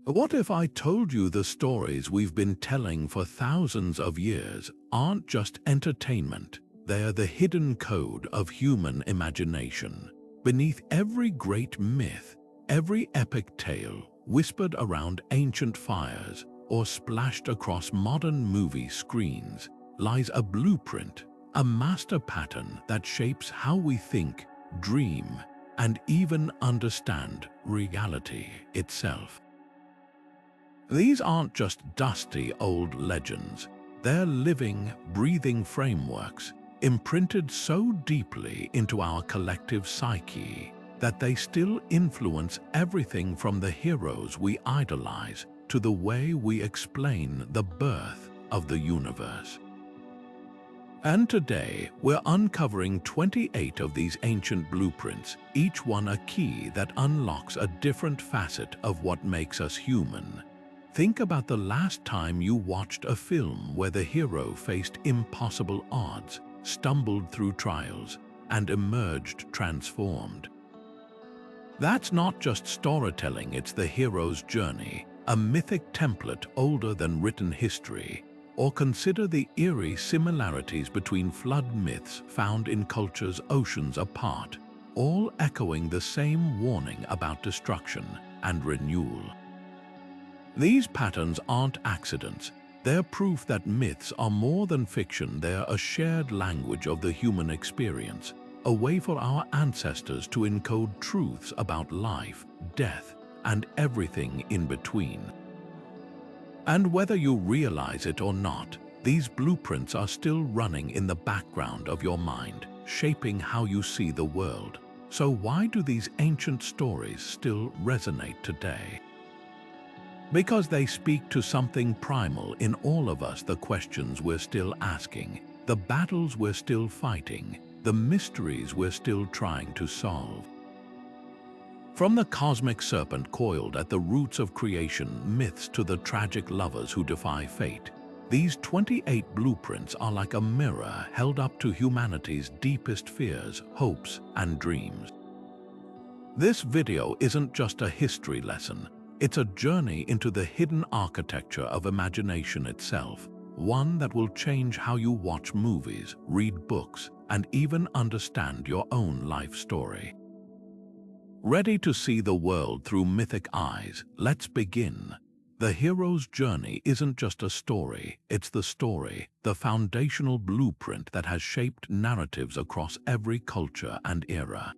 What if I told you the stories we've been telling for thousands of years aren't just entertainment, they're the hidden code of human imagination? Beneath every great myth, every epic tale whispered around ancient fires or splashed across modern movie screens lies a blueprint, a master pattern that shapes how we think, dream, and even understand reality itself. These aren't just dusty old legends, they're living, breathing frameworks, imprinted so deeply into our collective psyche that they still influence everything from the heroes we idolize to the way we explain the birth of the universe. And today, we're uncovering 28 of these ancient blueprints, each one a key that unlocks a different facet of what makes us human. Think about the last time you watched a film where the hero faced impossible odds, stumbled through trials, and emerged transformed. That's not just storytelling, it's the hero's journey, a mythic template older than written history. Or consider the eerie similarities between flood myths found in cultures oceans apart, all echoing the same warning about destruction and renewal. These patterns aren't accidents. They're proof that myths are more than fiction. They're a shared language of the human experience, a way for our ancestors to encode truths about life, death, and everything in between. And whether you realize it or not, these blueprints are still running in the background of your mind, shaping how you see the world. So why do these ancient stories still resonate today? Because they speak to something primal in all of us, the questions we're still asking, the battles we're still fighting, the mysteries we're still trying to solve. From the cosmic serpent coiled at the roots of creation myths to the tragic lovers who defy fate, these 28 blueprints are like a mirror held up to humanity's deepest fears, hopes, and dreams. This video isn't just a history lesson. It's a journey into the hidden architecture of imagination itself, one that will change how you watch movies, read books, and even understand your own life story. Ready to see the world through mythic eyes? Let's begin. The hero's journey isn't just a story, it's the story, the foundational blueprint that has shaped narratives across every culture and era.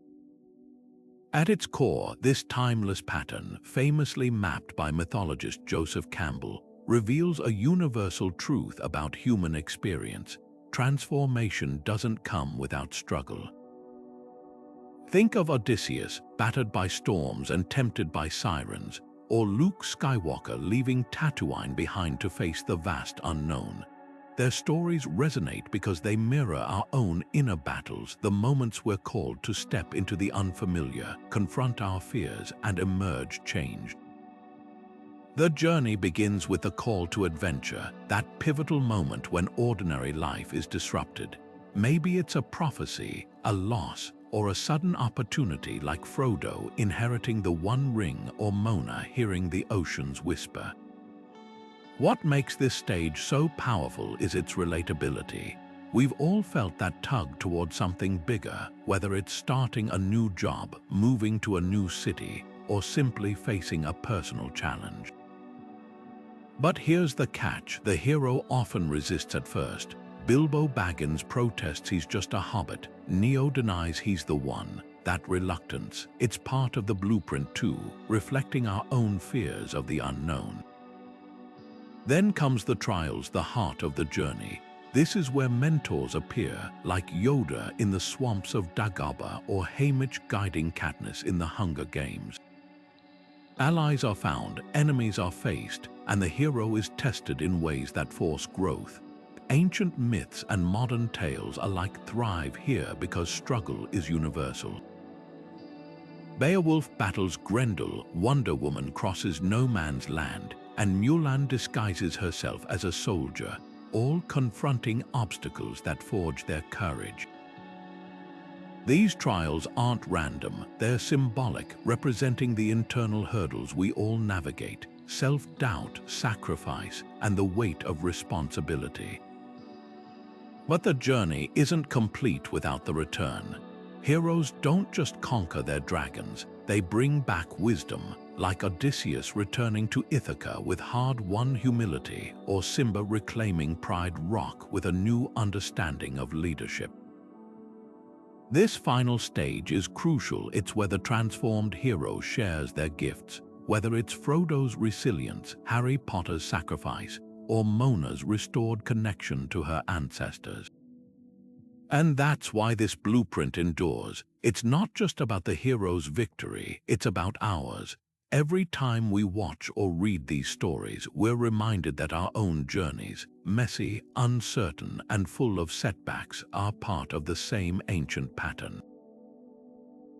At its core, this timeless pattern, famously mapped by mythologist Joseph Campbell, reveals a universal truth about human experience. Transformation doesn't come without struggle. Think of Odysseus, battered by storms and tempted by sirens, or Luke Skywalker leaving Tatooine behind to face the vast unknown. Their stories resonate because they mirror our own inner battles, the moments we're called to step into the unfamiliar, confront our fears, and emerge changed. The journey begins with the call to adventure, that pivotal moment when ordinary life is disrupted. Maybe it's a prophecy, a loss, or a sudden opportunity, like Frodo inheriting the One Ring or Mona hearing the ocean's whisper. What makes this stage so powerful is its relatability. We've all felt that tug toward something bigger, whether it's starting a new job, moving to a new city, or simply facing a personal challenge. But here's the catch: the hero often resists at first. Bilbo Baggins protests he's just a hobbit. Neo denies he's the one. That reluctance, it's part of the blueprint too, reflecting our own fears of the unknown. Then comes the trials, the heart of the journey. This is where mentors appear, like Yoda in the swamps of Dagobah or Haymitch guiding Katniss in the Hunger Games. Allies are found, enemies are faced, and the hero is tested in ways that force growth. Ancient myths and modern tales alike thrive here because struggle is universal. Beowulf battles Grendel, Wonder Woman crosses no man's land, and Mulan disguises herself as a soldier, all confronting obstacles that forge their courage. These trials aren't random, they're symbolic, representing the internal hurdles we all navigate, self-doubt, sacrifice, and the weight of responsibility. But the journey isn't complete without the return. Heroes don't just conquer their dragons, they bring back wisdom, like Odysseus returning to Ithaca with hard-won humility, or Simba reclaiming Pride Rock with a new understanding of leadership. This final stage is crucial. It's where the transformed hero shares their gifts, whether it's Frodo's resilience, Harry Potter's sacrifice, or Mona's restored connection to her ancestors. And that's why this blueprint endures. It's not just about the hero's victory, it's about ours. Every time we watch or read these stories, we're reminded that our own journeys, messy, uncertain, and full of setbacks, are part of the same ancient pattern.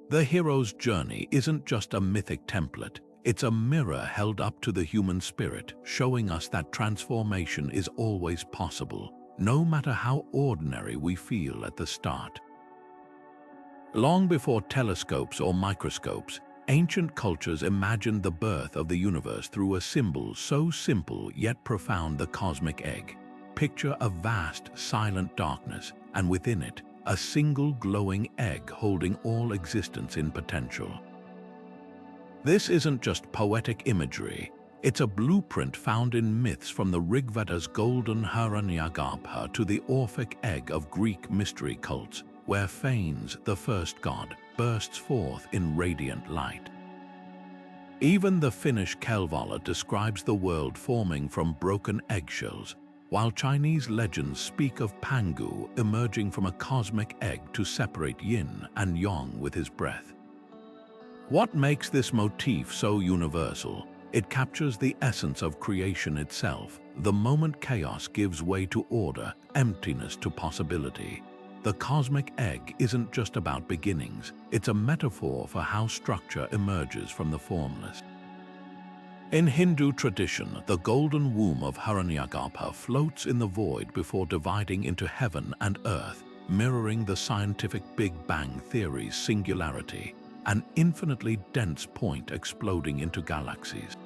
The hero's journey isn't just a mythic template, it's a mirror held up to the human spirit, showing us that transformation is always possible, no matter how ordinary we feel at the start. Long before telescopes or microscopes, ancient cultures imagined the birth of the universe through a symbol so simple yet profound: the cosmic egg. Picture a vast, silent darkness, and within it, a single glowing egg holding all existence in potential. This isn't just poetic imagery, it's a blueprint found in myths, from the Rigveda's golden Hiranyagarbha to the Orphic egg of Greek mystery cults, where Phanes, the first god, bursts forth in radiant light. Even the Finnish Kalevala describes the world forming from broken eggshells, while Chinese legends speak of Pangu emerging from a cosmic egg to separate yin and yang with his breath. What makes this motif so universal? It captures the essence of creation itself. The moment chaos gives way to order, emptiness to possibility. The cosmic egg isn't just about beginnings, it's a metaphor for how structure emerges from the formless. In Hindu tradition, the golden womb of Hiranyagarbha floats in the void before dividing into heaven and earth, mirroring the scientific Big Bang theory's singularity, an infinitely dense point exploding into galaxies.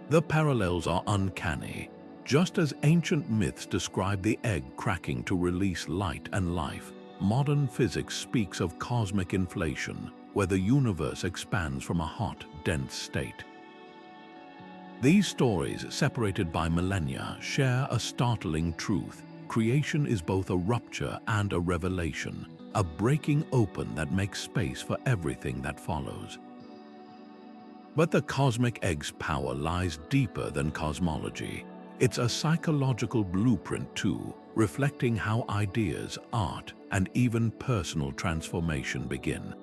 The parallels are uncanny. Just as ancient myths describe the egg cracking to release light and life, modern physics speaks of cosmic inflation, where the universe expands from a hot, dense state. These stories, separated by millennia, share a startling truth. Creation is both a rupture and a revelation, a breaking open that makes space for everything that follows. But the cosmic egg's power lies deeper than cosmology. It's a psychological blueprint too, reflecting how ideas, art, and even personal transformation begin.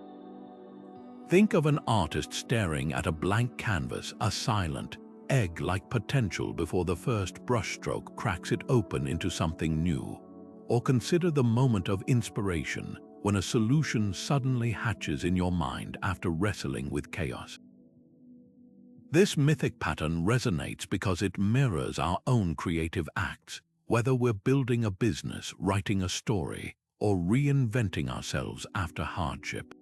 Think of an artist staring at a blank canvas, a silent, egg-like potential before the first brushstroke cracks it open into something new. Or consider the moment of inspiration, when a solution suddenly hatches in your mind after wrestling with chaos. This mythic pattern resonates because it mirrors our own creative acts, whether we're building a business, writing a story, or reinventing ourselves after hardship.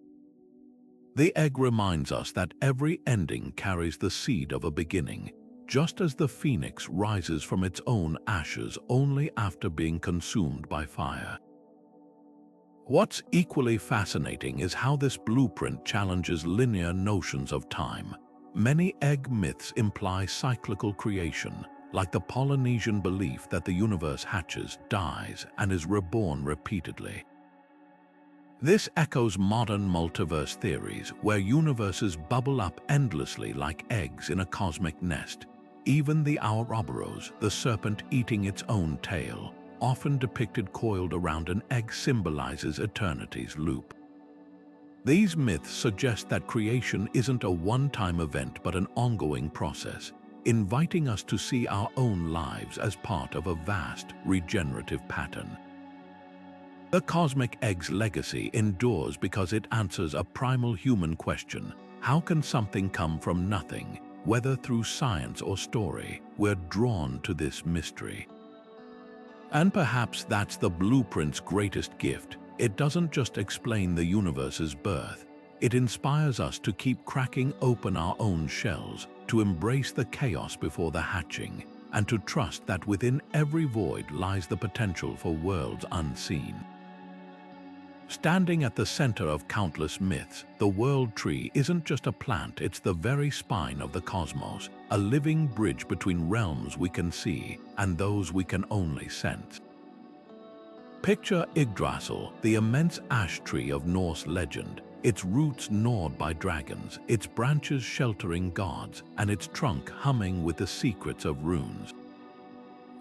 The egg reminds us that every ending carries the seed of a beginning, just as the phoenix rises from its own ashes only after being consumed by fire. What's equally fascinating is how this blueprint challenges linear notions of time. Many egg myths imply cyclical creation, like the Polynesian belief that the universe hatches, dies, and is reborn repeatedly. This echoes modern multiverse theories, where universes bubble up endlessly like eggs in a cosmic nest. Even the Ouroboros, the serpent eating its own tail, often depicted coiled around an egg, symbolizes eternity's loop. These myths suggest that creation isn't a one-time event but an ongoing process, inviting us to see our own lives as part of a vast, regenerative pattern. The cosmic egg's legacy endures because it answers a primal human question: how can something come from nothing? Whether through science or story, we're drawn to this mystery. And perhaps that's the blueprint's greatest gift. It doesn't just explain the universe's birth, it inspires us to keep cracking open our own shells, to embrace the chaos before the hatching, and to trust that within every void lies the potential for worlds unseen. Standing at the center of countless myths, the world tree isn't just a plant, it's the very spine of the cosmos, a living bridge between realms we can see and those we can only sense. Picture Yggdrasil, the immense ash tree of Norse legend, its roots gnawed by dragons, its branches sheltering gods, and its trunk humming with the secrets of runes.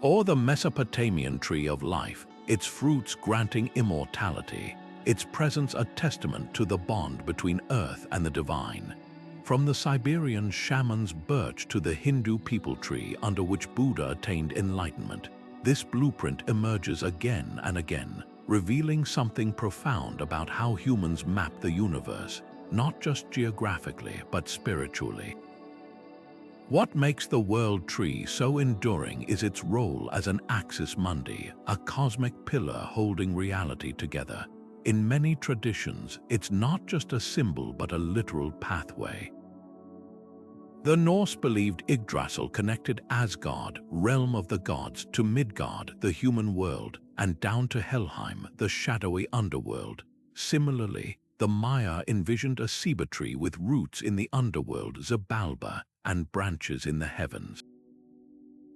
Or the Mesopotamian tree of life, its fruits granting immortality, its presence a testament to the bond between earth and the divine. From the Siberian shaman's birch to the Hindu people tree under which Buddha attained enlightenment, this blueprint emerges again and again, revealing something profound about how humans map the universe, not just geographically but spiritually. What makes the world tree so enduring is its role as an axis mundi, a cosmic pillar holding reality together. In many traditions, it's not just a symbol but a literal pathway. The Norse believed Yggdrasil connected Asgard, realm of the gods, to Midgard, the human world, and down to Helheim, the shadowy underworld. Similarly, the Maya envisioned a ceiba tree with roots in the underworld, Xibalba, and branches in the heavens.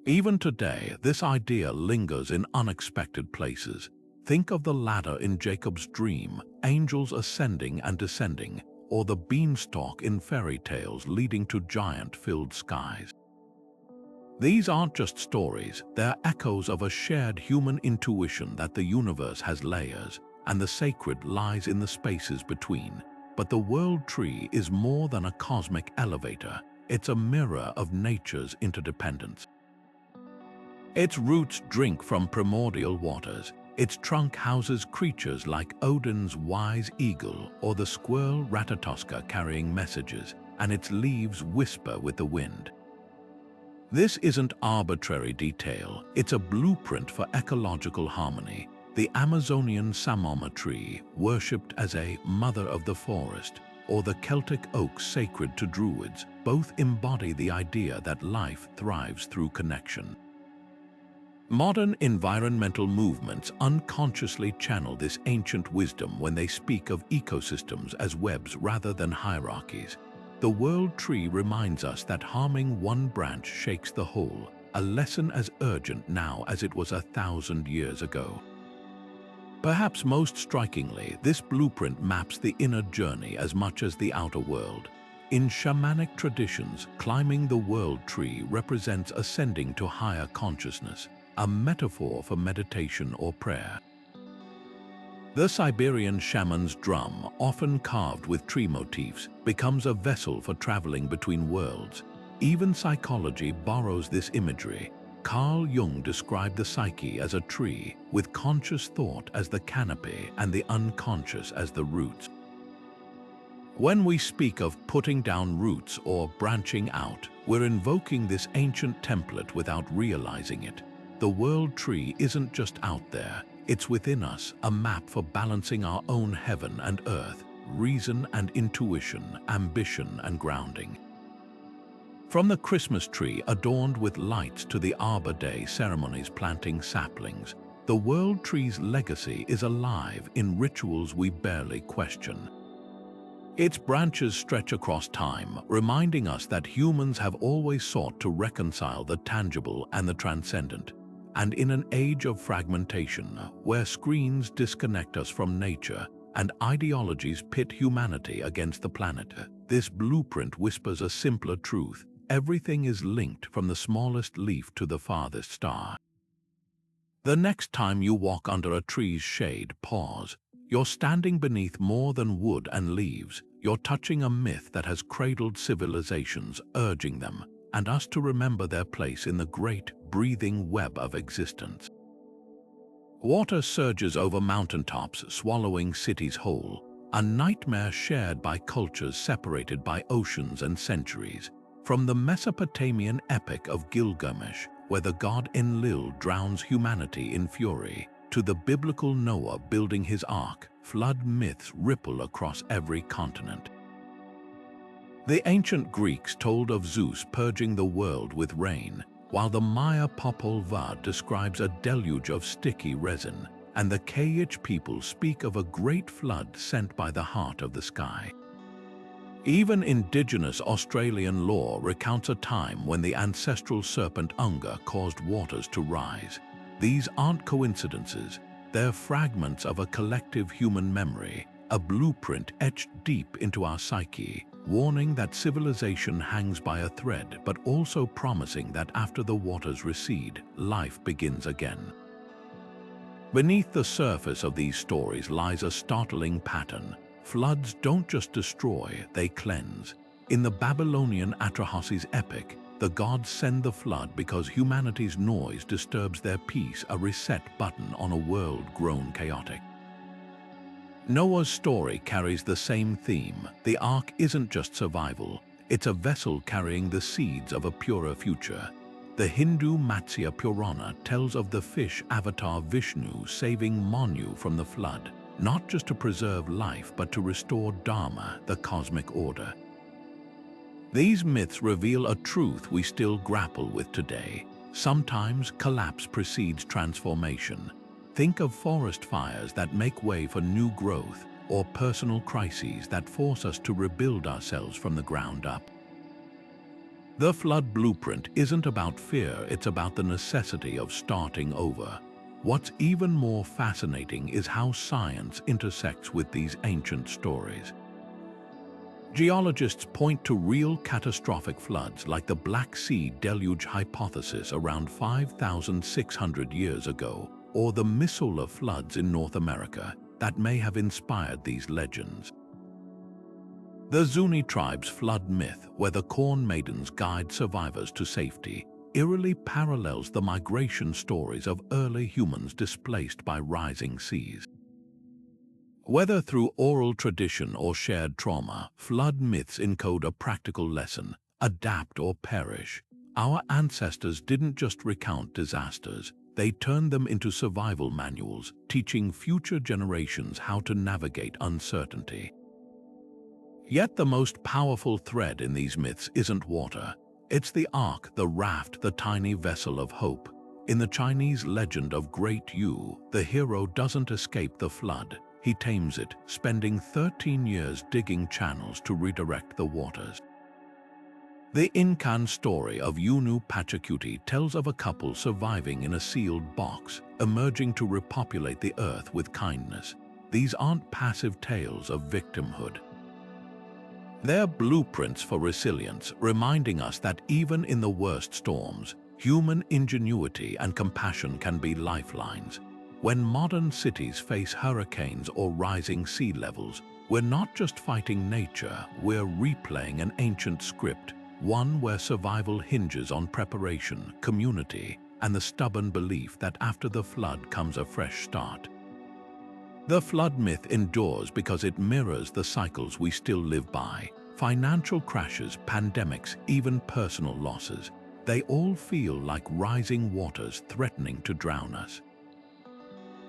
Even today, this idea lingers in unexpected places. Think of the ladder in Jacob's dream, angels ascending and descending, or the beanstalk in fairy tales leading to giant-filled skies. These aren't just stories, they're echoes of a shared human intuition that the universe has layers, and the sacred lies in the spaces between. But the world tree is more than a cosmic elevator, it's a mirror of nature's interdependence. Its roots drink from primordial waters, its trunk houses creatures like Odin's wise eagle or the squirrel Ratatoska carrying messages, and its leaves whisper with the wind. This isn't arbitrary detail, it's a blueprint for ecological harmony. The Amazonian samoma tree, worshipped as a mother of the forest, or the Celtic oak sacred to druids, both embody the idea that life thrives through connection. Modern environmental movements unconsciously channel this ancient wisdom when they speak of ecosystems as webs rather than hierarchies. The world tree reminds us that harming one branch shakes the whole, a lesson as urgent now as it was 1,000 years ago. Perhaps most strikingly, this blueprint maps the inner journey as much as the outer world. In shamanic traditions, climbing the world tree represents ascending to higher consciousness, a metaphor for meditation or prayer. The Siberian shaman's drum, often carved with tree motifs, becomes a vessel for traveling between worlds. Even psychology borrows this imagery. Carl Jung described the psyche as a tree, with conscious thought as the canopy and the unconscious as the roots. When we speak of putting down roots or branching out, we're invoking this ancient template without realizing it. The world tree isn't just out there, it's within us, a map for balancing our own heaven and earth, reason and intuition, ambition and grounding. From the Christmas tree adorned with lights to the Arbor Day ceremonies planting saplings, the world tree's legacy is alive in rituals we barely question. Its branches stretch across time, reminding us that humans have always sought to reconcile the tangible and the transcendent. And in an age of fragmentation, where screens disconnect us from nature and ideologies pit humanity against the planet, this blueprint whispers a simpler truth. Everything is linked from the smallest leaf to the farthest star. The next time you walk under a tree's shade, pause. You're standing beneath more than wood and leaves. You're touching a myth that has cradled civilizations, urging them and us to remember their place in the great, breathing web of existence. Water surges over mountaintops, swallowing cities whole, a nightmare shared by cultures separated by oceans and centuries. From the Mesopotamian epic of Gilgamesh, where the god Enlil drowns humanity in fury, to the biblical Noah building his ark, flood myths ripple across every continent. The ancient Greeks told of Zeus purging the world with rain, while the Maya Popol Vuh describes a deluge of sticky resin, and the KH people speak of a great flood sent by the heart of the sky. Even indigenous Australian lore recounts a time when the ancestral serpent Unga caused waters to rise. These aren't coincidences, they're fragments of a collective human memory, a blueprint etched deep into our psyche, warning that civilization hangs by a thread, but also promising that after the waters recede, life begins again. Beneath the surface of these stories lies a startling pattern. Floods don't just destroy, they cleanse. In the Babylonian Atrahasis epic, the gods send the flood because humanity's noise disturbs their peace, a reset button on a world grown chaotic. Noah's story carries the same theme. The ark isn't just survival, it's a vessel carrying the seeds of a purer future. The Hindu Matsya Purana tells of the fish avatar Vishnu saving Manu from the flood, not just to preserve life but to restore Dharma, the cosmic order. These myths reveal a truth we still grapple with today. Sometimes collapse precedes transformation. Think of forest fires that make way for new growth, or personal crises that force us to rebuild ourselves from the ground up. The flood blueprint isn't about fear, it's about the necessity of starting over. What's even more fascinating is how science intersects with these ancient stories. Geologists point to real catastrophic floods like the Black Sea deluge hypothesis around 5,600 years ago, or the Missoula floods in North America that may have inspired these legends. The Zuni tribe's flood myth, where the Corn Maidens guide survivors to safety, eerily parallels the migration stories of early humans displaced by rising seas. Whether through oral tradition or shared trauma, flood myths encode a practical lesson: adapt or perish. Our ancestors didn't just recount disasters, they turned them into survival manuals, teaching future generations how to navigate uncertainty. Yet the most powerful thread in these myths isn't water. It's the ark, the raft, the tiny vessel of hope. In the Chinese legend of Great Yu, the hero doesn't escape the flood. He tames it, spending 13 years digging channels to redirect the waters. The Incan story of Yunu Pachacuti tells of a couple surviving in a sealed box, emerging to repopulate the earth with kindness. These aren't passive tales of victimhood. They're blueprints for resilience, reminding us that even in the worst storms, human ingenuity and compassion can be lifelines. When modern cities face hurricanes or rising sea levels, we're not just fighting nature, we're replaying an ancient script, one where survival hinges on preparation, community, and the stubborn belief that after the flood comes a fresh start. The flood myth endures because it mirrors the cycles we still live by. Financial crashes, pandemics, even personal losses. They all feel like rising waters threatening to drown us.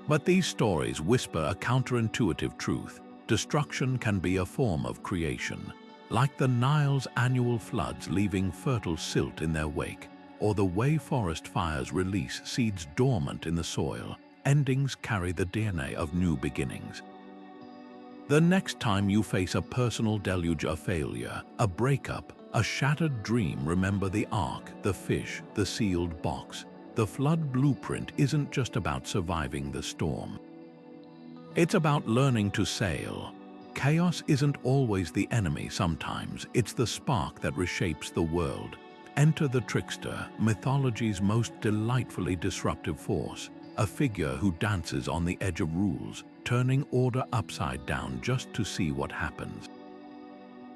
But these stories whisper a counterintuitive truth. Destruction can be a form of creation, like the Nile's annual floods leaving fertile silt in their wake, or the way forest fires release seeds dormant in the soil. Endings carry the DNA of new beginnings. The next time you face a personal deluge of failure, a breakup, a shattered dream, remember the ark, the fish, the sealed box. The flood blueprint isn't just about surviving the storm. It's about learning to sail. Chaos isn't always the enemy. Sometimes it's the spark that reshapes the world. Enter the trickster, mythology's most delightfully disruptive force, a figure who dances on the edge of rules, turning order upside down just to see what happens.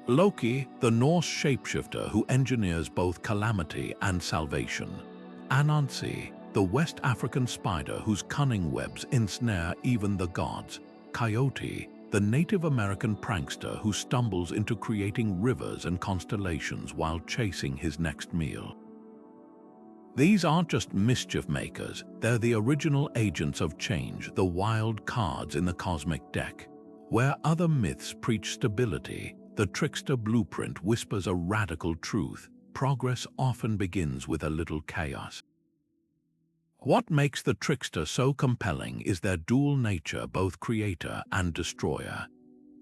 Loki, the Norse shapeshifter who engineers both calamity and salvation. Anansi, the West African spider whose cunning webs ensnare even the gods. Coyote, the Native American prankster who stumbles into creating rivers and constellations while chasing his next meal. These aren't just mischief makers, they're the original agents of change, the wild cards in the cosmic deck. Where other myths preach stability, the Trickster blueprint whispers a radical truth: progress often begins with a little chaos. What makes the Trickster so compelling is their dual nature, both creator and destroyer.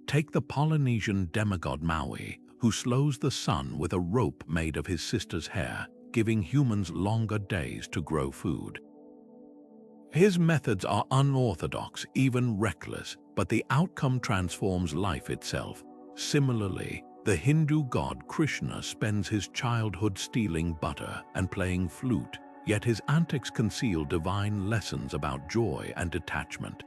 Take the Polynesian demigod Maui, who slows the sun with a rope made of his sister's hair, giving humans longer days to grow food. His methods are unorthodox, even reckless, but the outcome transforms life itself. Similarly, the Hindu god Krishna spends his childhood stealing butter and playing flute, yet his antics conceal divine lessons about joy and detachment.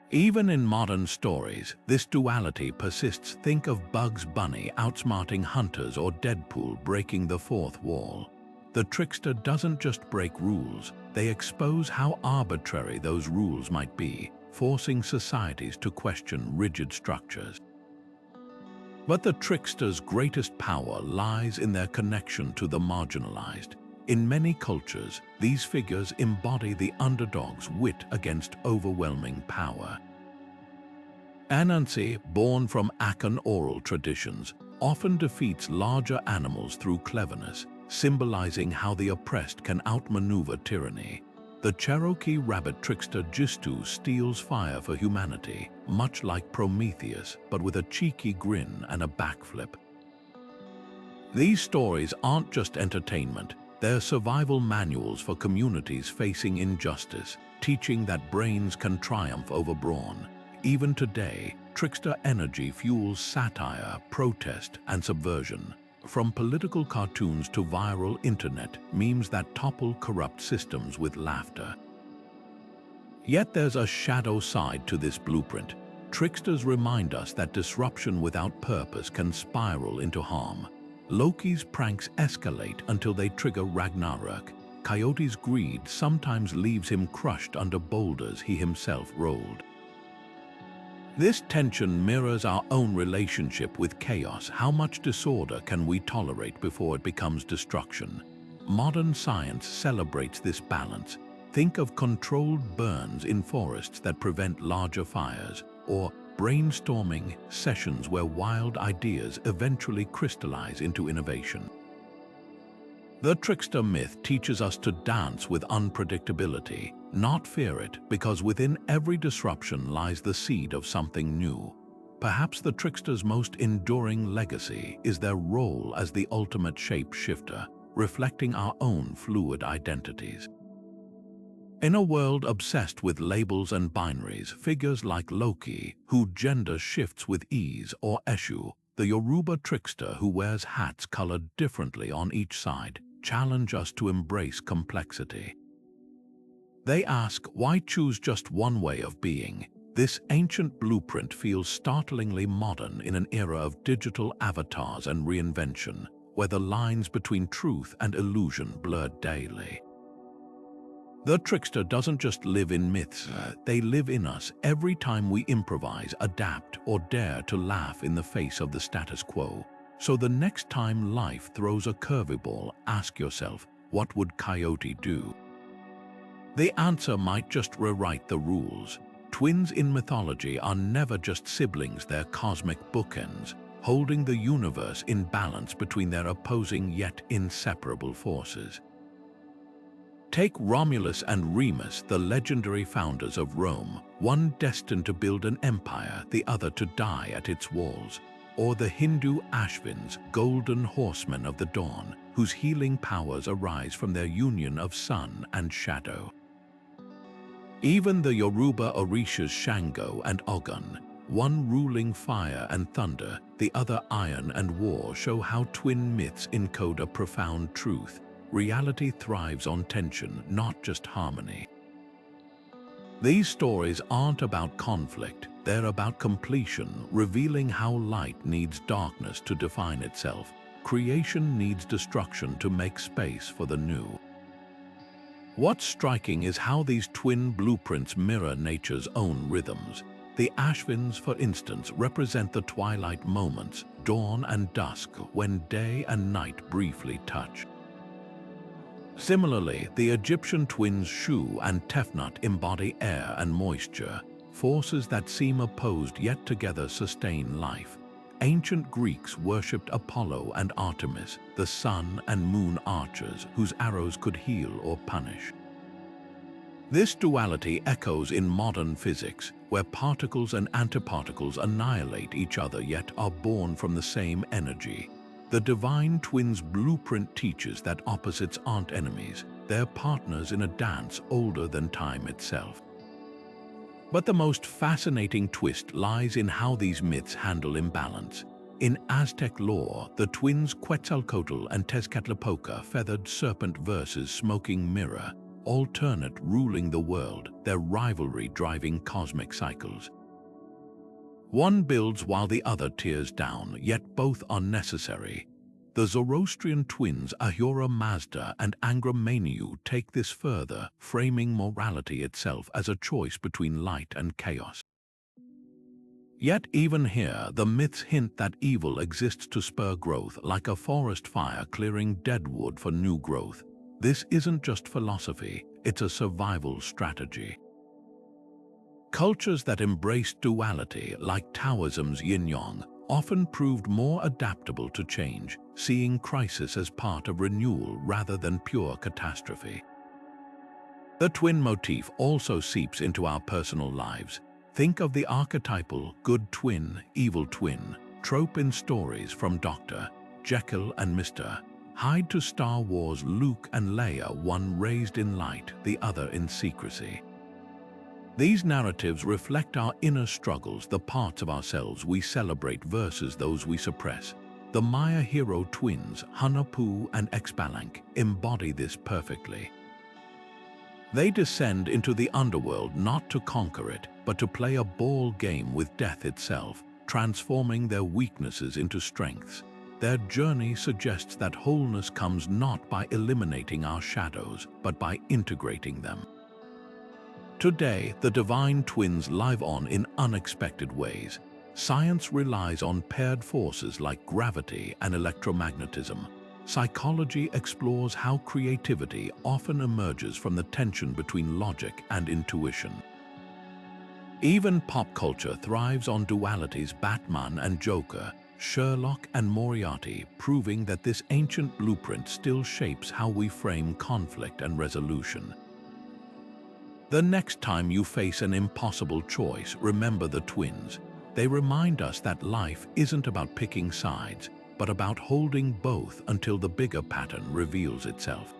Even in modern stories, this duality persists. Think of Bugs Bunny outsmarting hunters or Deadpool breaking the fourth wall. The Trickster doesn't just break rules, they expose how arbitrary those rules might be, forcing societies to question rigid structures. But the Trickster's greatest power lies in their connection to the marginalized. In many cultures, these figures embody the underdog's wit against overwhelming power. Anansi, born from Akan oral traditions, often defeats larger animals through cleverness, symbolizing how the oppressed can outmaneuver tyranny. The Cherokee rabbit trickster Jistu steals fire for humanity, much like Prometheus, but with a cheeky grin and a backflip. These stories aren't just entertainment. They're survival manuals for communities facing injustice, teaching that brains can triumph over brawn. Even today, trickster energy fuels satire, protest, and subversion. From political cartoons to viral internet memes that topple corrupt systems with laughter. Yet there's a shadow side to this blueprint. Tricksters remind us that disruption without purpose can spiral into harm. Loki's pranks escalate until they trigger Ragnarok. Coyote's greed sometimes leaves him crushed under boulders he himself rolled. This tension mirrors our own relationship with chaos. How much disorder can we tolerate before it becomes destruction? Modern science celebrates this balance. Think of controlled burns in forests that prevent larger fires, or brainstorming sessions where wild ideas eventually crystallize into innovation. The Trickster myth teaches us to dance with unpredictability, not fear it, because within every disruption lies the seed of something new. Perhaps the Trickster's most enduring legacy is their role as the ultimate shapeshifter, reflecting our own fluid identities. In a world obsessed with labels and binaries, figures like Loki, whose gender shifts with ease, or Eshu, the Yoruba trickster who wears hats colored differently on each side, challenge us to embrace complexity. They ask, why choose just one way of being? This ancient blueprint feels startlingly modern in an era of digital avatars and reinvention, where the lines between truth and illusion blur daily. The Trickster doesn't just live in myths, they live in us every time we improvise, adapt, or dare to laugh in the face of the status quo. So the next time life throws a curveball, ask yourself, what would Coyote do? The answer might just rewrite the rules. Twins in mythology are never just siblings, they're cosmic bookends, holding the universe in balance between their opposing yet inseparable forces. Take Romulus and Remus, the legendary founders of Rome, one destined to build an empire, the other to die at its walls. Or the Hindu Ashvins, golden horsemen of the dawn, whose healing powers arise from their union of sun and shadow. Even the Yoruba Orishas Shango and Ogun, one ruling fire and thunder, the other iron and war, show how twin myths encode a profound truth. Reality thrives on tension, not just harmony. These stories aren't about conflict, they're about completion, revealing how light needs darkness to define itself. Creation needs destruction to make space for the new. What's striking is how these twin blueprints mirror nature's own rhythms. The Ashvins, for instance, represent the twilight moments, dawn and dusk, when day and night briefly touch. Similarly, the Egyptian twins Shu and Tefnut embody air and moisture, forces that seem opposed yet together sustain life. ancient Greeks worshipped Apollo and Artemis, the sun and moon archers whose arrows could heal or punish. This duality echoes in modern physics, where particles and antiparticles annihilate each other yet are born from the same energy. The divine twins' blueprint teaches that opposites aren't enemies, they're partners in a dance older than time itself. But the most fascinating twist lies in how these myths handle imbalance. In Aztec lore, the twins Quetzalcoatl and Tezcatlipoca feathered serpent versus smoking mirror, alternate ruling the world, their rivalry driving cosmic cycles. One builds while the other tears down, yet both are necessary. The Zoroastrian twins Ahura Mazda and Angra Mainyu take this further, framing morality itself as a choice between light and chaos. Yet even here, the myths hint that evil exists to spur growth, like a forest fire clearing dead wood for new growth. This isn't just philosophy, it's a survival strategy. Cultures that embraced duality, like Taoism's yin-yang, often proved more adaptable to change, seeing crisis as part of renewal rather than pure catastrophe. The twin motif also seeps into our personal lives. Think of the archetypal good twin, evil twin trope in stories from Dr. Jekyll and Mr. Hyde to Star Wars Luke and Leia, one raised in light, the other in secrecy. These narratives reflect our inner struggles, the parts of ourselves we celebrate versus those we suppress. The Maya hero twins, Hunahpu and Xbalanque, embody this perfectly. They descend into the underworld not to conquer it, but to play a ball game with death itself, transforming their weaknesses into strengths. Their journey suggests that wholeness comes not by eliminating our shadows, but by integrating them. Today, the divine twins live on in unexpected ways. Science relies on paired forces like gravity and electromagnetism. Psychology explores how creativity often emerges from the tension between logic and intuition. Even pop culture thrives on dualities: Batman and Joker, Sherlock and Moriarty, proving that this ancient blueprint still shapes how we frame conflict and resolution. The next time you face an impossible choice, remember the twins. They remind us that life isn't about picking sides, but about holding both until the bigger pattern reveals itself.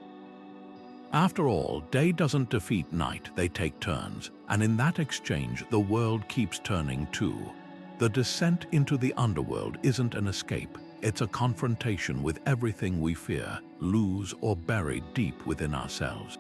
After all, day doesn't defeat night, they take turns, and in that exchange, the world keeps turning too. The descent into the underworld isn't an escape, it's a confrontation with everything we fear, lose, or bury deep within ourselves.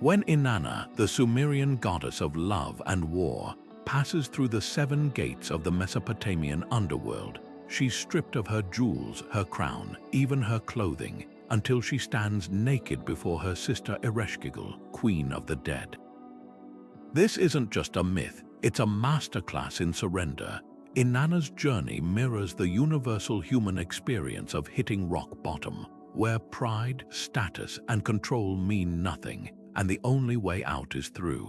When Inanna, the Sumerian goddess of love and war, passes through the 7 gates of the Mesopotamian underworld, she's stripped of her jewels, her crown, even her clothing, until she stands naked before her sister Ereshkigal, queen of the dead. This isn't just a myth, it's a masterclass in surrender. Inanna's journey mirrors the universal human experience of hitting rock bottom, where pride, status, and control mean nothing, and the only way out is through.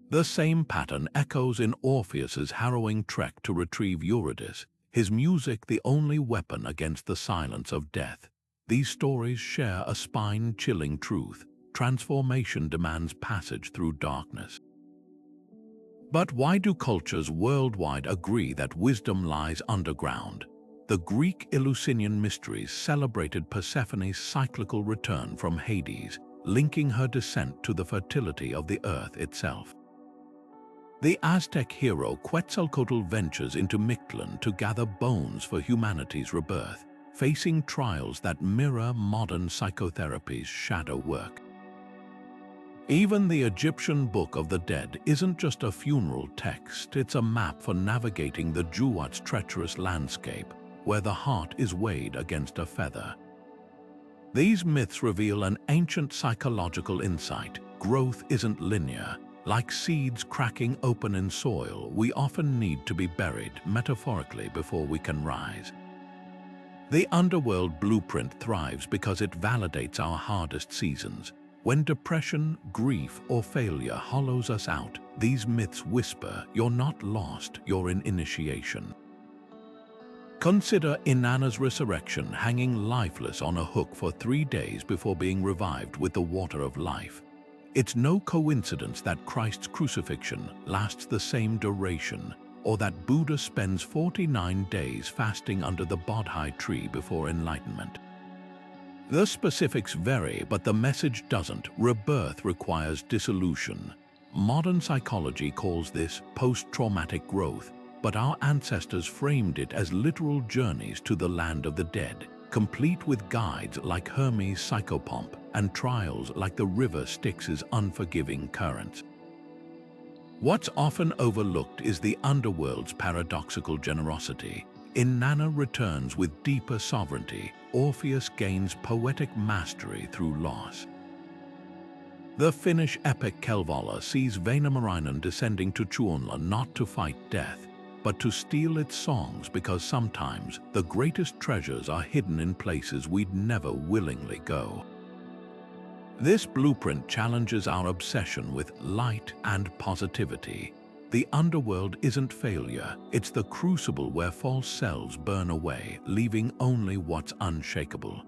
The same pattern echoes in Orpheus's harrowing trek to retrieve Eurydice, his music the only weapon against the silence of death. These stories share a spine-chilling truth: transformation demands passage through darkness. But why do cultures worldwide agree that wisdom lies underground? The Greek Eleusinian mysteries celebrated Persephone's cyclical return from Hades, linking her descent to the fertility of the earth itself. The Aztec hero Quetzalcoatl ventures into Mictlan to gather bones for humanity's rebirth, facing trials that mirror modern psychotherapy's shadow work. Even the Egyptian Book of the Dead isn't just a funeral text, it's a map for navigating the Juwat's treacherous landscape, where the heart is weighed against a feather. These myths reveal an ancient psychological insight: growth isn't linear. Like seeds cracking open in soil, we often need to be buried, metaphorically, before we can rise. The underworld blueprint thrives because it validates our hardest seasons. When depression, grief, or failure hollows us out, these myths whisper, "You're not lost, you're in initiation." Consider Inanna's resurrection, hanging lifeless on a hook for 3 days before being revived with the water of life. It's no coincidence that Christ's crucifixion lasts the same duration, or that Buddha spends 49 days fasting under the Bodhi tree before enlightenment. The specifics vary, but the message doesn't. Rebirth requires dissolution. Modern psychology calls this post-traumatic growth, but our ancestors framed it as literal journeys to the land of the dead, complete with guides like Hermes' psychopomp and trials like the river Styx's unforgiving currents. What's often overlooked is the underworld's paradoxical generosity. Inanna returns with deeper sovereignty. Orpheus gains poetic mastery through loss. The Finnish epic Kalevala sees Väinämöinen descending to Tuonela not to fight death, but to steal its songs, because sometimes the greatest treasures are hidden in places we'd never willingly go. This blueprint challenges our obsession with light and positivity. The underworld isn't failure, it's the crucible where false selves burn away, leaving only what's unshakable.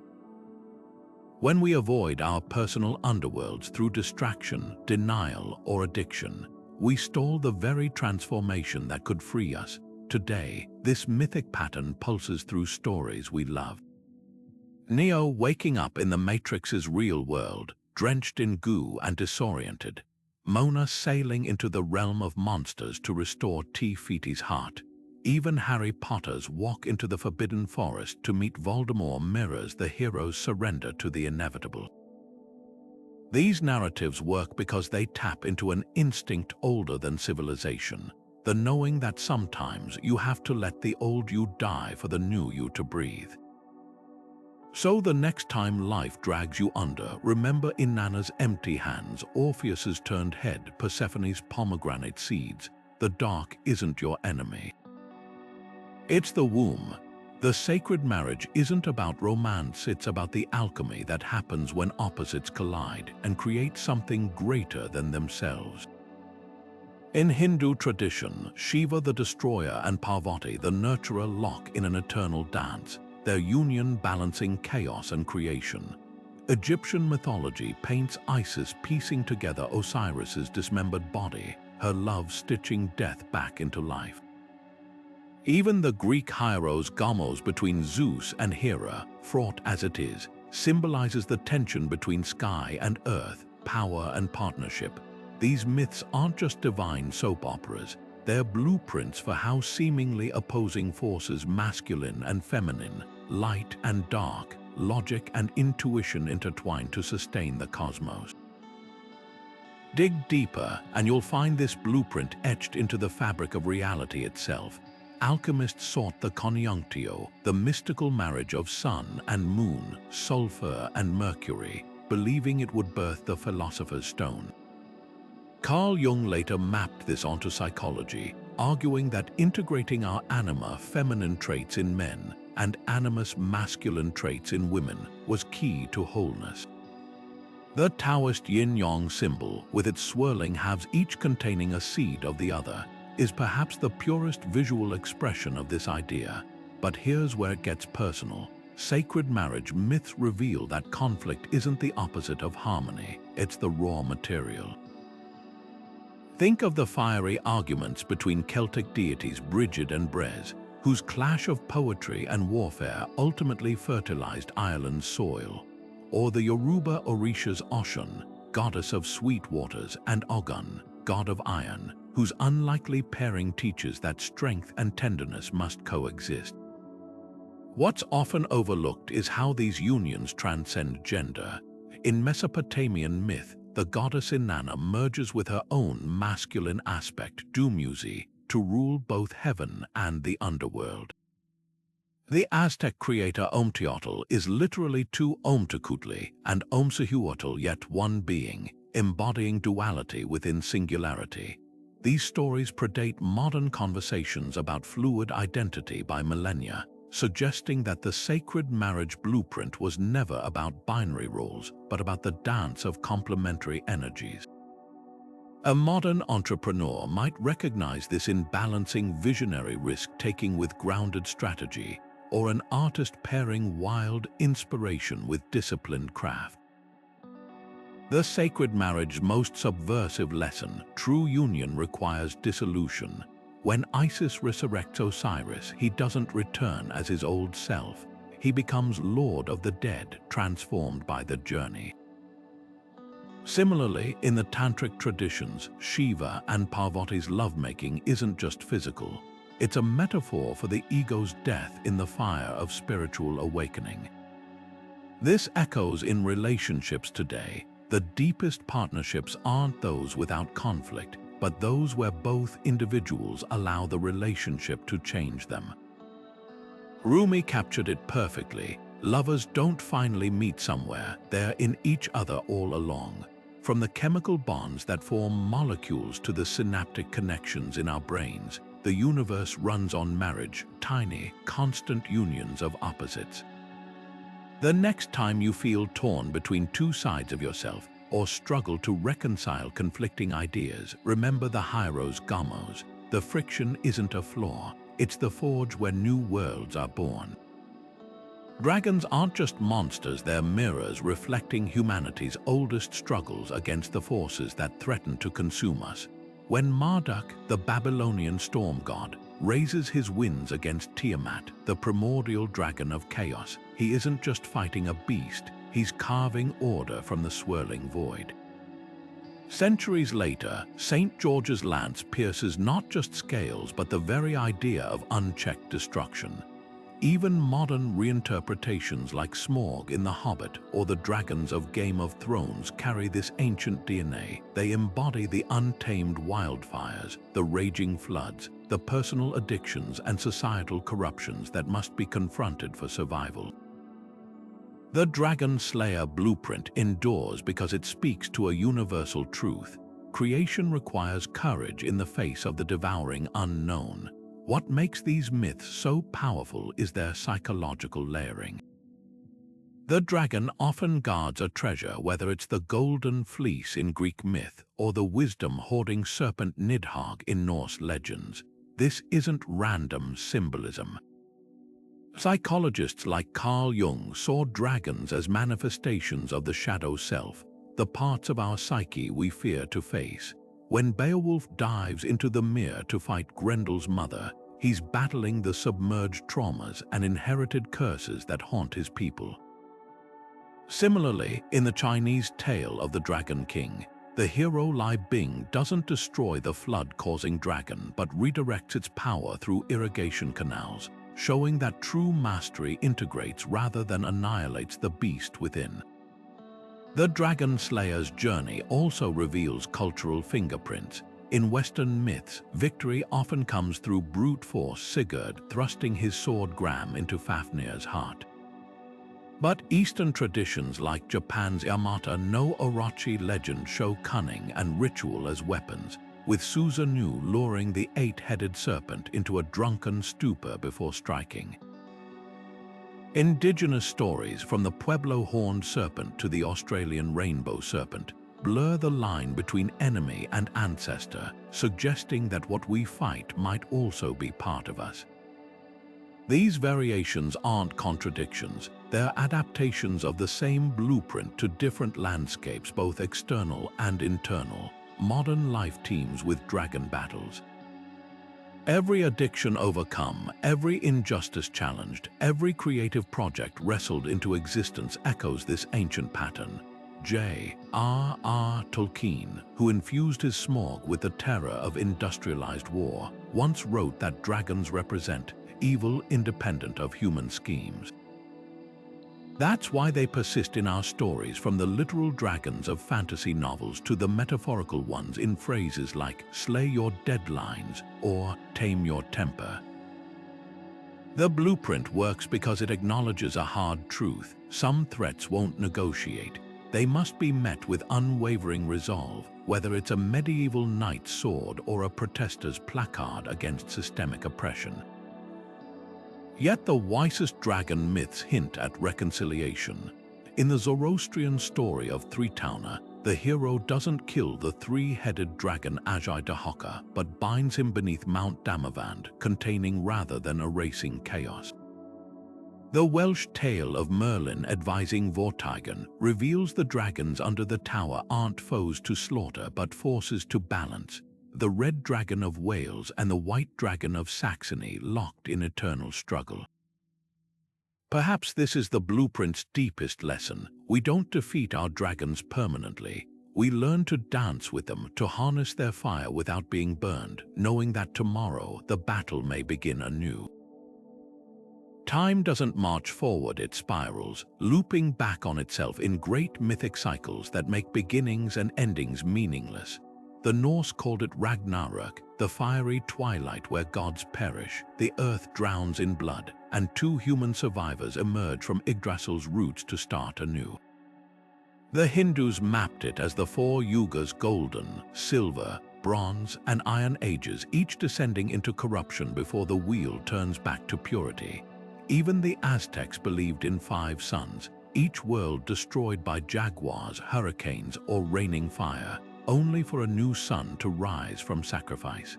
When we avoid our personal underworlds through distraction, denial, or addiction, we stall the very transformation that could free us. Today, this mythic pattern pulses through stories we love. Neo waking up in the Matrix's real world, drenched in goo and disoriented. Mona sailing into the realm of monsters to restore T. Feti's heart. Even Harry Potter's walk into the Forbidden Forest to meet Voldemort mirrors the hero's surrender to the inevitable. These narratives work because they tap into an instinct older than civilization, the knowing that sometimes you have to let the old you die for the new you to breathe. So the next time life drags you under, remember Inanna's empty hands, Orpheus's turned head, Persephone's pomegranate seeds. The dark isn't your enemy. It's the womb. The sacred marriage isn't about romance, it's about the alchemy that happens when opposites collide and create something greater than themselves. In Hindu tradition, Shiva the destroyer and Parvati the nurturer lock in an eternal dance, their union balancing chaos and creation. Egyptian mythology paints Isis piecing together Osiris's dismembered body, her love stitching death back into life. Even the Greek Hieros Gamos between Zeus and Hera, fraught as it is, symbolizes the tension between sky and earth, power and partnership. These myths aren't just divine soap operas, they're blueprints for how seemingly opposing forces, masculine and feminine, light and dark, logic and intuition, intertwine to sustain the cosmos. Dig deeper and you'll find this blueprint etched into the fabric of reality itself. Alchemists sought the conjunctio, the mystical marriage of sun and moon, sulfur and mercury, believing it would birth the philosopher's stone. Carl Jung later mapped this onto psychology, arguing that integrating our anima feminine traits in men and animus masculine traits in women was key to wholeness. The Taoist yin-yang symbol, with its swirling halves each containing a seed of the other, is perhaps the purest visual expression of this idea. But here's where it gets personal. Sacred marriage myths reveal that conflict isn't the opposite of harmony, it's the raw material. Think of the fiery arguments between Celtic deities Brigid and Brez, whose clash of poetry and warfare ultimately fertilized Ireland's soil. Or the Yoruba Orisha's Oshun, goddess of sweet waters, and Ogun, god of iron, whose unlikely pairing teaches that strength and tenderness must coexist. What's often overlooked is how these unions transcend gender. In Mesopotamian myth, the goddess Inanna merges with her own masculine aspect, Dumuzi, to rule both heaven and the underworld. The Aztec creator Omteotl is literally two Omtecutli and Omsahuotl, yet one being, embodying duality within singularity. These stories predate modern conversations about fluid identity by millennia, suggesting that the sacred marriage blueprint was never about binary roles, but about the dance of complementary energies. A modern entrepreneur might recognize this in balancing visionary risk-taking with grounded strategy, or an artist pairing wild inspiration with disciplined craft. The sacred marriage's most subversive lesson, true union requires dissolution. When Isis resurrects Osiris, he doesn't return as his old self. He becomes Lord of the Dead, transformed by the journey. Similarly, in the tantric traditions, Shiva and Parvati's lovemaking isn't just physical. It's a metaphor for the ego's death in the fire of spiritual awakening. This echoes in relationships today. The deepest partnerships aren't those without conflict, but those where both individuals allow the relationship to change them. Rumi captured it perfectly. Lovers don't finally meet somewhere, they're in each other all along. From the chemical bonds that form molecules to the synaptic connections in our brains, the universe runs on marriage, tiny, constant unions of opposites. The next time you feel torn between two sides of yourself or struggle to reconcile conflicting ideas, remember the Hieros Gamos. The friction isn't a flaw, it's the forge where new worlds are born. Dragons aren't just monsters, they're mirrors reflecting humanity's oldest struggles against the forces that threaten to consume us. When Marduk, the Babylonian storm god, raises his winds against Tiamat, the primordial dragon of chaos, he isn't just fighting a beast, he's carving order from the swirling void. Centuries later, St. George's lance pierces not just scales but the very idea of unchecked destruction. Even modern reinterpretations like Smaug in The Hobbit or the dragons of Game of Thrones carry this ancient DNA. They embody the untamed wildfires, the raging floods, the personal addictions and societal corruptions that must be confronted for survival. The Dragon Slayer blueprint endures because it speaks to a universal truth. Creation requires courage in the face of the devouring unknown. What makes these myths so powerful is their psychological layering. The dragon often guards a treasure, whether it's the golden fleece in Greek myth or the wisdom-hoarding serpent Nidhogg in Norse legends. This isn't random symbolism. Psychologists like Carl Jung saw dragons as manifestations of the shadow self, the parts of our psyche we fear to face. When Beowulf dives into the mere to fight Grendel's mother, he's battling the submerged traumas and inherited curses that haunt his people. Similarly, in the Chinese tale of the Dragon King, the hero Lai Bing doesn't destroy the flood-causing dragon but redirects its power through irrigation canals, showing that true mastery integrates rather than annihilates the beast within. The Dragon Slayer's journey also reveals cultural fingerprints. In Western myths, victory often comes through brute force, Sigurd thrusting his sword Gram into Fafnir's heart. But Eastern traditions like Japan's Yamata no Orochi legend show cunning and ritual as weapons, with Susanoo luring the eight-headed serpent into a drunken stupor before striking. Indigenous stories, from the Pueblo horned serpent to the Australian rainbow serpent, blur the line between enemy and ancestor, suggesting that what we fight might also be part of us. These variations aren't contradictions, they're adaptations of the same blueprint to different landscapes, both external and internal. Modern life teems with dragon battles. Every addiction overcome, every injustice challenged, every creative project wrestled into existence echoes this ancient pattern. J.R.R. Tolkien, who infused his Smaug with the terror of industrialized war, once wrote that dragons represent evil independent of human schemes. That's why they persist in our stories, from the literal dragons of fantasy novels to the metaphorical ones in phrases like "slay your deadlines" or "tame your temper." The blueprint works because it acknowledges a hard truth: some threats won't negotiate. They must be met with unwavering resolve, whether it's a medieval knight's sword or a protester's placard against systemic oppression. Yet the wisest dragon myths hint at reconciliation. In the Zoroastrian story of Three Tauna, The hero doesn't kill the three-headed dragon Ajay but binds him beneath Mount Damavand, containing rather than erasing chaos. The Welsh tale of Merlin advising Vortigern reveals the dragons under the tower aren't foes to slaughter but forces to balance, the red dragon of Wales and the white dragon of Saxony locked in eternal struggle. Perhaps this is the blueprint's deepest lesson. We don't defeat our dragons permanently. We learn to dance with them, to harness their fire without being burned, knowing that tomorrow the battle may begin anew. Time doesn't march forward, it spirals, looping back on itself in great mythic cycles that make beginnings and endings meaningless. The Norse called it Ragnarök, the fiery twilight where gods perish, the earth drowns in blood, and two human survivors emerge from Yggdrasil's roots to start anew. The Hindus mapped it as the four yugas: golden, silver, bronze, and iron ages, each descending into corruption before the wheel turns back to purity. Even the Aztecs believed in 5 suns, each world destroyed by jaguars, hurricanes, or raining fire, only for a new sun to rise from sacrifice.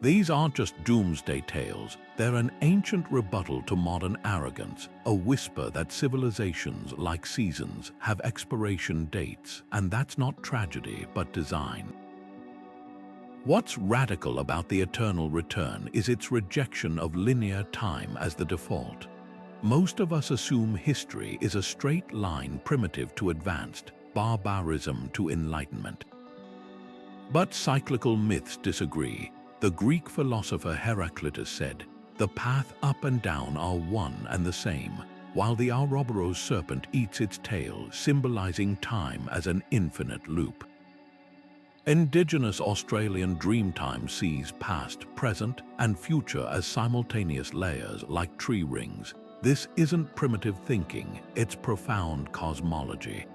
These aren't just doomsday tales, they're an ancient rebuttal to modern arrogance, a whisper that civilizations, like seasons, have expiration dates, and that's not tragedy but design. What's radical about the Eternal Return is its rejection of linear time as the default. Most of us assume history is a straight line, primitive to advanced, barbarism to enlightenment. But cyclical myths disagree. The Greek philosopher Heraclitus said, "The path up and down are one and the same," while the Ouroboros serpent eats its tail, symbolizing time as an infinite loop. Indigenous Australian Dreamtime sees past, present, and future as simultaneous layers like tree rings. This isn't primitive thinking, it's profound cosmology.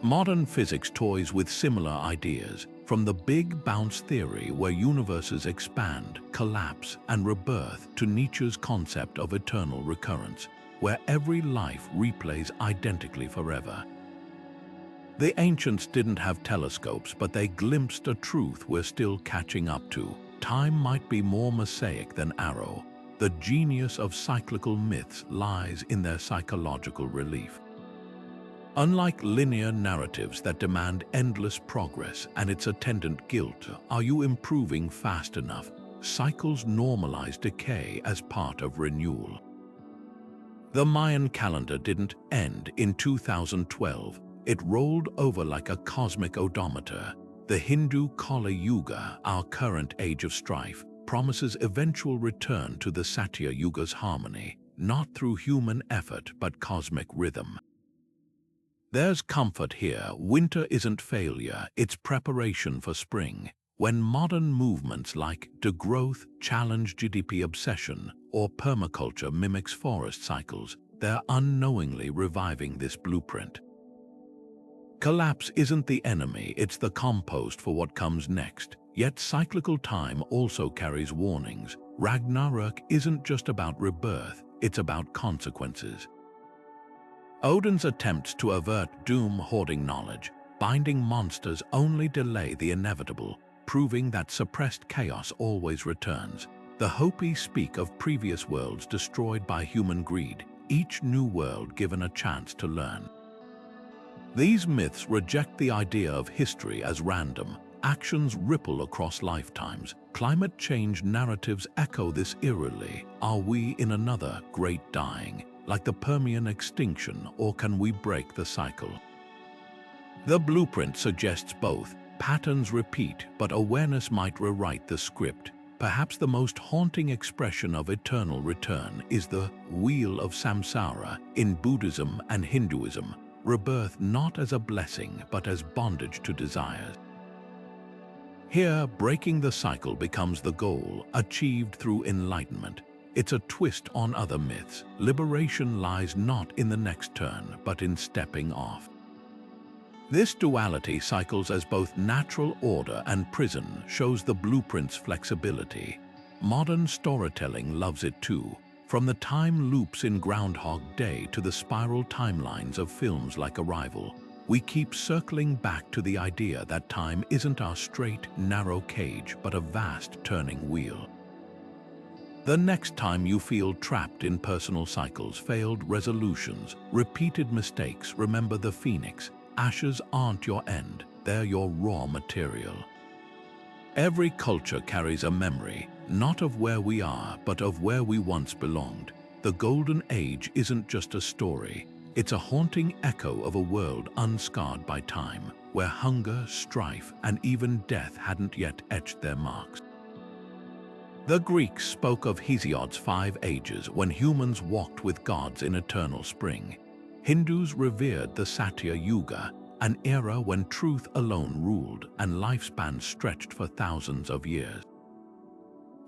Modern physics toys with similar ideas, from the Big Bounce theory where universes expand, collapse, and rebirth to Nietzsche's concept of eternal recurrence, where every life replays identically forever. The ancients didn't have telescopes, but they glimpsed a truth we're still catching up to. Time might be more mosaic than arrow. The genius of cyclical myths lies in their psychological relief. Unlike linear narratives that demand endless progress and its attendant guilt, are you improving fast enough? Cycles normalize decay as part of renewal. The Mayan calendar didn't end in 2012. It rolled over like a cosmic odometer. The Hindu Kali Yuga, our current age of strife, promises eventual return to the Satya Yuga's harmony, not through human effort but cosmic rhythm. There's comfort here. Winter isn't failure, it's preparation for spring. When modern movements like degrowth challenge GDP obsession or permaculture mimics forest cycles, they're unknowingly reviving this blueprint. Collapse isn't the enemy, it's the compost for what comes next. Yet cyclical time also carries warnings. Ragnarök isn't just about rebirth, it's about consequences. Odin's attempts to avert doom hoarding knowledge, binding monsters only delay the inevitable, proving that suppressed chaos always returns. The Hopi speak of previous worlds destroyed by human greed, each new world given a chance to learn. These myths reject the idea of history as random. Actions ripple across lifetimes. Climate change narratives echo this eerily. Are we in another great dying, like the Permian extinction, or can we break the cycle? The blueprint suggests both. Patterns repeat, but awareness might rewrite the script. Perhaps the most haunting expression of eternal return is the wheel of samsara in Buddhism and Hinduism. Rebirth not as a blessing, but as bondage to desires. Here, breaking the cycle becomes the goal, achieved through enlightenment. It's a twist on other myths. Liberation lies not in the next turn, but in stepping off. This duality cycles as both natural order and prison shows the blueprint's flexibility. Modern storytelling loves it too. From the time loops in Groundhog Day to the spiral timelines of films like Arrival, we keep circling back to the idea that time isn't our straight, narrow cage, but a vast turning wheel. The next time you feel trapped in personal cycles, failed resolutions, repeated mistakes, remember the phoenix. Ashes aren't your end, they're your raw material. Every culture carries a memory, not of where we are, but of where we once belonged. The Golden Age isn't just a story, it's a haunting echo of a world unscarred by time, where hunger, strife, and even death hadn't yet etched their marks. The Greeks spoke of Hesiod's 5 ages, when humans walked with gods in eternal spring. Hindus revered the Satya Yuga, an era when truth alone ruled and lifespans stretched for thousands of years.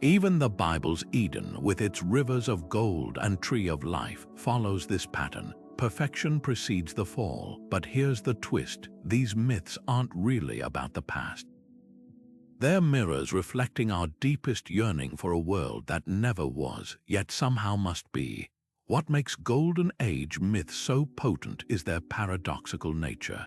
Even the Bible's Eden, with its rivers of gold and tree of life, follows this pattern. Perfection precedes the fall, but here's the twist: these myths aren't really about the past. They're mirrors reflecting our deepest yearning for a world that never was, yet somehow must be. What makes Golden Age myths so potent is their paradoxical nature.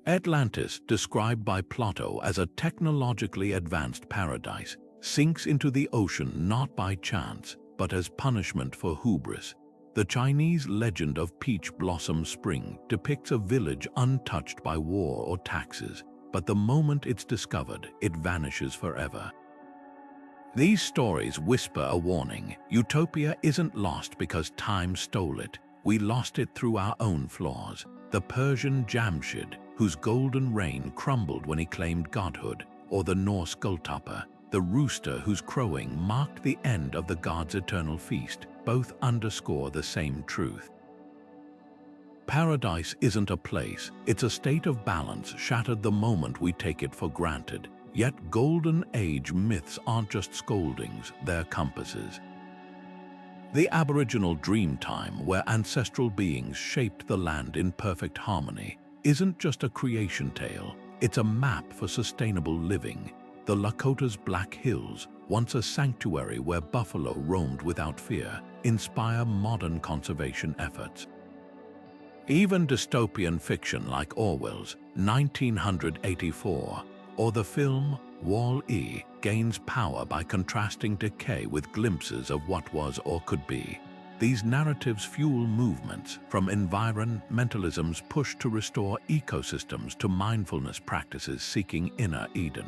Atlantis, described by Plato as a technologically advanced paradise, sinks into the ocean not by chance, but as punishment for hubris. The Chinese legend of Peach Blossom Spring depicts a village untouched by war or taxes, but the moment it's discovered, it vanishes forever. These stories whisper a warning. Utopia isn't lost because time stole it. We lost it through our own flaws. The Persian Jamshid, whose golden reign crumbled when he claimed godhood, or the Norse Gulltoppr, the rooster whose crowing marked the end of the gods' eternal feast, both underscore the same truth. Paradise isn't a place, it's a state of balance shattered the moment we take it for granted. Yet Golden Age myths aren't just scoldings, they're compasses. The Aboriginal dream time, where ancestral beings shaped the land in perfect harmony, isn't just a creation tale, it's a map for sustainable living. The Lakota's Black Hills, once a sanctuary where buffalo roamed without fear, inspire modern conservation efforts. Even dystopian fiction like Orwell's 1984 or the film Wall-E gains power by contrasting decay with glimpses of what was or could be. These narratives fuel movements, from environmentalism's push to restore ecosystems to mindfulness practices seeking inner Eden.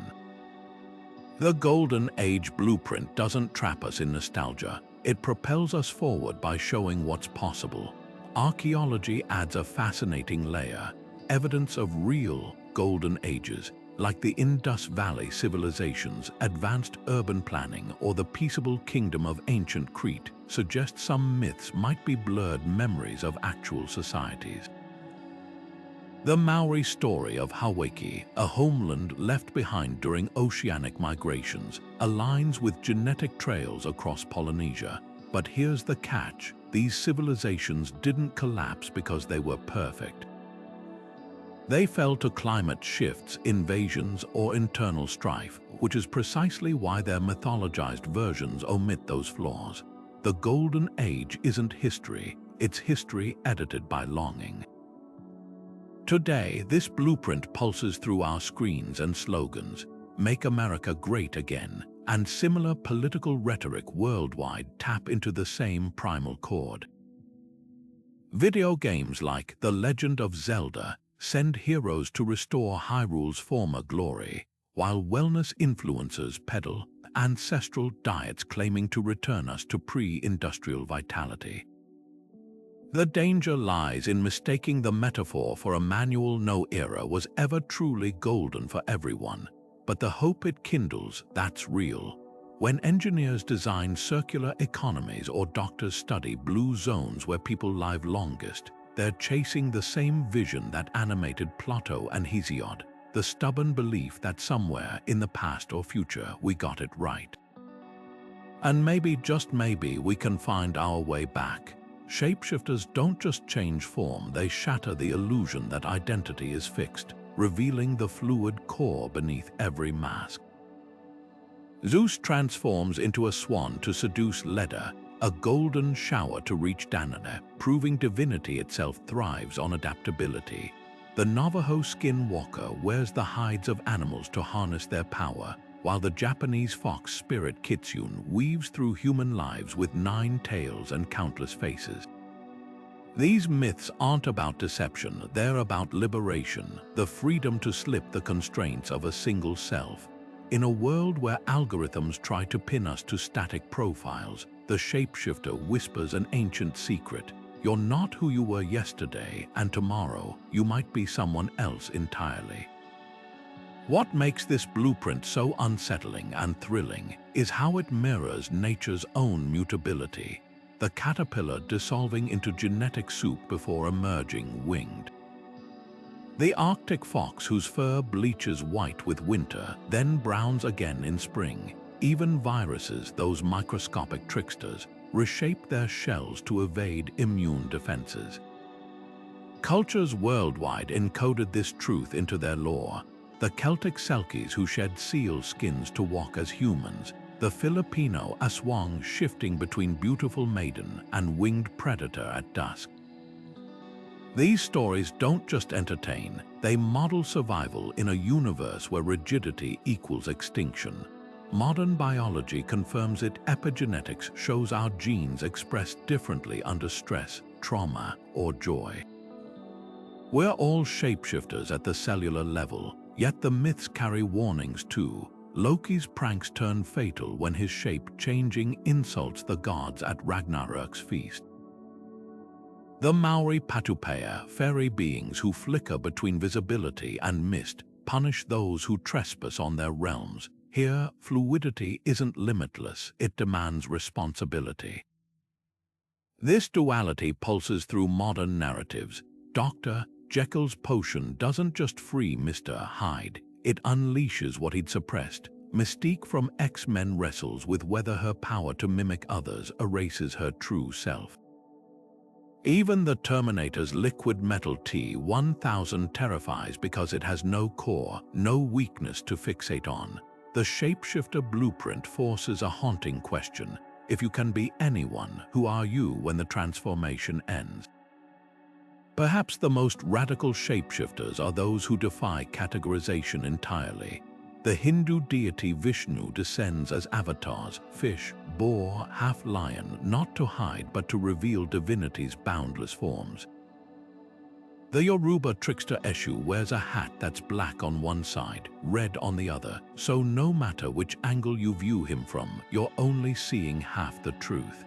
The Golden Age blueprint doesn't trap us in nostalgia, it propels us forward by showing what's possible. Archaeology adds a fascinating layer, evidence of real Golden Ages, like the Indus Valley civilizations, advanced urban planning, or the peaceable kingdom of ancient Crete, suggest some myths might be blurred memories of actual societies. The Maori story of Hawaii, a homeland left behind during oceanic migrations, aligns with genetic trails across Polynesia. But here's the catch: these civilizations didn't collapse because they were perfect. They fell to climate shifts, invasions, or internal strife, which is precisely why their mythologized versions omit those flaws. The Golden Age isn't history, it's history edited by longing. Today, this blueprint pulses through our screens and slogans: "Make America Great Again," and similar political rhetoric worldwide tap into the same primal chord. Video games like The Legend of Zelda send heroes to restore Hyrule's former glory, while wellness influencers peddle ancestral diets claiming to return us to pre-industrial vitality. The danger lies in mistaking the metaphor for a manual. No era was ever truly golden for everyone, but the hope it kindles, that's real. When engineers design circular economies or doctors study blue zones where people live longest, they're chasing the same vision that animated Plato and Hesiod, the stubborn belief that somewhere in the past or future we got it right. And maybe, just maybe, we can find our way back. Shapeshifters don't just change form, they shatter the illusion that identity is fixed, revealing the fluid core beneath every mask. Zeus transforms into a swan to seduce Leda, a golden shower to reach Danae, proving divinity itself thrives on adaptability. The Navajo skinwalker wears the hides of animals to harness their power, while the Japanese fox spirit kitsune weaves through human lives with 9 tails and countless faces. These myths aren't about deception, they're about liberation, the freedom to slip the constraints of a single self. In a world where algorithms try to pin us to static profiles, the shapeshifter whispers an ancient secret. You're not who you were yesterday, and tomorrow you might be someone else entirely. What makes this blueprint so unsettling and thrilling is how it mirrors nature's own mutability, the caterpillar dissolving into genetic soup before emerging winged. The Arctic fox, whose fur bleaches white with winter, then browns again in spring. Even viruses, those microscopic tricksters, reshape their shells to evade immune defenses. Cultures worldwide encoded this truth into their lore. The Celtic Selkies, who shed seal skins to walk as humans, the Filipino aswang shifting between beautiful maiden and winged predator at dusk. These stories don't just entertain, they model survival in a universe where rigidity equals extinction. Modern biology confirms it. Epigenetics shows our genes expressed differently under stress, trauma, or joy. We're all shapeshifters at the cellular level, yet the myths carry warnings too. Loki's pranks turn fatal when his shape-changing insults the gods at Ragnarok's feast. The Maori Patupea, fairy beings who flicker between visibility and mist, punish those who trespass on their realms. Here, fluidity isn't limitless, it demands responsibility. This duality pulses through modern narratives. Dr. Jekyll's potion doesn't just free Mr. Hyde, it unleashes what he'd suppressed. Mystique from X-Men wrestles with whether her power to mimic others erases her true self. Even the Terminator's liquid metal T-1000 terrifies because it has no core, no weakness to fixate on. The shapeshifter blueprint forces a haunting question. If you can be anyone, who are you when the transformation ends? Perhaps the most radical shapeshifters are those who defy categorization entirely. The Hindu deity Vishnu descends as avatars, fish, boar, half-lion, not to hide but to reveal divinity's boundless forms. The Yoruba trickster Eshu wears a hat that's black on one side, red on the other, so no matter which angle you view him from, you're only seeing half the truth.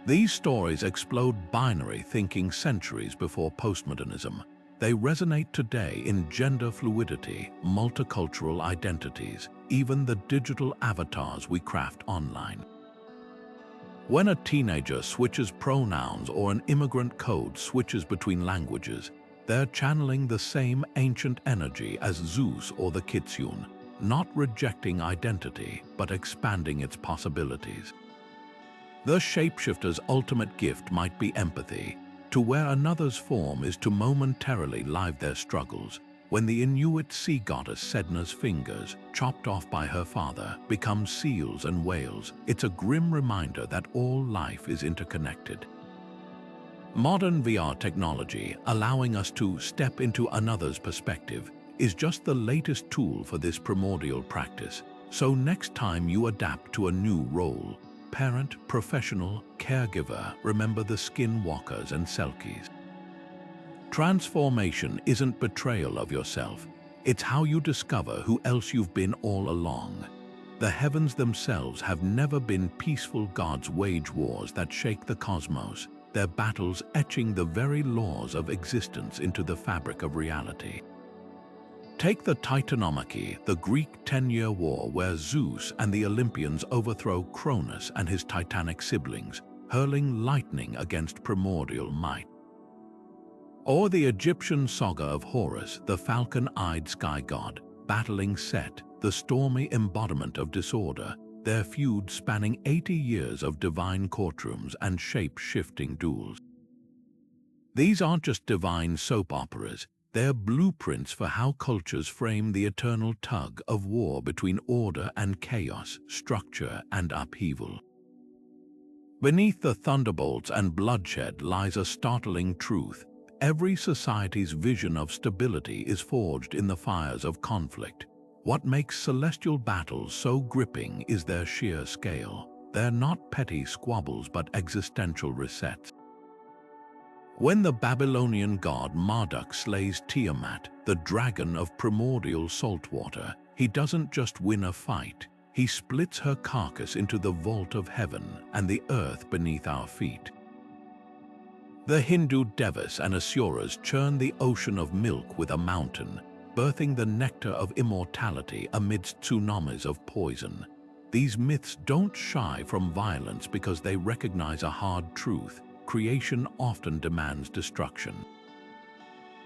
These stories explode binary thinking centuries before postmodernism. They resonate today in gender fluidity, multicultural identities, even the digital avatars we craft online. When a teenager switches pronouns or an immigrant code switches between languages, they're channeling the same ancient energy as Zeus or the Kitsune, not rejecting identity, but expanding its possibilities. The shapeshifter's ultimate gift might be empathy. To wear another's form is to momentarily live their struggles. When the Inuit sea goddess Sedna's fingers, chopped off by her father, become seals and whales, it's a grim reminder that all life is interconnected. Modern VR technology, allowing us to step into another's perspective, is just the latest tool for this primordial practice. So next time you adapt to a new role, parent, professional, caregiver, remember the skinwalkers and selkies. Transformation isn't betrayal of yourself, it's how you discover who else you've been all along. The heavens themselves have never been peaceful. Gods wage wars that shake the cosmos, their battles etching the very laws of existence into the fabric of reality. Take the Titanomachy, the Greek 10-year war where Zeus and the Olympians overthrow Cronus and his titanic siblings, hurling lightning against primordial might. Or the Egyptian saga of Horus, the falcon-eyed sky god, battling Set, the stormy embodiment of disorder, their feud spanning 80 years of divine courtrooms and shape-shifting duels. These aren't just divine soap operas, they're blueprints for how cultures frame the eternal tug of war between order and chaos, structure and upheaval. Beneath the thunderbolts and bloodshed lies a startling truth. Every society's vision of stability is forged in the fires of conflict. What makes celestial battles so gripping is their sheer scale. They're not petty squabbles but existential resets. When the Babylonian god Marduk slays Tiamat, the dragon of primordial saltwater, he doesn't just win a fight. He splits her carcass into the vault of heaven and the earth beneath our feet. The Hindu Devas and Asuras churn the ocean of milk with a mountain, birthing the nectar of immortality amidst tsunamis of poison. These myths don't shy from violence because they recognize a hard truth: creation often demands destruction.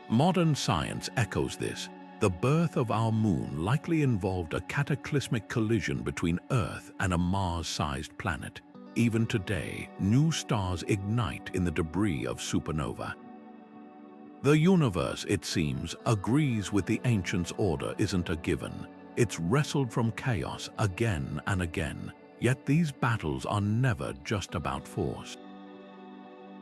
Modern science echoes this. The birth of our moon likely involved a cataclysmic collision between Earth and a Mars-sized planet. Even today, new stars ignite in the debris of supernova. The universe, it seems, agrees with the ancients' order isn't a given. It's wrestled from chaos again and again, yet these battles are never just about force.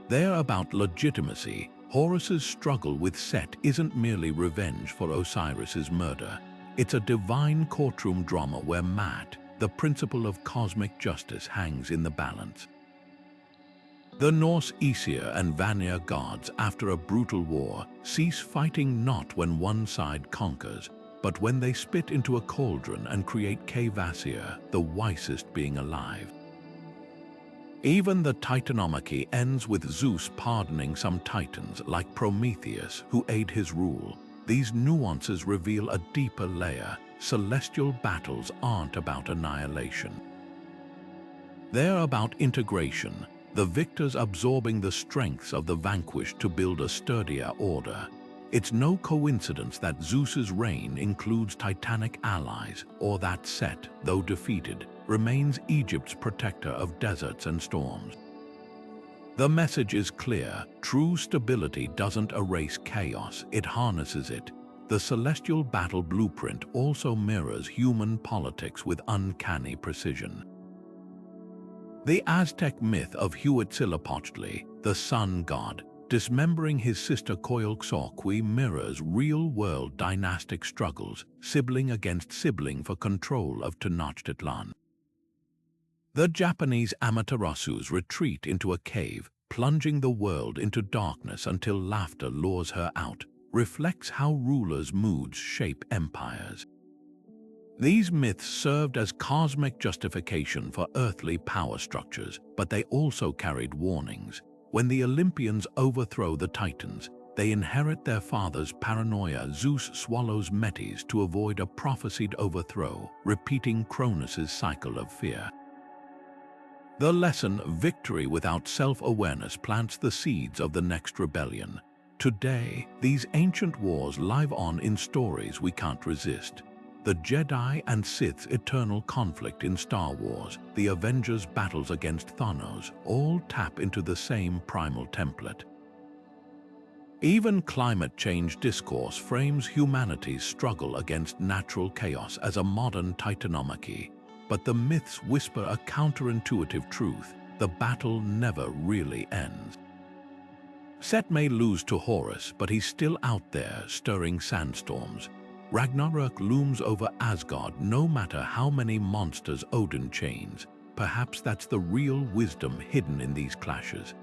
They're about legitimacy. Horus's struggle with Set isn't merely revenge for Osiris's murder. It's a divine courtroom drama where Maat, the principle of cosmic justice, hangs in the balance. The Norse Aesir and Vanir gods, after a brutal war, cease fighting not when one side conquers, but when they spit into a cauldron and create Kvasir, the wisest being alive. Even the Titanomachy ends with Zeus pardoning some titans, like Prometheus, who aid his rule. These nuances reveal a deeper layer. Celestial battles aren't about annihilation. They're about integration, the victors absorbing the strengths of the vanquished to build a sturdier order. It's no coincidence that Zeus's reign includes titanic allies, or that Set, though defeated, remains Egypt's protector of deserts and storms. The message is clear: true stability doesn't erase chaos, it harnesses it. The celestial battle blueprint also mirrors human politics with uncanny precision. The Aztec myth of Huitzilopochtli, the sun god, dismembering his sister Coyolxauhqui, mirrors real-world dynastic struggles, sibling against sibling for control of Tenochtitlan. The Japanese Amaterasu's retreat into a cave, plunging the world into darkness until laughter lures her out, reflects how rulers' moods shape empires. These myths served as cosmic justification for earthly power structures, but they also carried warnings. When the Olympians overthrow the Titans, they inherit their father's paranoia. Zeus swallows Metis to avoid a prophesied overthrow, repeating Cronus's cycle of fear. The lesson: victory without self-awareness plants the seeds of the next rebellion. Today, these ancient wars live on in stories we can't resist. The Jedi and Sith's eternal conflict in Star Wars, the Avengers' battles against Thanos, all tap into the same primal template. Even climate change discourse frames humanity's struggle against natural chaos as a modern titanomachy. But the myths whisper a counterintuitive truth: the battle never really ends. Set may lose to Horus, but he's still out there stirring sandstorms. Ragnarok looms over Asgard no matter how many monsters Odin chains. Perhaps that's the real wisdom hidden in these clashes.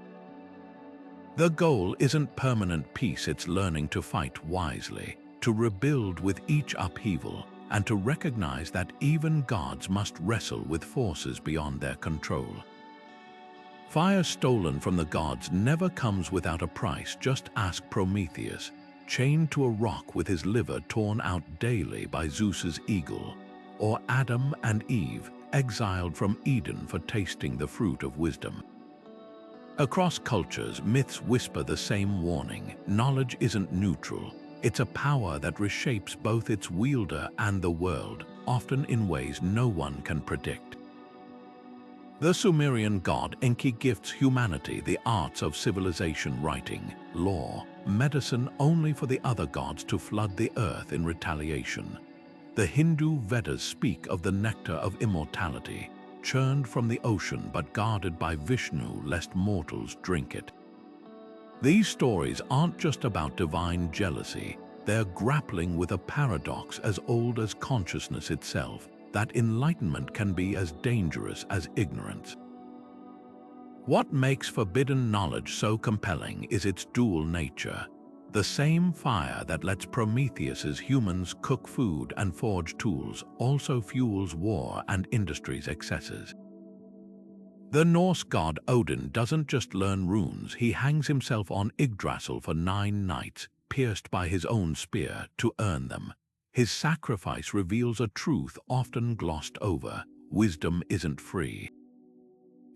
The goal isn't permanent peace, it's learning to fight wisely, to rebuild with each upheaval, and to recognize that even gods must wrestle with forces beyond their control. Fire stolen from the gods never comes without a price. Just ask Prometheus, chained to a rock with his liver torn out daily by Zeus's eagle, or Adam and Eve, exiled from Eden for tasting the fruit of wisdom. Across cultures, myths whisper the same warning: knowledge isn't neutral. It's a power that reshapes both its wielder and the world, often in ways no one can predict. The Sumerian god Enki gifts humanity the arts of civilization: writing, law, medicine, only for the other gods to flood the earth in retaliation. The Hindu Vedas speak of the nectar of immortality, churned from the ocean but guarded by Vishnu lest mortals drink it. These stories aren't just about divine jealousy, they're grappling with a paradox as old as consciousness itself, that enlightenment can be as dangerous as ignorance. What makes forbidden knowledge so compelling is its dual nature. The same fire that lets Prometheus's humans cook food and forge tools also fuels war and industry's excesses. The Norse god Odin doesn't just learn runes, he hangs himself on Yggdrasil for 9 nights, pierced by his own spear, to earn them. His sacrifice reveals a truth often glossed over: wisdom isn't free.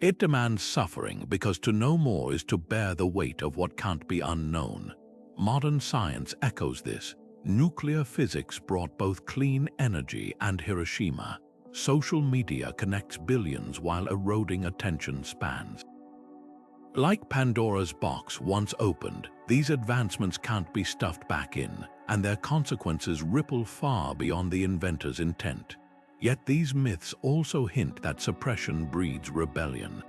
It demands suffering because to know more is to bear the weight of what can't be unknown. Modern science echoes this. Nuclear physics brought both clean energy and Hiroshima. Social media connects billions while eroding attention spans. Like Pandora's box once opened, these advancements can't be stuffed back in, and their consequences ripple far beyond the inventor's intent. Yet these myths also hint that suppression breeds rebellion.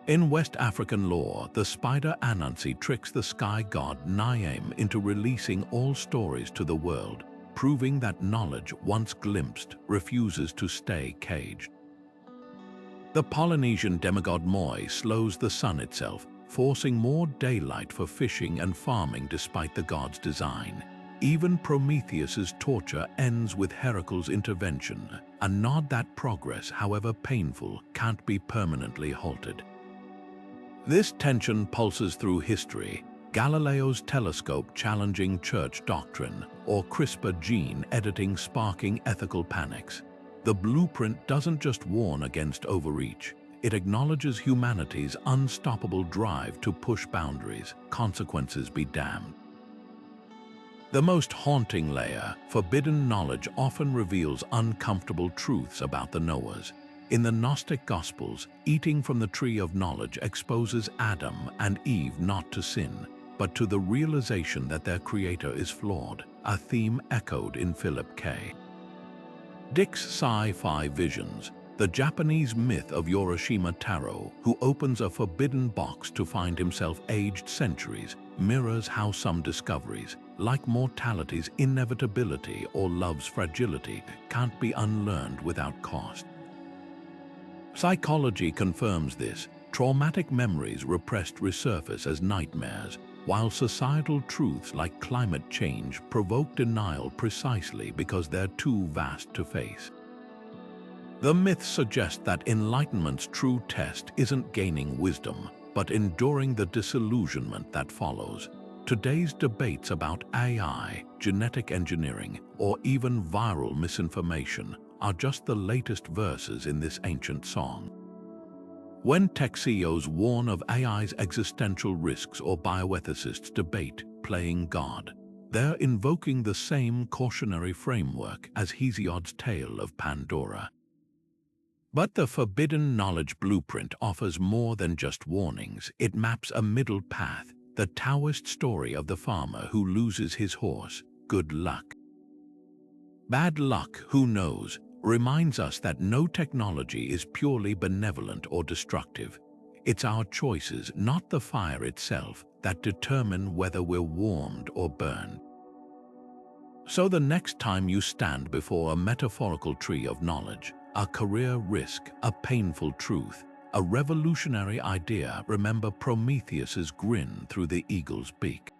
In West African lore, the spider Anansi tricks the sky god Niamh into releasing all stories to the world, proving that knowledge, once glimpsed, refuses to stay caged. The Polynesian demigod Moi slows the sun itself, forcing more daylight for fishing and farming despite the god's design. Even Prometheus's torture ends with Heracle's intervention, a nod that progress, however painful, can't be permanently halted. This tension pulses through history: Galileo's telescope challenging church doctrine, or CRISPR gene editing sparking ethical panics. The blueprint doesn't just warn against overreach, it acknowledges humanity's unstoppable drive to push boundaries, consequences be damned. The most haunting layer, forbidden knowledge, often reveals uncomfortable truths about the knowers. In the Gnostic Gospels, eating from the tree of knowledge exposes Adam and Eve not to sin, but to the realization that their creator is flawed, a theme echoed in Philip K. Dick's sci-fi visions. The Japanese myth of Yorishima Taro, who opens a forbidden box to find himself aged centuries, mirrors how some discoveries, like mortality's inevitability or love's fragility, can't be unlearned without cost. Psychology confirms this. Traumatic memories repressed resurface as nightmares, while societal truths like climate change provoke denial precisely because they're too vast to face. The myths suggest that enlightenment's true test isn't gaining wisdom, but enduring the disillusionment that follows. Today's debates about AI, genetic engineering, or even viral misinformation are just the latest verses in this ancient song. When tech CEOs warn of AI's existential risks or bioethicists debate playing God, they're invoking the same cautionary framework as Hesiod's tale of Pandora. But the forbidden knowledge blueprint offers more than just warnings. It maps a middle path, the Taoist story of the farmer who loses his horse. Good luck. Bad luck, who knows, reminds us that no technology is purely benevolent or destructive. It's our choices, not the fire itself, that determine whether we're warmed or burned. So the next time you stand before a metaphorical tree of knowledge, a career risk, a painful truth, a revolutionary idea, remember Prometheus's grin through the eagle's beak.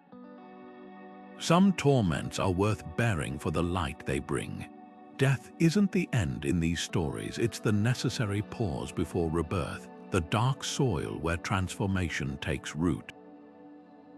Some torments are worth bearing for the light they bring. Death isn't the end in these stories, it's the necessary pause before rebirth, the dark soil where transformation takes root.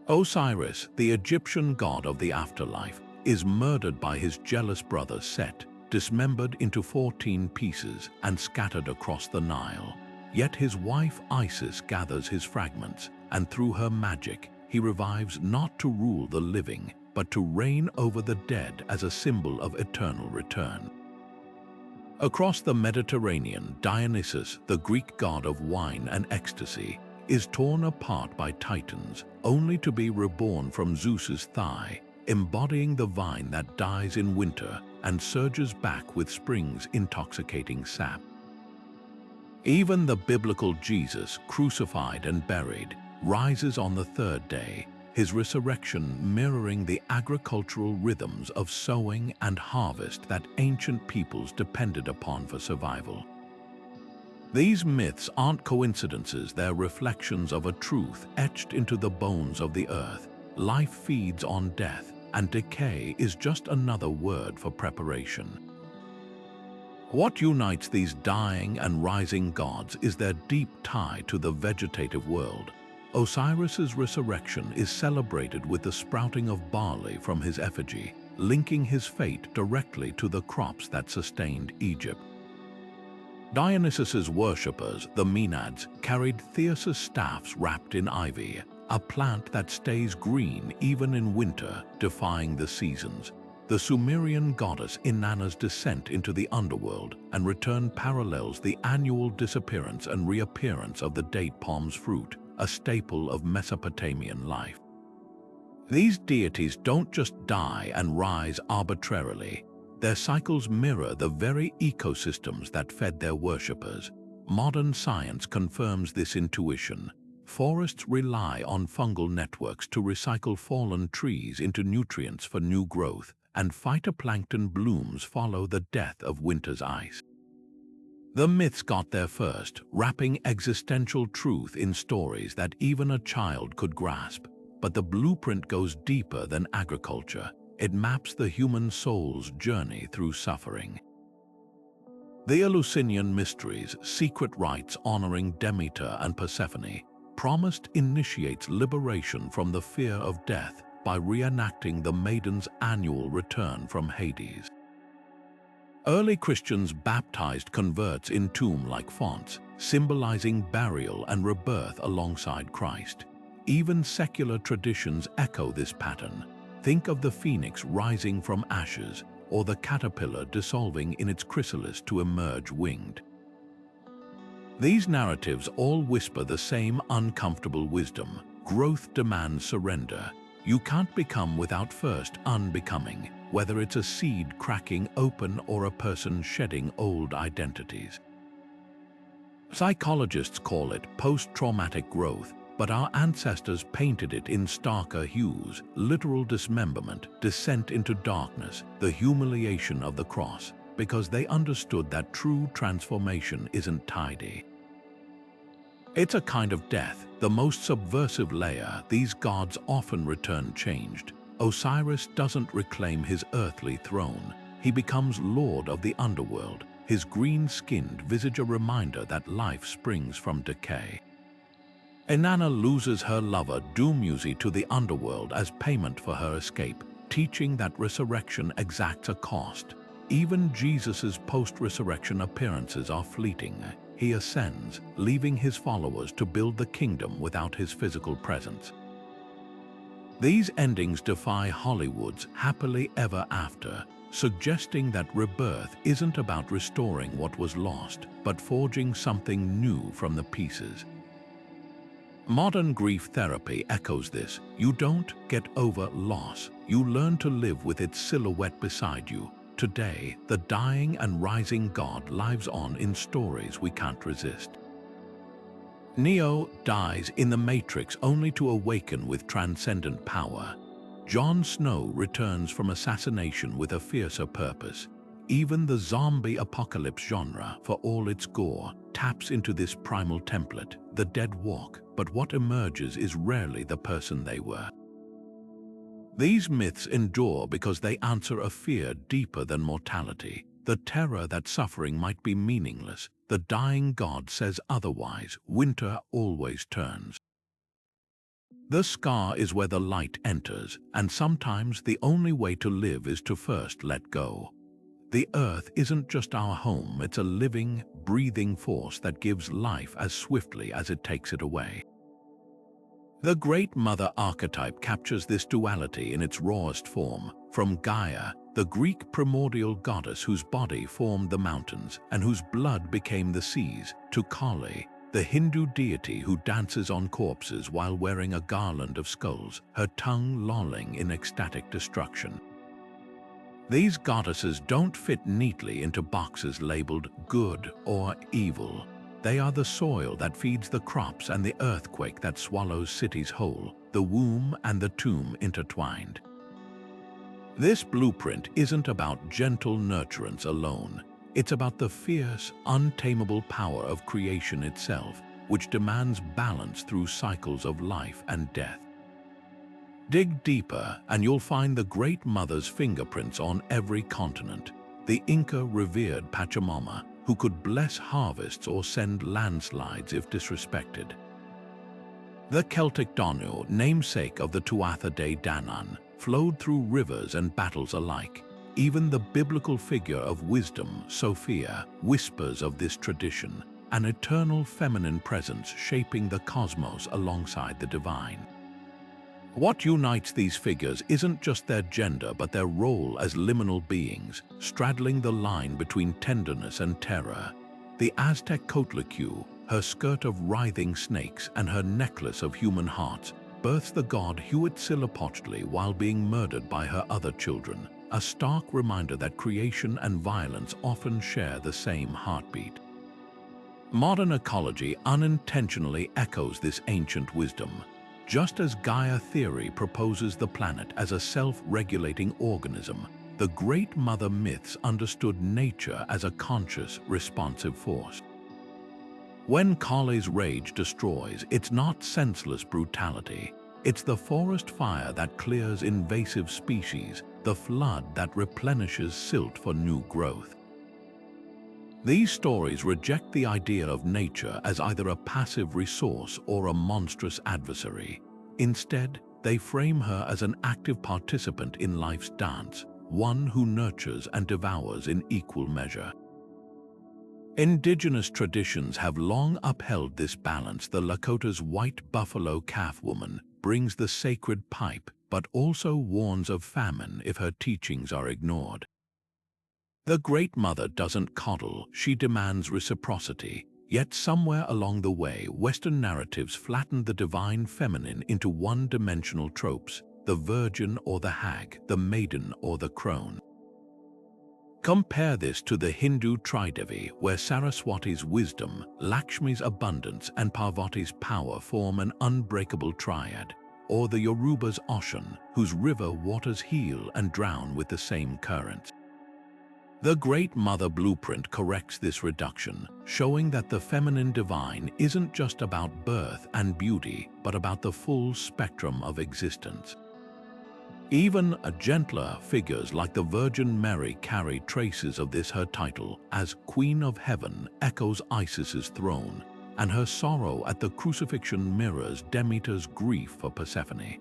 Osiris, the Egyptian god of the afterlife, is murdered by his jealous brother Set, dismembered into 14 pieces and scattered across the Nile. Yet his wife Isis gathers his fragments, and through her magic, he revives not to rule the living, but to reign over the dead as a symbol of eternal return. Across the Mediterranean, Dionysus, the Greek god of wine and ecstasy, is torn apart by titans, only to be reborn from Zeus's thigh, embodying the vine that dies in winter and surges back with spring's intoxicating sap. Even the biblical Jesus, crucified and buried, rises on the third day, his resurrection mirroring the agricultural rhythms of sowing and harvest that ancient peoples depended upon for survival. These myths aren't coincidences, they're reflections of a truth etched into the bones of the earth. Life feeds on death, and decay is just another word for preparation. What unites these dying and rising gods is their deep tie to the vegetative world. Osiris's resurrection is celebrated with the sprouting of barley from his effigy, linking his fate directly to the crops that sustained Egypt. Dionysus's worshippers, the Maenads, carried Theus's staffs wrapped in ivy, a plant that stays green even in winter, defying the seasons. The Sumerian goddess Inanna's descent into the underworld and return parallels the annual disappearance and reappearance of the date palm's fruit, a staple of Mesopotamian life. These deities don't just die and rise arbitrarily. Their cycles mirror the very ecosystems that fed their worshippers. Modern science confirms this intuition. Forests rely on fungal networks to recycle fallen trees into nutrients for new growth, and phytoplankton blooms follow the death of winter's ice. The myths got there first, wrapping existential truth in stories that even a child could grasp. But the blueprint goes deeper than agriculture. It maps the human soul's journey through suffering. The Eleusinian mysteries, secret rites honoring Demeter and Persephone, promised initiates liberation from the fear of death by reenacting the maiden's annual return from Hades. Early Christians baptized converts in tomb-like fonts, symbolizing burial and rebirth alongside Christ. Even secular traditions echo this pattern. Think of the phoenix rising from ashes, or the caterpillar dissolving in its chrysalis to emerge winged. These narratives all whisper the same uncomfortable wisdom. Growth demands surrender. You can't become without first unbecoming, whether it's a seed cracking open or a person shedding old identities. Psychologists call it post-traumatic growth, but our ancestors painted it in starker hues: literal dismemberment, descent into darkness, the humiliation of the cross, because they understood that true transformation isn't tidy. It's a kind of death, the most subversive layer. These gods often return changed. Osiris doesn't reclaim his earthly throne. He becomes lord of the underworld, his green-skinned visage a reminder that life springs from decay. Inanna loses her lover Dumuzi to the underworld as payment for her escape, teaching that resurrection exacts a cost. Even Jesus' post-resurrection appearances are fleeting. He ascends, leaving his followers to build the kingdom without his physical presence. These endings defy Hollywood's happily ever after, suggesting that rebirth isn't about restoring what was lost, but forging something new from the pieces. Modern grief therapy echoes this. You don't get over loss. You learn to live with its silhouette beside you. Today, the dying and rising God lives on in stories we can't resist. Neo dies in the Matrix only to awaken with transcendent power. Jon Snow returns from assassination with a fiercer purpose. Even the zombie apocalypse genre, for all its gore, taps into this primal template. The dead walk, but what emerges is rarely the person they were. These myths endure because they answer a fear deeper than mortality, the terror that suffering might be meaningless. The dying god says otherwise. Winter always turns. The scar is where the light enters, and sometimes the only way to live is to first let go. The earth isn't just our home, it's a living, breathing force that gives life as swiftly as it takes it away. The Great Mother archetype captures this duality in its rawest form, from Gaia, the Greek primordial goddess whose body formed the mountains and whose blood became the seas, to Kali, the Hindu deity who dances on corpses while wearing a garland of skulls, her tongue lolling in ecstatic destruction. These goddesses don't fit neatly into boxes labeled good or evil. They are the soil that feeds the crops and the earthquake that swallows cities whole, the womb and the tomb intertwined. This blueprint isn't about gentle nurturance alone. It's about the fierce, untamable power of creation itself, which demands balance through cycles of life and death. Dig deeper and you'll find the Great Mother's fingerprints on every continent, the Inca revered Pachamama, who could bless harvests or send landslides if disrespected. The Celtic Danu, namesake of the Tuatha De Danann, flowed through rivers and battles alike. Even the biblical figure of wisdom, Sophia, whispers of this tradition, an eternal feminine presence shaping the cosmos alongside the divine. What unites these figures isn't just their gender but their role as liminal beings, straddling the line between tenderness and terror. The Aztec Coatlicue, her skirt of writhing snakes and her necklace of human hearts, births the god Huitzilopochtli while being murdered by her other children, a stark reminder that creation and violence often share the same heartbeat. Modern ecology unintentionally echoes this ancient wisdom. Just as Gaia theory proposes the planet as a self-regulating organism, the Great Mother myths understood nature as a conscious, responsive force. When Kali's rage destroys, it's not senseless brutality. It's the forest fire that clears invasive species, the flood that replenishes silt for new growth. These stories reject the idea of nature as either a passive resource or a monstrous adversary. Instead, they frame her as an active participant in life's dance, one who nurtures and devours in equal measure. Indigenous traditions have long upheld this balance. The Lakota's white buffalo calf woman brings the sacred pipe, but also warns of famine if her teachings are ignored. The Great Mother doesn't coddle, she demands reciprocity. Yet somewhere along the way, Western narratives flattened the divine feminine into one-dimensional tropes, the virgin or the hag, the maiden or the crone. Compare this to the Hindu Tridevi, where Saraswati's wisdom, Lakshmi's abundance, and Parvati's power form an unbreakable triad, or the Yoruba's Ocean, whose river waters heal and drown with the same currents. The Great Mother blueprint corrects this reduction, showing that the feminine divine isn't just about birth and beauty, but about the full spectrum of existence. Even gentler figures like the Virgin Mary carry traces of this. Her title as Queen of Heaven echoes Isis's throne, and her sorrow at the crucifixion mirrors Demeter's grief for Persephone.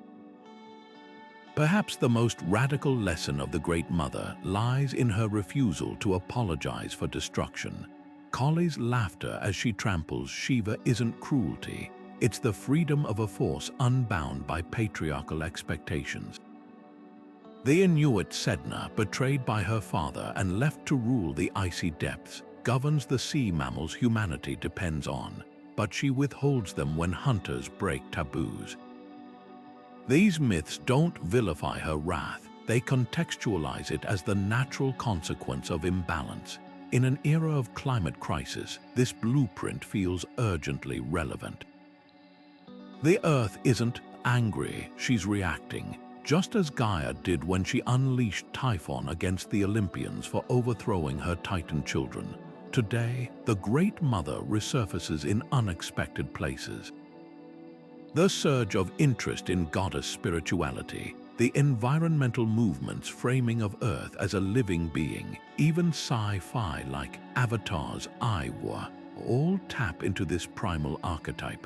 Perhaps the most radical lesson of the Great Mother lies in her refusal to apologize for destruction. Kali's laughter as she tramples Shiva isn't cruelty, it's the freedom of a force unbound by patriarchal expectations. The Inuit Sedna, betrayed by her father and left to rule the icy depths, governs the sea mammals humanity depends on, but she withholds them when hunters break taboos. These myths don't vilify her wrath, they contextualize it as the natural consequence of imbalance. In an era of climate crisis, this blueprint feels urgently relevant. The Earth isn't angry, she's reacting, just as Gaia did when she unleashed Typhon against the Olympians for overthrowing her Titan children. Today, the Great Mother resurfaces in unexpected places. The surge of interest in goddess spirituality, the environmental movements framing of Earth as a living being, even sci-fi like Avatar's Iowa, all tap into this primal archetype.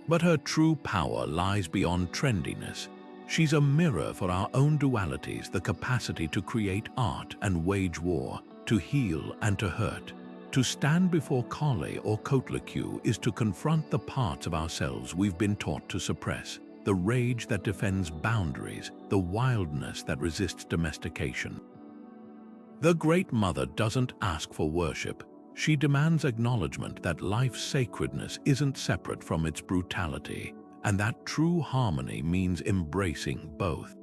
But her true power lies beyond trendiness. She's a mirror for our own dualities, the capacity to create art and wage war, to heal and to hurt. To stand before Kali or Coatlicue is to confront the parts of ourselves we've been taught to suppress, the rage that defends boundaries, the wildness that resists domestication. The Great Mother doesn't ask for worship. She demands acknowledgement that life's sacredness isn't separate from its brutality, and that true harmony means embracing both.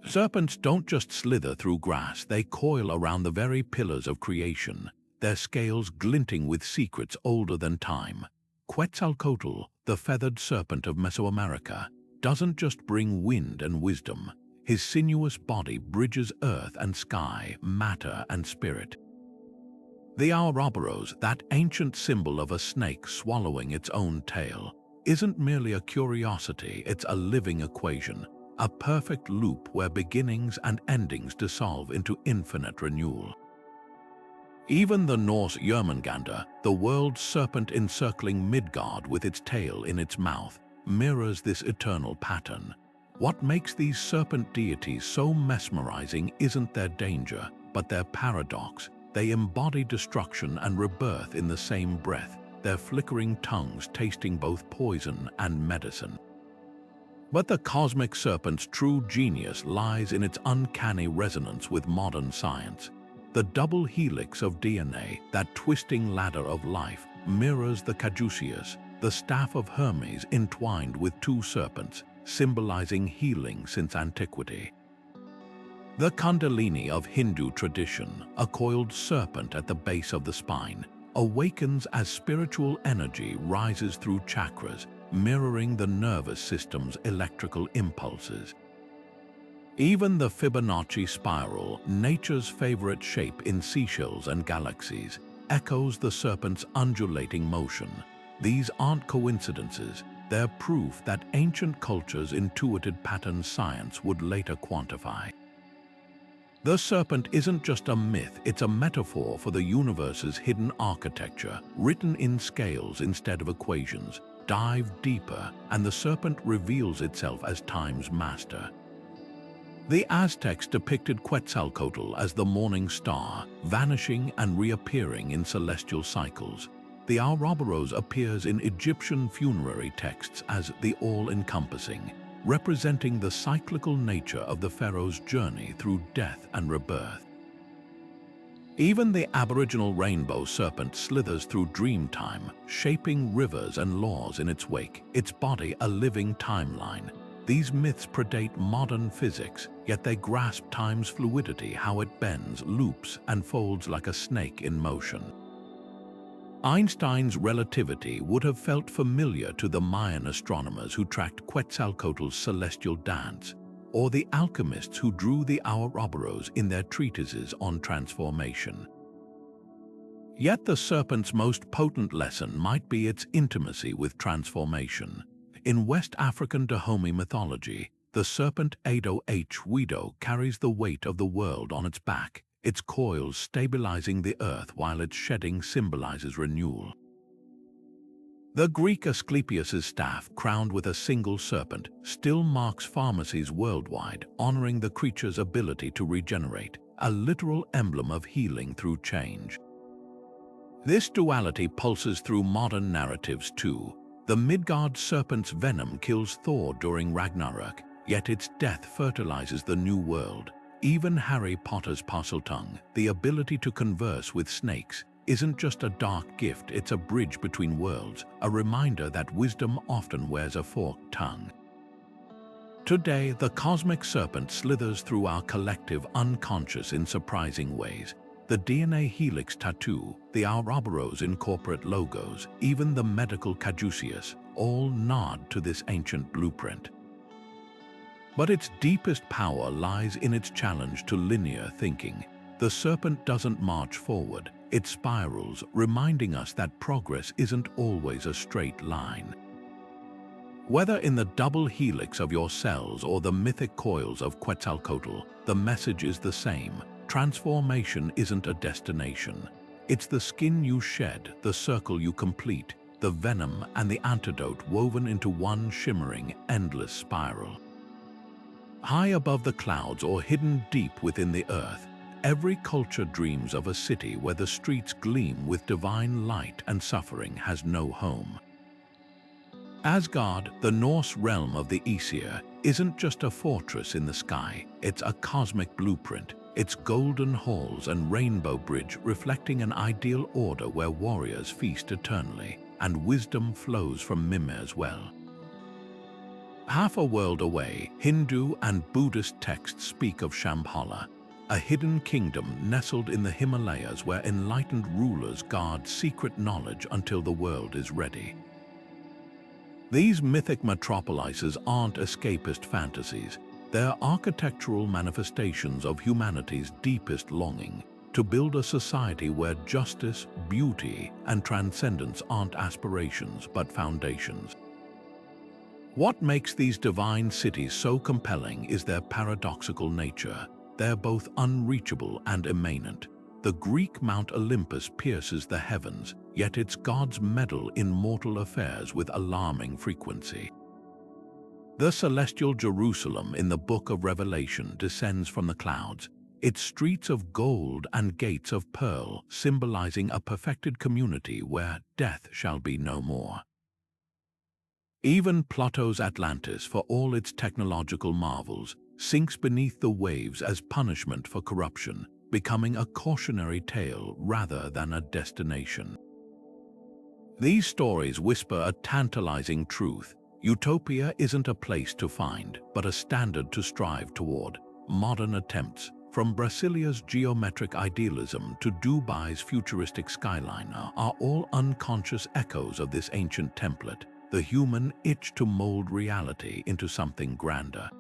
Serpents don't just slither through grass, they coil around the very pillars of creation. their scales glinting with secrets older than time. Quetzalcoatl, the feathered serpent of Mesoamerica, doesn't just bring wind and wisdom. His sinuous body bridges earth and sky, matter and spirit. The Ouroboros, that ancient symbol of a snake swallowing its own tail, isn't merely a curiosity, it's a living equation, a perfect loop where beginnings and endings dissolve into infinite renewal. Even the Norse Jörmungandr, the world's serpent encircling Midgard with its tail in its mouth, mirrors this eternal pattern. What makes these serpent deities so mesmerizing isn't their danger, but their paradox. They embody destruction and rebirth in the same breath, their flickering tongues tasting both poison and medicine. But the cosmic serpent's true genius lies in its uncanny resonance with modern science. The double helix of DNA, that twisting ladder of life, mirrors the caduceus, the staff of Hermes entwined with two serpents, symbolizing healing since antiquity. The Kundalini of Hindu tradition, a coiled serpent at the base of the spine, awakens as spiritual energy rises through chakras, mirroring the nervous system's electrical impulses. Even the Fibonacci spiral, nature's favorite shape in seashells and galaxies, echoes the serpent's undulating motion. These aren't coincidences, they're proof that ancient cultures intuited pattern science would later quantify. The serpent isn't just a myth, it's a metaphor for the universe's hidden architecture, written in scales instead of equations. Dive deeper, and the serpent reveals itself as time's master. The Aztecs depicted Quetzalcoatl as the morning star, vanishing and reappearing in celestial cycles. The Ouroboros appears in Egyptian funerary texts as the all-encompassing, representing the cyclical nature of the pharaoh's journey through death and rebirth. Even the Aboriginal rainbow serpent slithers through dreamtime, shaping rivers and laws in its wake, its body a living timeline. These myths predate modern physics, yet they grasp time's fluidity, how it bends, loops, and folds like a snake in motion. Einstein's relativity would have felt familiar to the Mayan astronomers who tracked Quetzalcoatl's celestial dance, or the alchemists who drew the Ouroboros in their treatises on transformation. Yet the serpent's most potent lesson might be its intimacy with transformation. In West African Dahomey mythology, the serpent Ado H. Wido carries the weight of the world on its back, its coils stabilizing the earth while its shedding symbolizes renewal. The Greek Asclepius's staff, crowned with a single serpent, still marks pharmacies worldwide, honoring the creature's ability to regenerate, a literal emblem of healing through change. This duality pulses through modern narratives too. The Midgard serpent's venom kills Thor during Ragnarok, yet its death fertilizes the new world. Even Harry Potter's Parseltongue, the ability to converse with snakes, isn't just a dark gift, it's a bridge between worlds, a reminder that wisdom often wears a forked tongue. Today, the cosmic serpent slithers through our collective unconscious in surprising ways. The DNA helix tattoo, the Ouroboros in corporate logos, even the medical caduceus, all nod to this ancient blueprint. But its deepest power lies in its challenge to linear thinking. The serpent doesn't march forward, it spirals, reminding us that progress isn't always a straight line. Whether in the double helix of your cells or the mythic coils of Quetzalcoatl, the message is the same. Transformation isn't a destination. It's the skin you shed, the circle you complete, the venom and the antidote woven into one shimmering, endless spiral. High above the clouds or hidden deep within the earth, every culture dreams of a city where the streets gleam with divine light and suffering has no home. Asgard, the Norse realm of the Aesir, isn't just a fortress in the sky, it's a cosmic blueprint, its golden halls and rainbow bridge reflecting an ideal order where warriors feast eternally and wisdom flows from Mimir's well. Half a world away, Hindu and Buddhist texts speak of Shambhala, a hidden kingdom nestled in the Himalayas where enlightened rulers guard secret knowledge until the world is ready. These mythic metropolises aren't escapist fantasies. They're architectural manifestations of humanity's deepest longing to build a society where justice, beauty, and transcendence aren't aspirations but foundations. What makes these divine cities so compelling is their paradoxical nature. They're both unreachable and immanent. The Greek Mount Olympus pierces the heavens, yet its gods meddle in mortal affairs with alarming frequency. The celestial Jerusalem in the Book of Revelation descends from the clouds, its streets of gold and gates of pearl symbolizing a perfected community where death shall be no more. Even Plato's Atlantis, for all its technological marvels, sinks beneath the waves as punishment for corruption, becoming a cautionary tale rather than a destination. These stories whisper a tantalizing truth. Utopia isn't a place to find, but a standard to strive toward. Modern attempts, from Brasilia's geometric idealism to Dubai's futuristic skyline, are all unconscious echoes of this ancient template, the human itch to mold reality into something grander.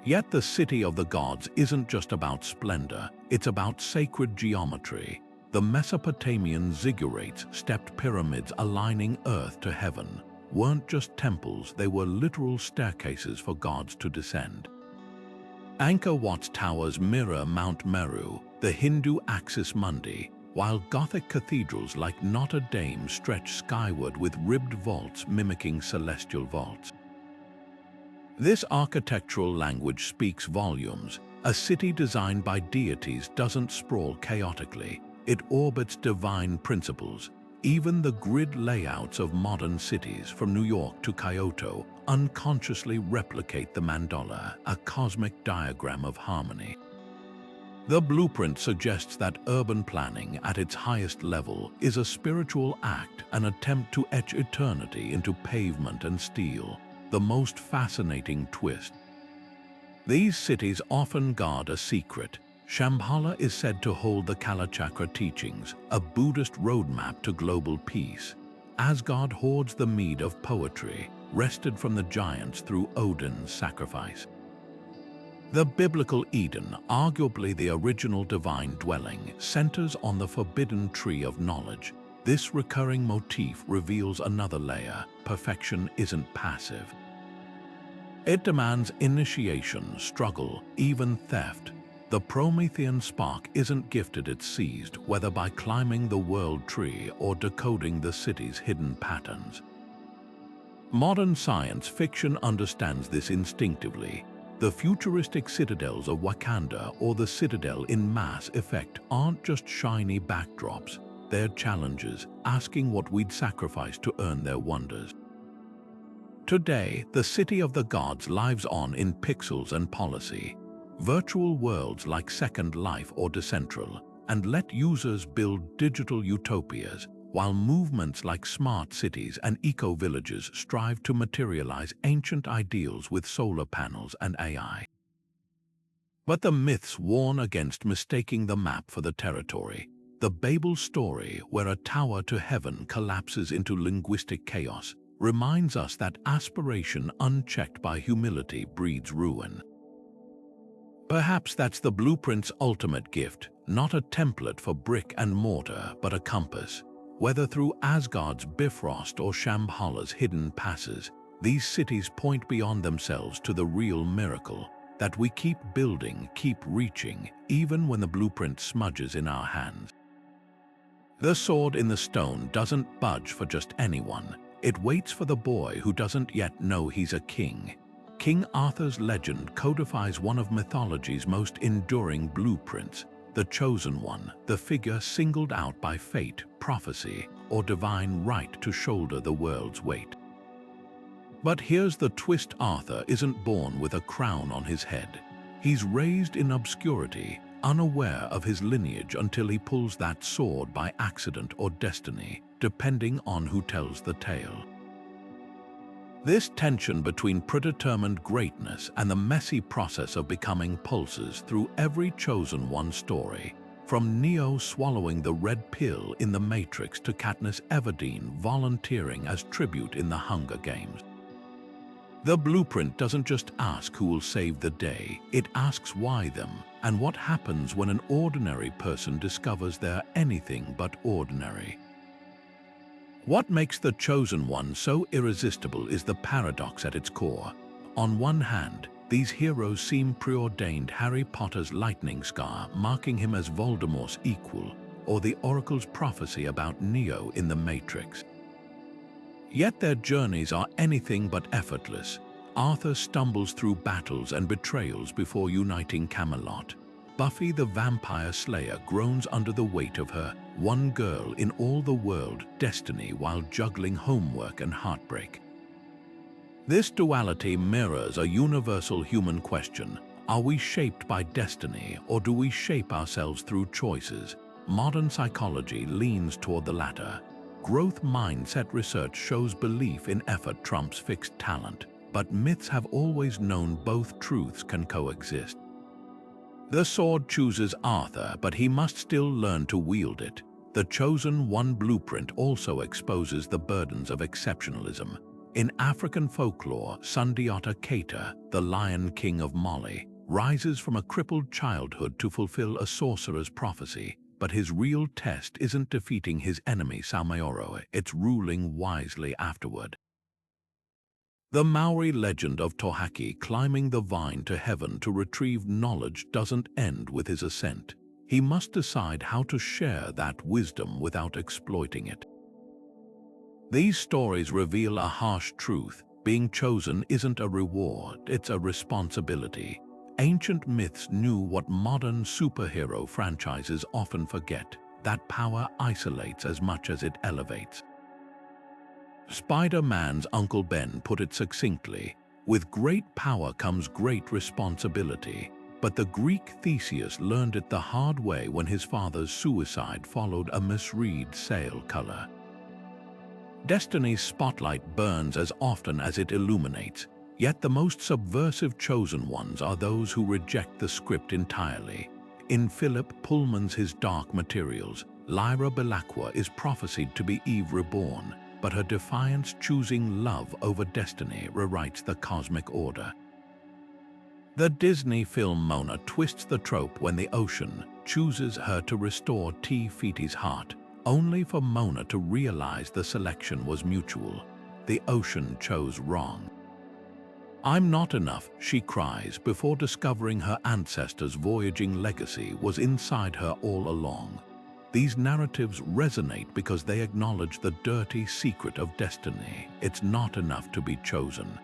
Yet the city of the gods isn't just about splendor, it's about sacred geometry. The Mesopotamian ziggurats, stepped pyramids aligning earth to heaven, weren't just temples, they were literal staircases for gods to descend. Angkor Wat's towers mirror Mount Meru, the Hindu Axis Mundi, while Gothic cathedrals like Notre Dame stretch skyward with ribbed vaults mimicking celestial vaults. This architectural language speaks volumes. A city designed by deities doesn't sprawl chaotically, it orbits divine principles. Even the grid layouts of modern cities, from New York to Kyoto, unconsciously replicate the mandala, a cosmic diagram of harmony. The blueprint suggests that urban planning at its highest level is a spiritual act, an attempt to etch eternity into pavement and steel, the most fascinating twist. These cities often guard a secret. Shambhala is said to hold the Kalachakra teachings, a Buddhist roadmap to global peace. Asgard hoards the mead of poetry, wrested from the giants through Odin's sacrifice. The biblical Eden, arguably the original divine dwelling, centers on the forbidden tree of knowledge. This recurring motif reveals another layer: perfection isn't passive. It demands initiation, struggle, even theft. The Promethean spark isn't gifted, it's seized, whether by climbing the world tree or decoding the city's hidden patterns. Modern science fiction understands this instinctively. The futuristic citadels of Wakanda or the citadel in Mass Effect aren't just shiny backdrops, they're challenges, asking what we'd sacrifice to earn their wonders. Today, the city of the gods lives on in pixels and policy. Virtual worlds like Second Life or Decentral, and let users build digital utopias, while movements like smart cities and eco-villages strive to materialize ancient ideals with solar panels and AI. But the myths warn against mistaking the map for the territory. The Babel story, where a tower to heaven collapses into linguistic chaos, reminds us that aspiration unchecked by humility breeds ruin. Perhaps that's the blueprint's ultimate gift, not a template for brick and mortar, but a compass. Whether through Asgard's Bifrost or Shambhala's hidden passes, these cities point beyond themselves to the real miracle, that we keep building, keep reaching, even when the blueprint smudges in our hands. The sword in the stone doesn't budge for just anyone. It waits for the boy who doesn't yet know he's a king. King Arthur's legend codifies one of mythology's most enduring blueprints, the chosen one, the figure singled out by fate, prophecy, or divine right to shoulder the world's weight. But here's the twist: Arthur isn't born with a crown on his head. He's raised in obscurity, unaware of his lineage until he pulls that sword by accident or destiny, depending on who tells the tale. This tension between predetermined greatness and the messy process of becoming pulses through every chosen one story, from Neo swallowing the red pill in The Matrix to Katniss Everdeen volunteering as tribute in The Hunger Games. The blueprint doesn't just ask who will save the day, it asks why them, and what happens when an ordinary person discovers they're anything but ordinary. What makes the Chosen One so irresistible is the paradox at its core. On one hand, these heroes seem preordained, Harry Potter's lightning scar marking him as Voldemort's equal, or the Oracle's prophecy about Neo in The Matrix. Yet their journeys are anything but effortless. Arthur stumbles through battles and betrayals before uniting Camelot. Buffy the Vampire Slayer groans under the weight of her one girl in all the world destiny while juggling homework and heartbreak. This duality mirrors a universal human question. Are we shaped by destiny, or do we shape ourselves through choices? Modern psychology leans toward the latter. Growth mindset research shows belief in effort trumps fixed talent, but myths have always known both truths can coexist. The sword chooses Arthur, but he must still learn to wield it. The Chosen One blueprint also exposes the burdens of exceptionalism. In African folklore, Sundiata Keita, the Lion King of Mali, rises from a crippled childhood to fulfill a sorcerer's prophecy, but his real test isn't defeating his enemy Salmaoro, it's ruling wisely afterward. The Maori legend of Tohaki climbing the vine to heaven to retrieve knowledge doesn't end with his ascent. He must decide how to share that wisdom without exploiting it. These stories reveal a harsh truth. Being chosen isn't a reward, it's a responsibility. Ancient myths knew what modern superhero franchises often forget, that power isolates as much as it elevates. Spider-Man's Uncle Ben put it succinctly, with great power comes great responsibility, but the Greek Theseus learned it the hard way when his father's suicide followed a misread sale color. Destiny's spotlight burns as often as it illuminates, yet the most subversive chosen ones are those who reject the script entirely. In Philip Pullman's His Dark Materials, Lyra Belacqua is prophesied to be Eve reborn, but her defiance choosing love over destiny rewrites the cosmic order. The Disney film Mona twists the trope when the ocean chooses her to restore Te Fiti's heart, only for Mona to realize the selection was mutual. The ocean chose wrong. I'm not enough, she cries before discovering her ancestors' voyaging legacy was inside her all along. These narratives resonate because they acknowledge the dirty secret of destiny. It's not enough to be chosen.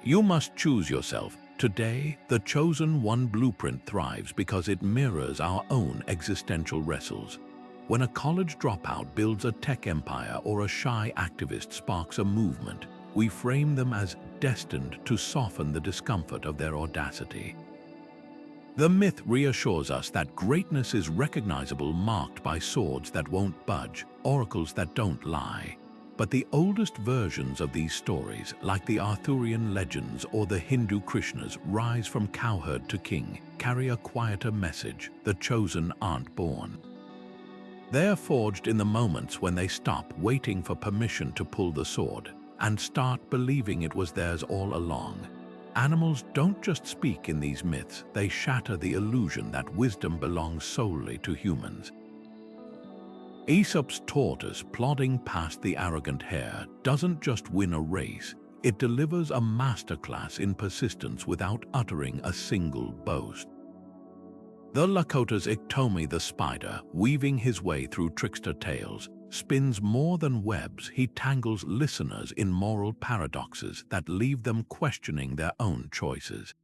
You must choose yourself. Today, the Chosen One blueprint thrives because it mirrors our own existential wrestles. When a college dropout builds a tech empire or a shy activist sparks a movement, we frame them as destined to soften the discomfort of their audacity. The myth reassures us that greatness is recognizable, marked by swords that won't budge, oracles that don't lie. But the oldest versions of these stories, like the Arthurian legends or the Hindu Krishnas, rise from cowherd to king, carry a quieter message: the chosen aren't born. They're forged in the moments when they stop waiting for permission to pull the sword and start believing it was theirs all along. Animals don't just speak in these myths, they shatter the illusion that wisdom belongs solely to humans. Aesop's tortoise, plodding past the arrogant hare, doesn't just win a race, it delivers a masterclass in persistence without uttering a single boast. The Lakota's Iktomi the spider, weaving his way through trickster tales, spins more than webs. He tangles listeners in moral paradoxes that leave them questioning their own choices.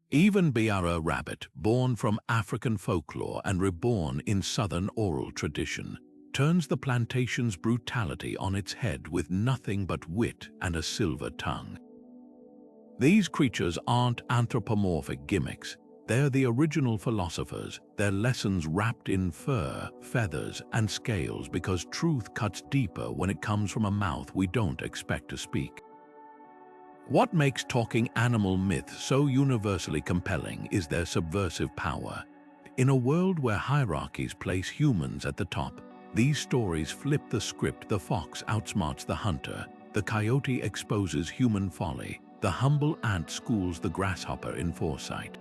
Even Biara Rabbit, born from African folklore and reborn in Southern oral tradition, turns the plantation's brutality on its head with nothing but wit and a silver tongue. These creatures aren't anthropomorphic gimmicks. They're the original philosophers, their lessons wrapped in fur, feathers, and scales because truth cuts deeper when it comes from a mouth we don't expect to speak. What makes talking animal myths so universally compelling is their subversive power. In a world where hierarchies place humans at the top, these stories flip the script. The fox outsmarts the hunter, the coyote exposes human folly, the humble ant schools the grasshopper in foresight.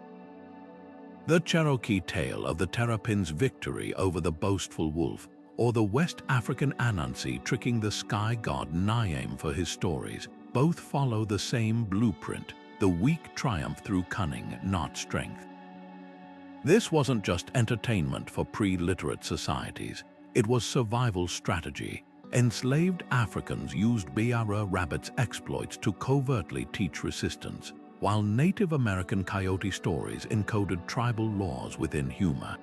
The Cherokee tale of the terrapin's victory over the boastful wolf, or the West African Anansi tricking the sky god Niam for his stories, both follow the same blueprint: the weak triumph through cunning, not strength. This wasn't just entertainment for pre-literate societies, it was survival strategy. Enslaved Africans used Biara rabbits' exploits to covertly teach resistance, while Native American coyote stories encoded tribal laws within humor.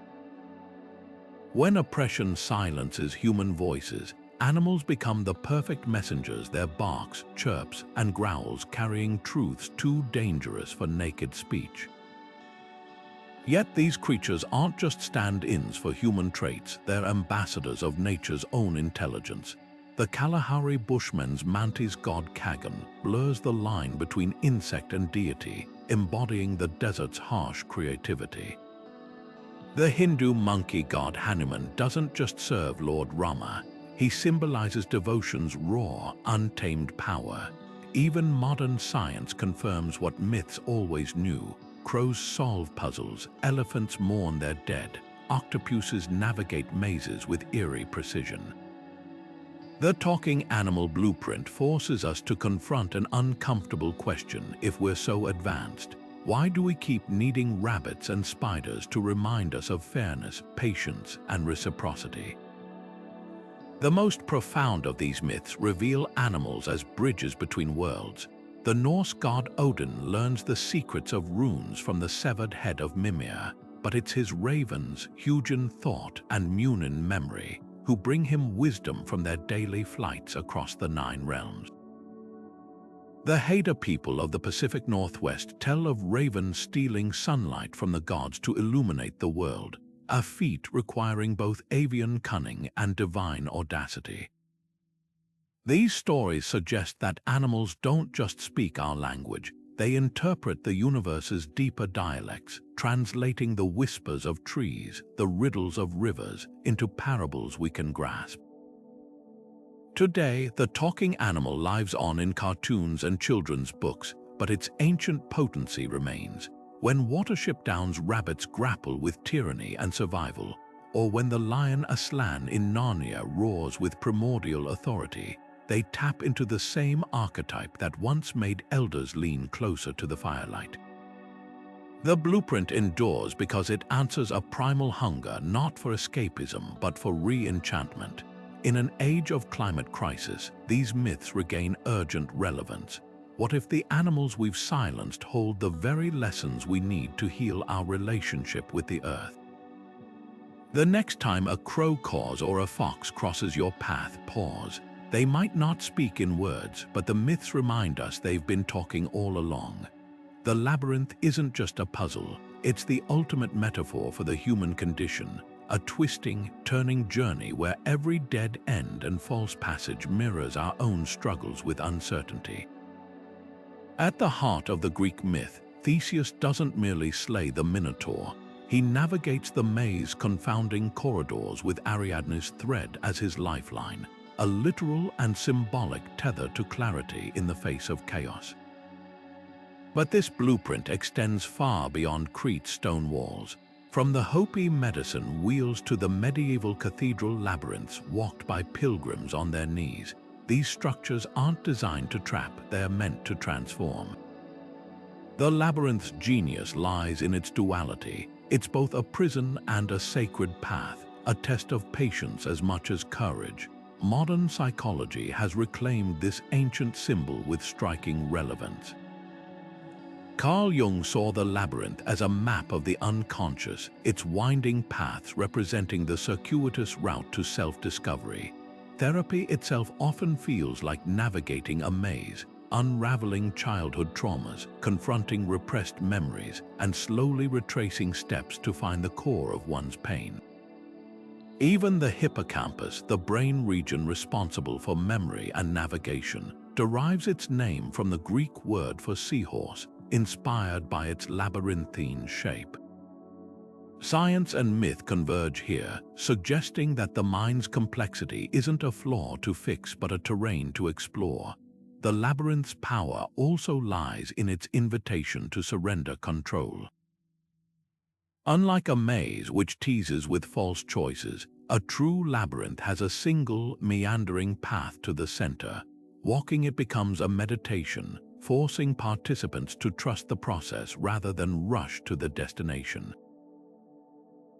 When oppression silences human voices, animals become the perfect messengers, their barks, chirps, and growls carrying truths too dangerous for naked speech. Yet these creatures aren't just stand-ins for human traits, they're ambassadors of nature's own intelligence. The Kalahari Bushman's mantis god Kagan blurs the line between insect and deity, embodying the desert's harsh creativity. The Hindu monkey god Hanuman doesn't just serve Lord Rama, he symbolizes devotion's raw, untamed power. Even modern science confirms what myths always knew. Crows solve puzzles, elephants mourn their dead, octopuses navigate mazes with eerie precision. The talking animal blueprint forces us to confront an uncomfortable question. If we're so advanced, why do we keep needing rabbits and spiders to remind us of fairness, patience, and reciprocity? The most profound of these myths reveal animals as bridges between worlds. The Norse god Odin learns the secrets of runes from the severed head of Mimir, but it's his ravens, Hugin thought and Munin memory, who bring him wisdom from their daily flights across the 9 realms. The Haida people of the Pacific Northwest tell of ravens stealing sunlight from the gods to illuminate the world, a feat requiring both avian cunning and divine audacity. These stories suggest that animals don't just speak our language, they interpret the universe's deeper dialects, translating the whispers of trees, the riddles of rivers, into parables we can grasp. Today, the talking animal lives on in cartoons and children's books, but its ancient potency remains. When Watership Down's rabbits grapple with tyranny and survival, or when the lion Aslan in Narnia roars with primordial authority, they tap into the same archetype that once made elders lean closer to the firelight. The blueprint endures because it answers a primal hunger not for escapism but for re-enchantment. In an age of climate crisis, these myths regain urgent relevance. What if the animals we've silenced hold the very lessons we need to heal our relationship with the earth? The next time a crow caws or a fox crosses your path, pause. They might not speak in words, but the myths remind us they've been talking all along. The labyrinth isn't just a puzzle, it's the ultimate metaphor for the human condition, a twisting, turning journey where every dead end and false passage mirrors our own struggles with uncertainty. At the heart of the Greek myth, Theseus doesn't merely slay the Minotaur, he navigates the maze confounding corridors with Ariadne's thread as his lifeline, a literal and symbolic tether to clarity in the face of chaos. But this blueprint extends far beyond Crete's stone walls. From the Hopi medicine wheels to the medieval cathedral labyrinths walked by pilgrims on their knees, these structures aren't designed to trap, they're meant to transform. The labyrinth's genius lies in its duality. It's both a prison and a sacred path, a test of patience as much as courage. Modern psychology has reclaimed this ancient symbol with striking relevance. Carl Jung saw the labyrinth as a map of the unconscious, its winding paths representing the circuitous route to self-discovery. Therapy itself often feels like navigating a maze, unraveling childhood traumas, confronting repressed memories, and slowly retracing steps to find the core of one's pain. Even the hippocampus, the brain region responsible for memory and navigation, derives its name from the Greek word for seahorse, inspired by its labyrinthine shape. Science and myth converge here, suggesting that the mind's complexity isn't a flaw to fix but a terrain to explore. The labyrinth's power also lies in its invitation to surrender control. Unlike a maze which teases with false choices, a true labyrinth has a single, meandering path to the center. Walking it becomes a meditation, forcing participants to trust the process rather than rush to the destination.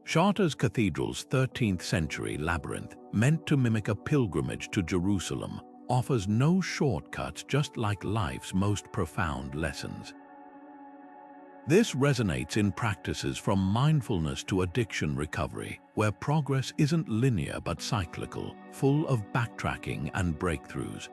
Chartres Cathedral's 13th-century labyrinth, meant to mimic a pilgrimage to Jerusalem, offers no shortcuts, just like life's most profound lessons. This resonates in practices from mindfulness to addiction recovery, where progress isn't linear but cyclical, full of backtracking and breakthroughs.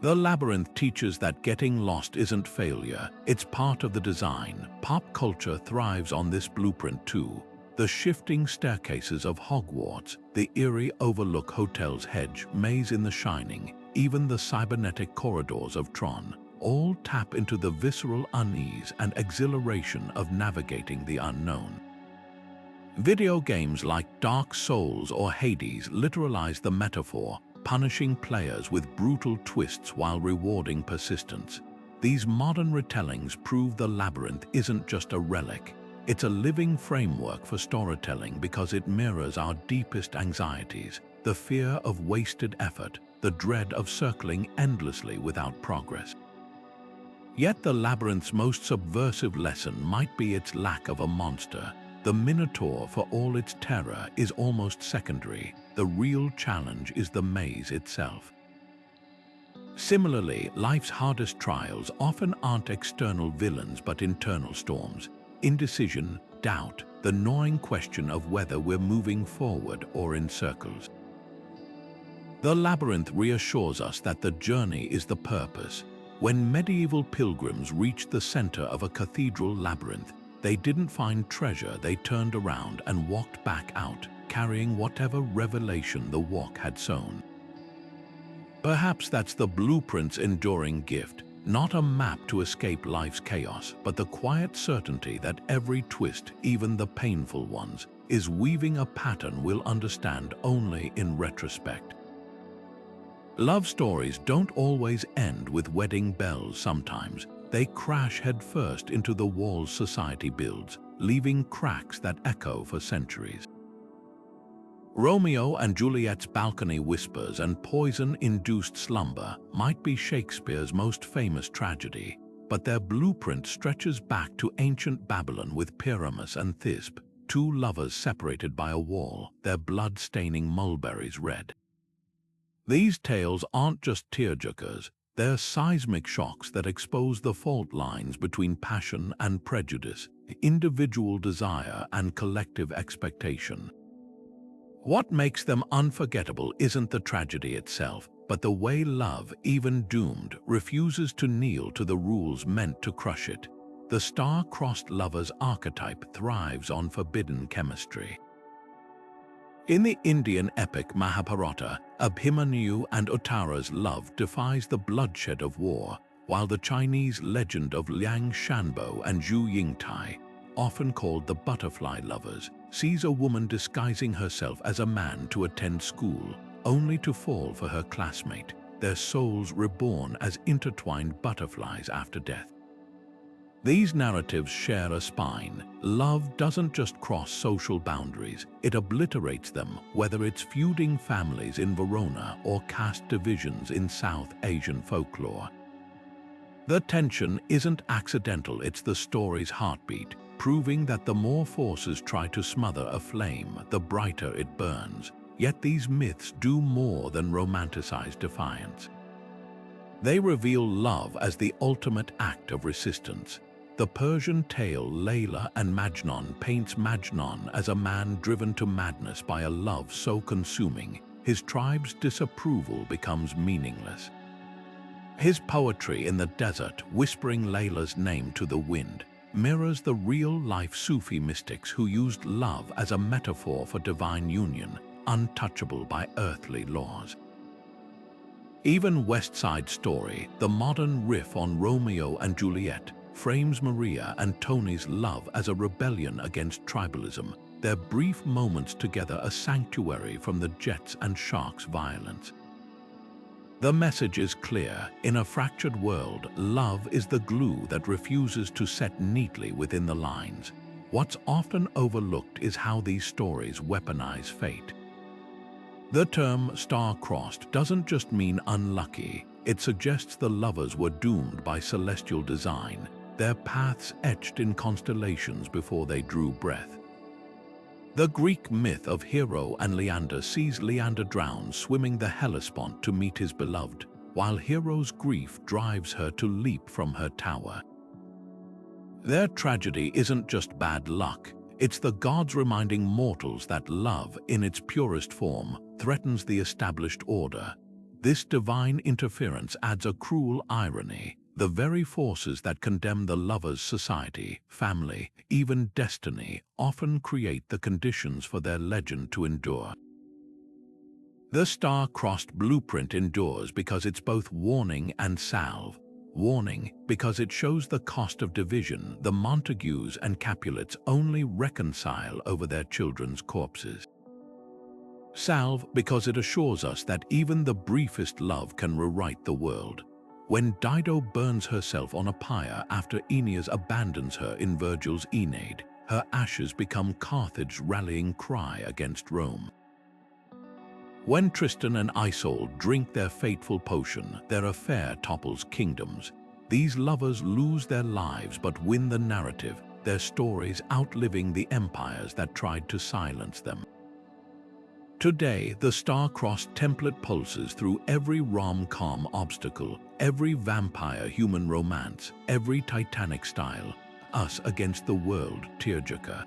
The labyrinth teaches that getting lost isn't failure, it's part of the design. Pop culture thrives on this blueprint too. The shifting staircases of Hogwarts, the eerie Overlook Hotel's hedge maze in The Shining, even the cybernetic corridors of Tron, all tap into the visceral unease and exhilaration of navigating the unknown. Video games like Dark Souls or Hades literalize the metaphor, punishing players with brutal twists while rewarding persistence. These modern retellings prove the labyrinth isn't just a relic. It's a living framework for storytelling because it mirrors our deepest anxieties, the fear of wasted effort, the dread of circling endlessly without progress. Yet the labyrinth's most subversive lesson might be its lack of a monster. The Minotaur, for all its terror, is almost secondary. The real challenge is the maze itself. Similarly, life's hardest trials often aren't external villains but internal storms. Indecision, doubt, the gnawing question of whether we're moving forward or in circles. The labyrinth reassures us that the journey is the purpose. When medieval pilgrims reached the center of a cathedral labyrinth, they didn't find treasure. They turned around and walked back out, carrying whatever revelation the walk had sown. Perhaps that's the blueprint's enduring gift. Not a map to escape life's chaos, but the quiet certainty that every twist, even the painful ones, is weaving a pattern we'll understand only in retrospect. Love stories don't always end with wedding bells. Sometimes they crash headfirst into the walls society builds, leaving cracks that echo for centuries. Romeo and Juliet's balcony whispers and poison-induced slumber might be Shakespeare's most famous tragedy, but their blueprint stretches back to ancient Babylon with Pyramus and Thisbe, two lovers separated by a wall, their blood staining mulberries red. These tales aren't just tearjerkers, they're seismic shocks that expose the fault lines between passion and prejudice, individual desire and collective expectation. What makes them unforgettable isn't the tragedy itself, but the way love, even doomed, refuses to kneel to the rules meant to crush it. The star-crossed lover's archetype thrives on forbidden chemistry. In the Indian epic Mahabharata, Abhimanyu and Uttara's love defies the bloodshed of war, while the Chinese legend of Liang Shanbo and Zhu Yingtai, often called the butterfly lovers, sees a woman disguising herself as a man to attend school, only to fall for her classmate, their souls reborn as intertwined butterflies after death. These narratives share a spine. Love doesn't just cross social boundaries, it obliterates them, whether it's feuding families in Verona or caste divisions in South Asian folklore. The tension isn't accidental, it's the story's heartbeat, proving that the more forces try to smother a flame, the brighter it burns. Yet these myths do more than romanticize defiance. They reveal love as the ultimate act of resistance. The Persian tale Layla and Majnun paints Majnun as a man driven to madness by a love so consuming, his tribe's disapproval becomes meaningless. His poetry in the desert, whispering Layla's name to the wind, mirrors the real-life Sufi mystics who used love as a metaphor for divine union, untouchable by earthly laws. Even West Side Story, the modern riff on Romeo and Juliet, frames Maria and Tony's love as a rebellion against tribalism, their brief moments together a sanctuary from the Jets and Sharks' violence. The message is clear: in a fractured world, love is the glue that refuses to set neatly within the lines. What's often overlooked is how these stories weaponize fate. The term star-crossed doesn't just mean unlucky, it suggests the lovers were doomed by celestial design, their paths etched in constellations before they drew breath. The Greek myth of Hero and Leander sees Leander drown swimming the Hellespont to meet his beloved, while Hero's grief drives her to leap from her tower. Their tragedy isn't just bad luck, it's the gods reminding mortals that love, in its purest form, threatens the established order. This divine interference adds a cruel irony. The very forces that condemn the lover's society, family, even destiny, often create the conditions for their legend to endure. The star-crossed blueprint endures because it's both warning and salve. Warning because it shows the cost of division the Montagues and Capulets only reconcile over their children's corpses. Salve because it assures us that even the briefest love can rewrite the world. When Dido burns herself on a pyre after Aeneas abandons her in Virgil's Aeneid, her ashes become Carthage's rallying cry against Rome. When Tristan and Isolde drink their fateful potion, their affair topples kingdoms. These lovers lose their lives but win the narrative, their stories outliving the empires that tried to silence them. Today, the star-crossed template pulses through every rom-com obstacle, every vampire-human romance, every Titanic style, us against the world tearjerker.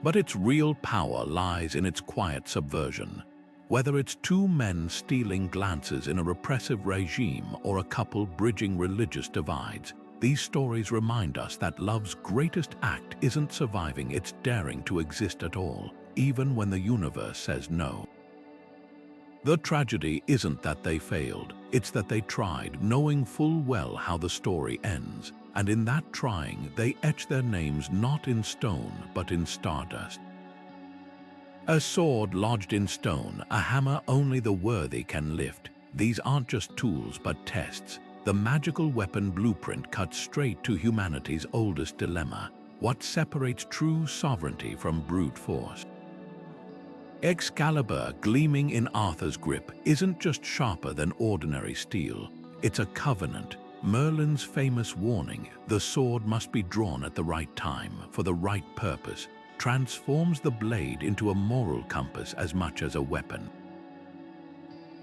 But its real power lies in its quiet subversion. Whether it's two men stealing glances in a repressive regime or a couple bridging religious divides, these stories remind us that love's greatest act isn't surviving, it's daring to exist at all, even when the universe says no. The tragedy isn't that they failed, it's that they tried, knowing full well how the story ends, and in that trying, they etch their names not in stone, but in stardust. A sword lodged in stone, a hammer only the worthy can lift. These aren't just tools, but tests. The magical weapon blueprint cuts straight to humanity's oldest dilemma: what separates true sovereignty from brute force? Excalibur, gleaming in Arthur's grip, isn't just sharper than ordinary steel. It's a covenant, Merlin's famous warning, the sword must be drawn at the right time, for the right purpose, transforms the blade into a moral compass as much as a weapon.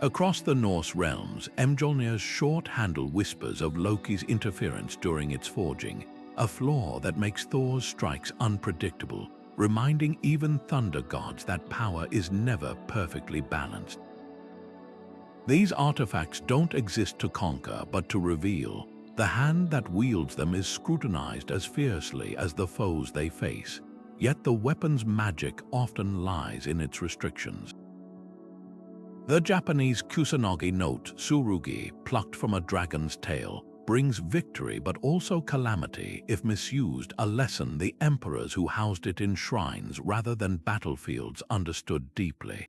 Across the Norse realms, Mjolnir's short handle whispers of Loki's interference during its forging, a flaw that makes Thor's strikes unpredictable, reminding even thunder gods that power is never perfectly balanced. These artifacts don't exist to conquer, but to reveal. The hand that wields them is scrutinized as fiercely as the foes they face, yet the weapon's magic often lies in its restrictions. The Japanese kusanagi note, tsurugi, plucked from a dragon's tail, brings victory but also calamity if misused, a lesson the emperors who housed it in shrines rather than battlefields understood deeply.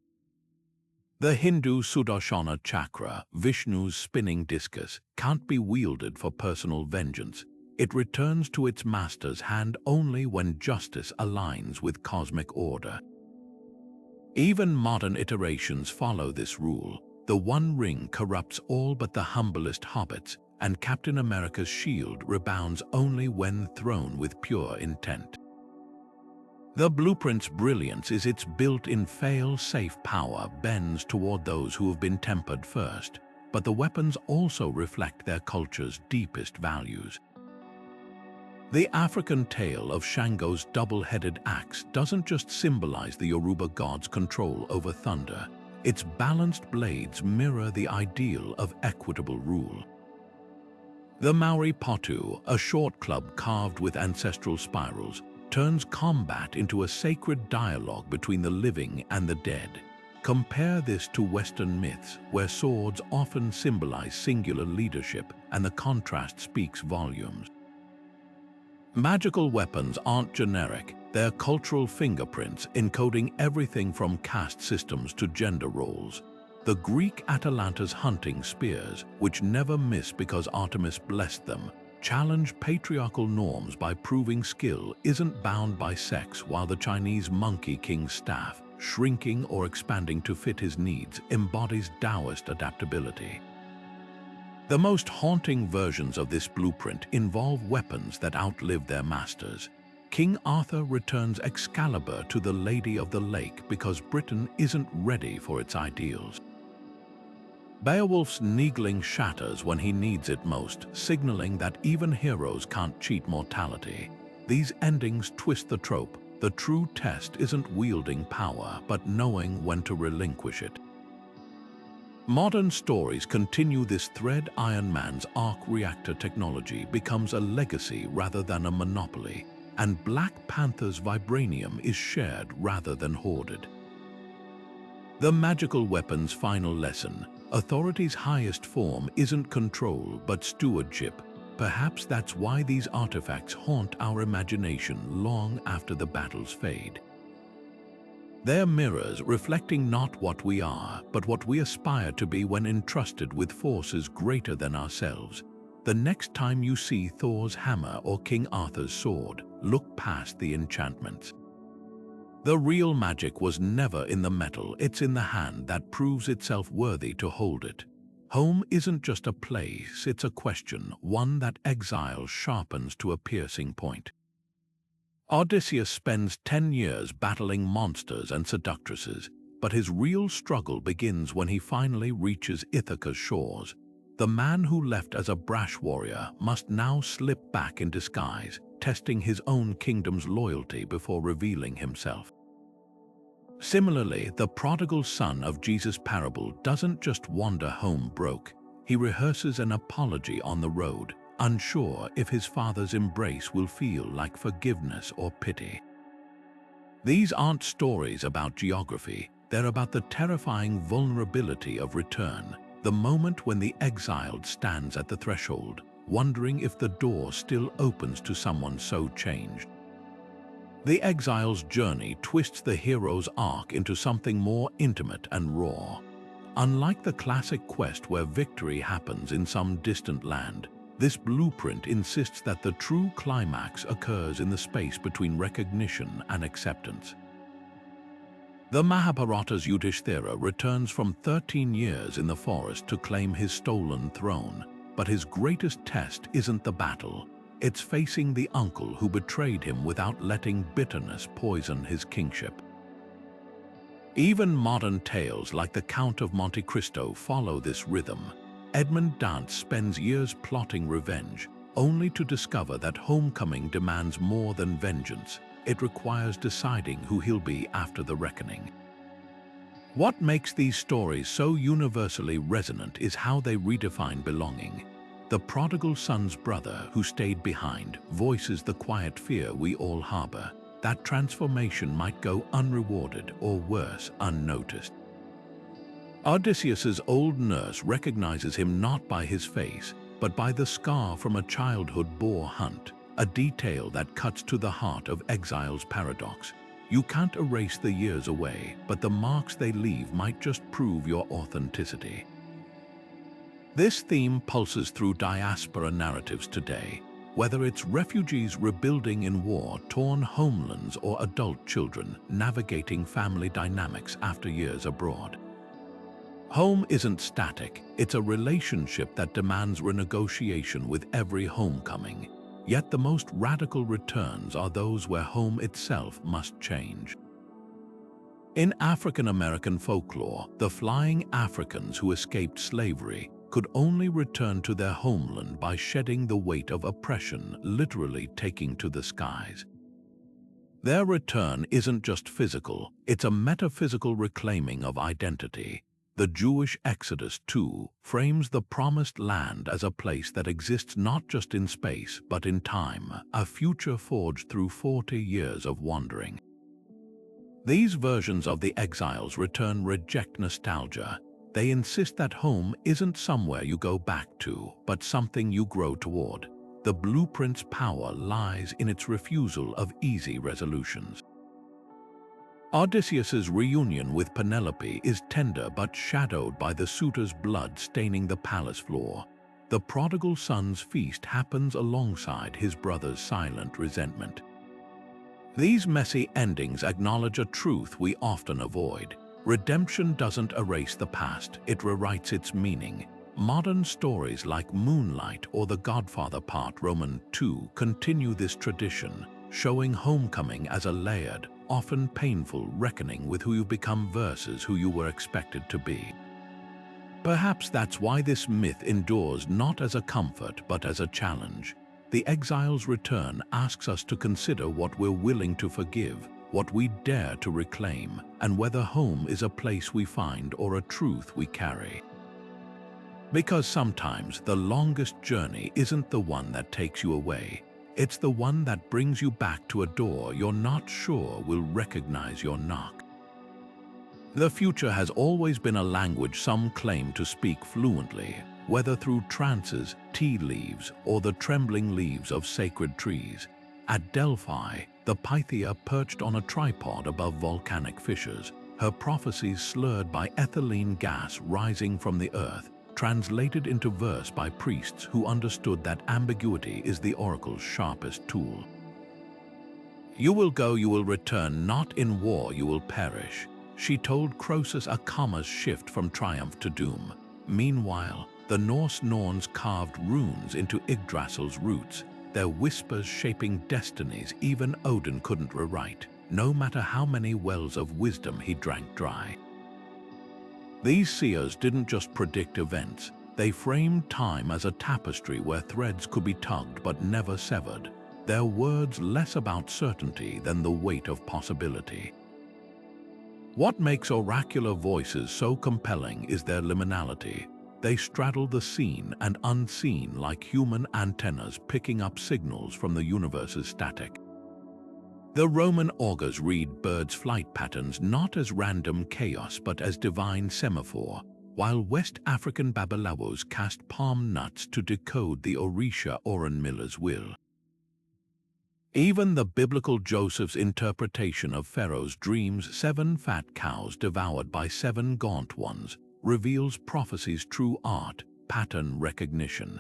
The Hindu Sudarshana chakra, Vishnu's spinning discus, can't be wielded for personal vengeance. It returns to its master's hand only when justice aligns with cosmic order. Even modern iterations follow this rule. The One Ring corrupts all but the humblest hobbits, and Captain America's shield rebounds only when thrown with pure intent. The blueprint's brilliance is its built-in fail-safe power bends toward those who have been tempered first, but the weapons also reflect their culture's deepest values. The African tale of Shango's double-headed axe doesn't just symbolize the Yoruba god's control over thunder, Its balanced blades mirror the ideal of equitable rule. The Maori Potu, a short club carved with ancestral spirals, turns combat into a sacred dialogue between the living and the dead. Compare this to Western myths, where swords often symbolize singular leadership, and the contrast speaks volumes. Magical weapons aren't generic, they're cultural fingerprints encoding everything from caste systems to gender roles. The Greek Atalanta's hunting spears, which never miss because Artemis blessed them, challenge patriarchal norms by proving skill isn't bound by sex, while the Chinese Monkey King's staff, shrinking or expanding to fit his needs, embodies Taoist adaptability. The most haunting versions of this blueprint involve weapons that outlive their masters. King Arthur returns Excalibur to the Lady of the Lake because Britain isn't ready for its ideals. Beowulf's Niggling shatters when he needs it most, signaling that even heroes can't cheat mortality. These endings twist the trope. The true test isn't wielding power, but knowing when to relinquish it. Modern stories continue this thread. Iron Man's arc reactor technology becomes a legacy rather than a monopoly, and Black Panther's vibranium is shared rather than hoarded. The magical weapon's final lesson: authority's highest form isn't control but stewardship. Perhaps that's why these artifacts haunt our imagination long after the battles fade. They're mirrors reflecting not what we are, but what we aspire to be when entrusted with forces greater than ourselves. The next time you see Thor's hammer or King Arthur's sword, look past the enchantments. The real magic was never in the metal, it's in the hand that proves itself worthy to hold it. Home isn't just a place, it's a question, one that Exile sharpens to a piercing point. Odysseus spends 10 years battling monsters and seductresses, but his real struggle begins when he finally reaches Ithaca's shores. The man who left as a brash warrior must now slip back in disguise, testing his own kingdom's loyalty before revealing himself. Similarly, the prodigal son of Jesus' parable doesn't just wander home broke. He rehearses an apology on the road, unsure if his father's embrace will feel like forgiveness or pity. These aren't stories about geography, they're about the terrifying vulnerability of return, the moment when the exiled stands at the threshold, wondering if the door still opens to someone so changed. The exile's journey twists the hero's arc into something more intimate and raw. Unlike the classic quest where victory happens in some distant land, this blueprint insists that the true climax occurs in the space between recognition and acceptance. The Mahabharata's Yudhishthira returns from 13 years in the forest to claim his stolen throne, but his greatest test isn't the battle. It's facing the uncle who betrayed him without letting bitterness poison his kingship. Even modern tales like The Count of Monte Cristo follow this rhythm. Edmund Dantès spends years plotting revenge, only to discover that homecoming demands more than vengeance. It requires deciding who he'll be after the reckoning. What makes these stories so universally resonant is how they redefine belonging. The prodigal son's brother who stayed behind voices the quiet fear we all harbor, that transformation might go unrewarded or worse, unnoticed. Odysseus's old nurse recognizes him not by his face, but by the scar from a childhood boar hunt, a detail that cuts to the heart of Exile's paradox. You can't erase the years away, but the marks they leave might just prove your authenticity. This theme pulses through diaspora narratives today, whether it's refugees rebuilding in war-torn homelands or adult children navigating family dynamics after years abroad. Home isn't static, it's a relationship that demands renegotiation with every homecoming. Yet the most radical returns are those where home itself must change. In African American folklore, the flying Africans who escaped slavery could only return to their homeland by shedding the weight of oppression, literally taking to the skies. Their return isn't just physical, it's a metaphysical reclaiming of identity. The Jewish Exodus, too, frames the Promised Land as a place that exists not just in space, but in time, a future forged through 40 years of wandering. These versions of the Exiles return reject nostalgia. They insist that home isn't somewhere you go back to, but something you grow toward. The blueprint's power lies in its refusal of easy resolutions. Odysseus's reunion with Penelope is tender but shadowed by the suitor's blood staining the palace floor. The prodigal son's feast happens alongside his brother's silent resentment. These messy endings acknowledge a truth we often avoid. Redemption doesn't erase the past, it rewrites its meaning. Modern stories like Moonlight or The Godfather Part Roman 2 continue this tradition, showing homecoming as a layered, often painful reckoning with who you become versus who you were expected to be. Perhaps that's why this myth endures not as a comfort but as a challenge. The Exile's return asks us to consider what we're willing to forgive, what we dare to reclaim, and whether home is a place we find or a truth we carry. Because sometimes the longest journey isn't the one that takes you away, it's the one that brings you back to a door you're not sure will recognize your knock. The future has always been a language some claim to speak fluently, whether through trances, tea leaves, or the trembling leaves of sacred trees. At Delphi, the Pythia perched on a tripod above volcanic fissures, her prophecies slurred by ethylene gas rising from the earth, translated into verse by priests who understood that ambiguity is the oracle's sharpest tool. You will go, you will return, not in war you will perish. She told Croesus a comma's shift from triumph to doom. Meanwhile, the Norse Norns carved runes into Yggdrasil's roots, their whispers shaping destinies even Odin couldn't rewrite, no matter how many wells of wisdom he drank dry. These seers didn't just predict events, they framed time as a tapestry where threads could be tugged but never severed, their words less about certainty than the weight of possibility. What makes oracular voices so compelling is their liminality. They straddle the seen and unseen like human antennas picking up signals from the universe's static. The Roman augurs read birds' flight patterns not as random chaos but as divine semaphore, while West African Babalawoes cast palm nuts to decode the Orisha Oran Miller's will. Even the biblical Joseph's interpretation of Pharaoh's dreams, 7 fat cows devoured by 7 gaunt ones, reveals prophecy's true art, pattern recognition.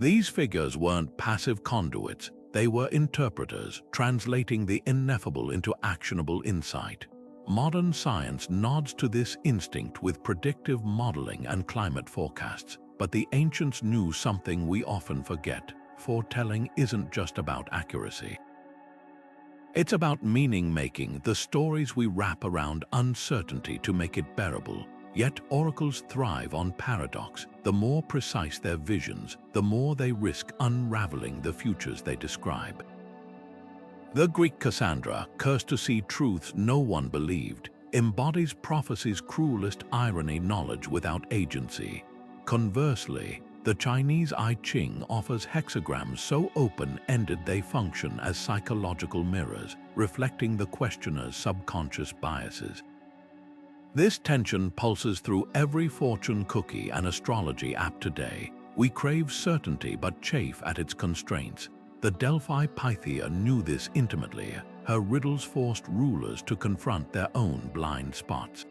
These figures weren't passive conduits, they were interpreters, translating the ineffable into actionable insight. Modern science nods to this instinct with predictive modeling and climate forecasts, but the ancients knew something we often forget. Foretelling isn't just about accuracy. It's about meaning-making, the stories we wrap around uncertainty to make it bearable. Yet oracles thrive on paradox. The more precise their visions, the more they risk unraveling the futures they describe. The Greek Cassandra, cursed to see truths no one believed, embodies prophecy's cruelest irony: knowledge without agency. Conversely, the Chinese I Ching offers hexagrams so open-ended they function as psychological mirrors, reflecting the questioner's subconscious biases. This tension pulses through every fortune cookie and astrology app today. We crave certainty but chafe at its constraints. The Delphi Pythia knew this intimately. Her riddles forced rulers to confront their own blind spots.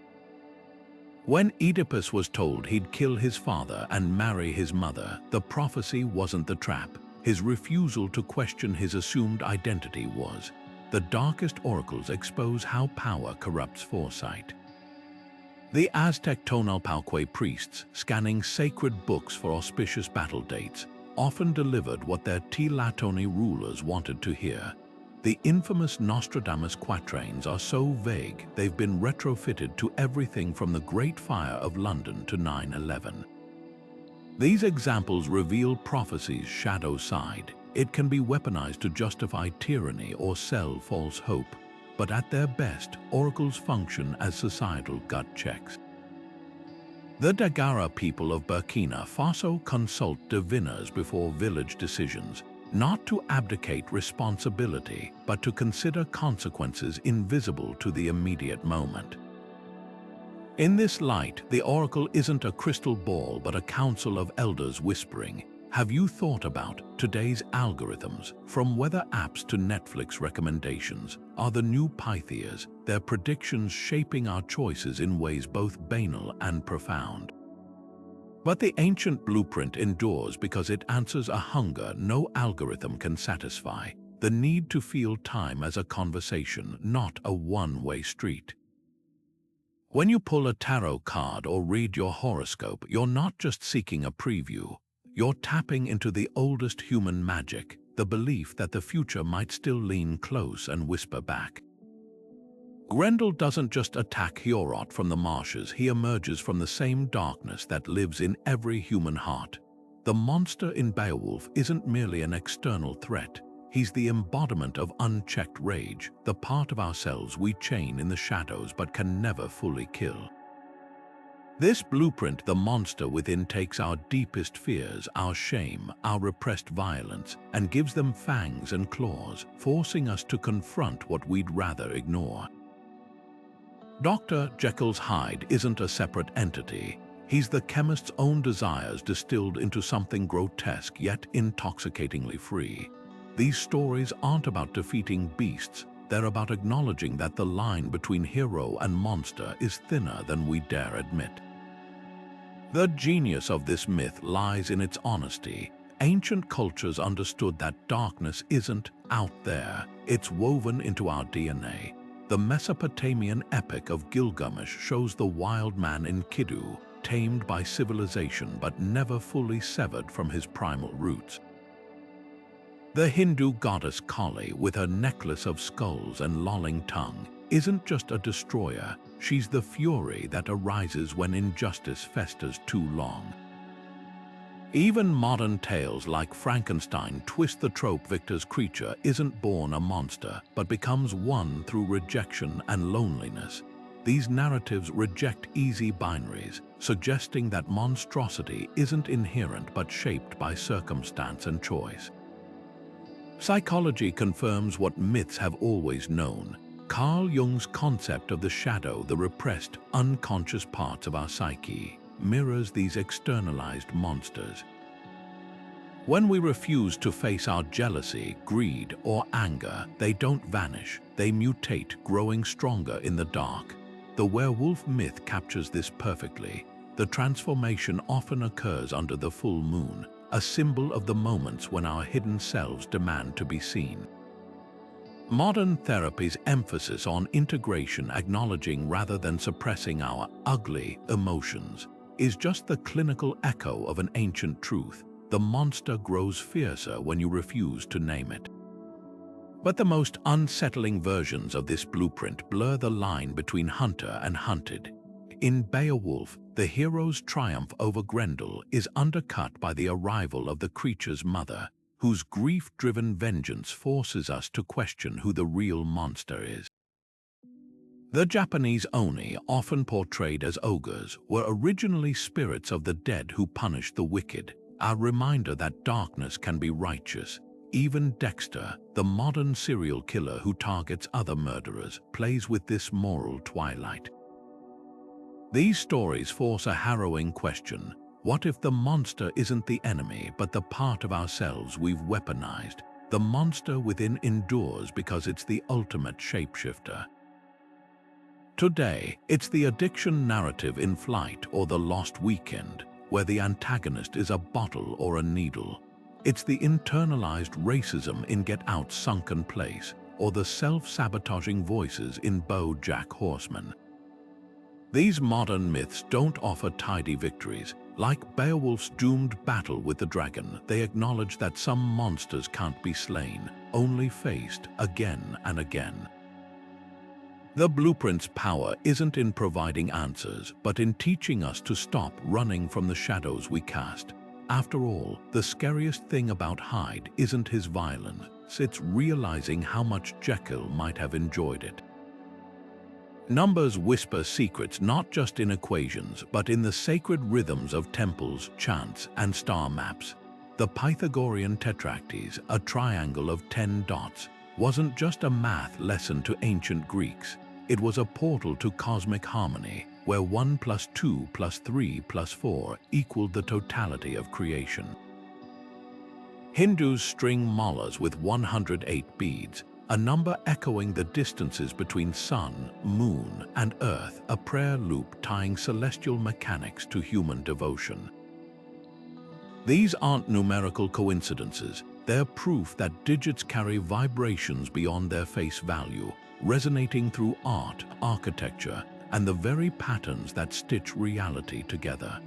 When Oedipus was told he'd kill his father and marry his mother, the prophecy wasn't the trap. His refusal to question his assumed identity was. The darkest oracles expose how power corrupts foresight. The Aztec Tonalpalque priests, scanning sacred books for auspicious battle dates, often delivered what their Tlatoni rulers wanted to hear. The infamous Nostradamus quatrains are so vague they've been retrofitted to everything from the Great Fire of London to 9/11. These examples reveal prophecy's shadow side. It can be weaponized to justify tyranny or sell false hope, but at their best, oracles function as societal gut checks. The Dagara people of Burkina Faso consult diviners before village decisions, not to abdicate responsibility, but to consider consequences invisible to the immediate moment. In this light, the oracle isn't a crystal ball but a council of elders whispering, "Have you thought about today's algorithms? From weather apps to Netflix recommendations, are the new Pythias, their predictions shaping our choices in ways both banal and profound." But the ancient blueprint endures because it answers a hunger no algorithm can satisfy, the need to feel time as a conversation, not a one-way street. When you pull a tarot card or read your horoscope, you're not just seeking a preview. You're tapping into the oldest human magic, the belief that the future might still lean close and whisper back. Grendel doesn't just attack Heorot from the marshes, he emerges from the same darkness that lives in every human heart. The monster in Beowulf isn't merely an external threat. He's the embodiment of unchecked rage, the part of ourselves we chain in the shadows but can never fully kill. This blueprint, the monster within, takes our deepest fears, our shame, our repressed violence, and gives them fangs and claws, forcing us to confront what we'd rather ignore. Dr. Jekyll's Hyde isn't a separate entity. He's the chemist's own desires distilled into something grotesque yet intoxicatingly free. These stories aren't about defeating beasts, they're about acknowledging that the line between hero and monster is thinner than we dare admit. The genius of this myth lies in its honesty. Ancient cultures understood that darkness isn't out there, it's woven into our DNA. The Mesopotamian epic of Gilgamesh shows the wild man in Kiddu, tamed by civilization but never fully severed from his primal roots. The Hindu goddess Kali, with her necklace of skulls and lolling tongue, isn't just a destroyer, she's the fury that arises when injustice festers too long. Even modern tales like Frankenstein twist the trope: Victor's creature isn't born a monster, but becomes one through rejection and loneliness. These narratives reject easy binaries, suggesting that monstrosity isn't inherent but shaped by circumstance and choice. Psychology confirms what myths have always known. Carl Jung's concept of the shadow, the repressed, unconscious parts of our psyche, mirrors these externalized monsters. When we refuse to face our jealousy, greed, or anger, they don't vanish, they mutate, growing stronger in the dark. The werewolf myth captures this perfectly. The transformation often occurs under the full moon, a symbol of the moments when our hidden selves demand to be seen. Modern therapy's emphasis on integration, acknowledging rather than suppressing our ugly emotions, is just the clinical echo of an ancient truth. The monster grows fiercer when you refuse to name it. But the most unsettling versions of this blueprint blur the line between hunter and hunted. In Beowulf, the hero's triumph over Grendel is undercut by the arrival of the creature's mother, whose grief-driven vengeance forces us to question who the real monster is. The Japanese Oni, often portrayed as ogres, were originally spirits of the dead who punished the wicked, a reminder that darkness can be righteous. Even Dexter, the modern serial killer who targets other murderers, plays with this moral twilight. These stories force a harrowing question. What if the monster isn't the enemy but the part of ourselves we've weaponized? The monster within endures because it's the ultimate shapeshifter. Today, it's the addiction narrative in Flight or The Lost Weekend, where the antagonist is a bottle or a needle. It's the internalized racism in Get Out's sunken place, or the self-sabotaging voices in BoJack Horseman. These modern myths don't offer tidy victories. Like Beowulf's doomed battle with the dragon, they acknowledge that some monsters can't be slain, only faced again and again. The blueprint's power isn't in providing answers, but in teaching us to stop running from the shadows we cast. After all, the scariest thing about Hyde isn't his violence, it's realizing how much Jekyll might have enjoyed it. Numbers whisper secrets not just in equations, but in the sacred rhythms of temples, chants, and star maps. The Pythagorean tetractys, a triangle of 10 dots, wasn't just a math lesson to ancient Greeks. It was a portal to cosmic harmony, where 1 + 2 + 3 + 4 equaled the totality of creation. Hindus string malas with 108 beads, a number echoing the distances between sun, moon, and earth, a prayer loop tying celestial mechanics to human devotion. These aren't numerical coincidences, they're proof that digits carry vibrations beyond their face value, resonating through art, architecture, and the very patterns that stitch reality together.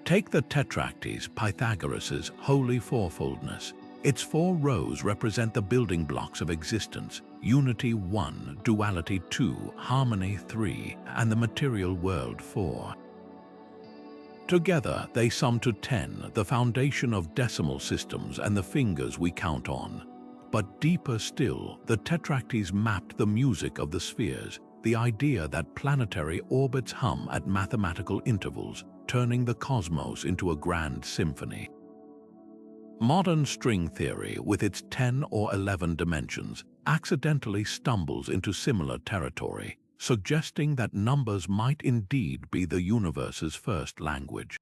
Take the tetractys, Pythagoras' holy fourfoldness. Its 4 rows represent the building blocks of existence: unity 1, duality 2, harmony 3, and the material world 4. Together, they sum to 10, the foundation of decimal systems and the fingers we count on. But deeper still, the tetractys mapped the music of the spheres, the idea that planetary orbits hum at mathematical intervals, turning the cosmos into a grand symphony. Modern string theory, with its 10 or 11 dimensions, accidentally stumbles into similar territory, suggesting that numbers might indeed be the universe's first language.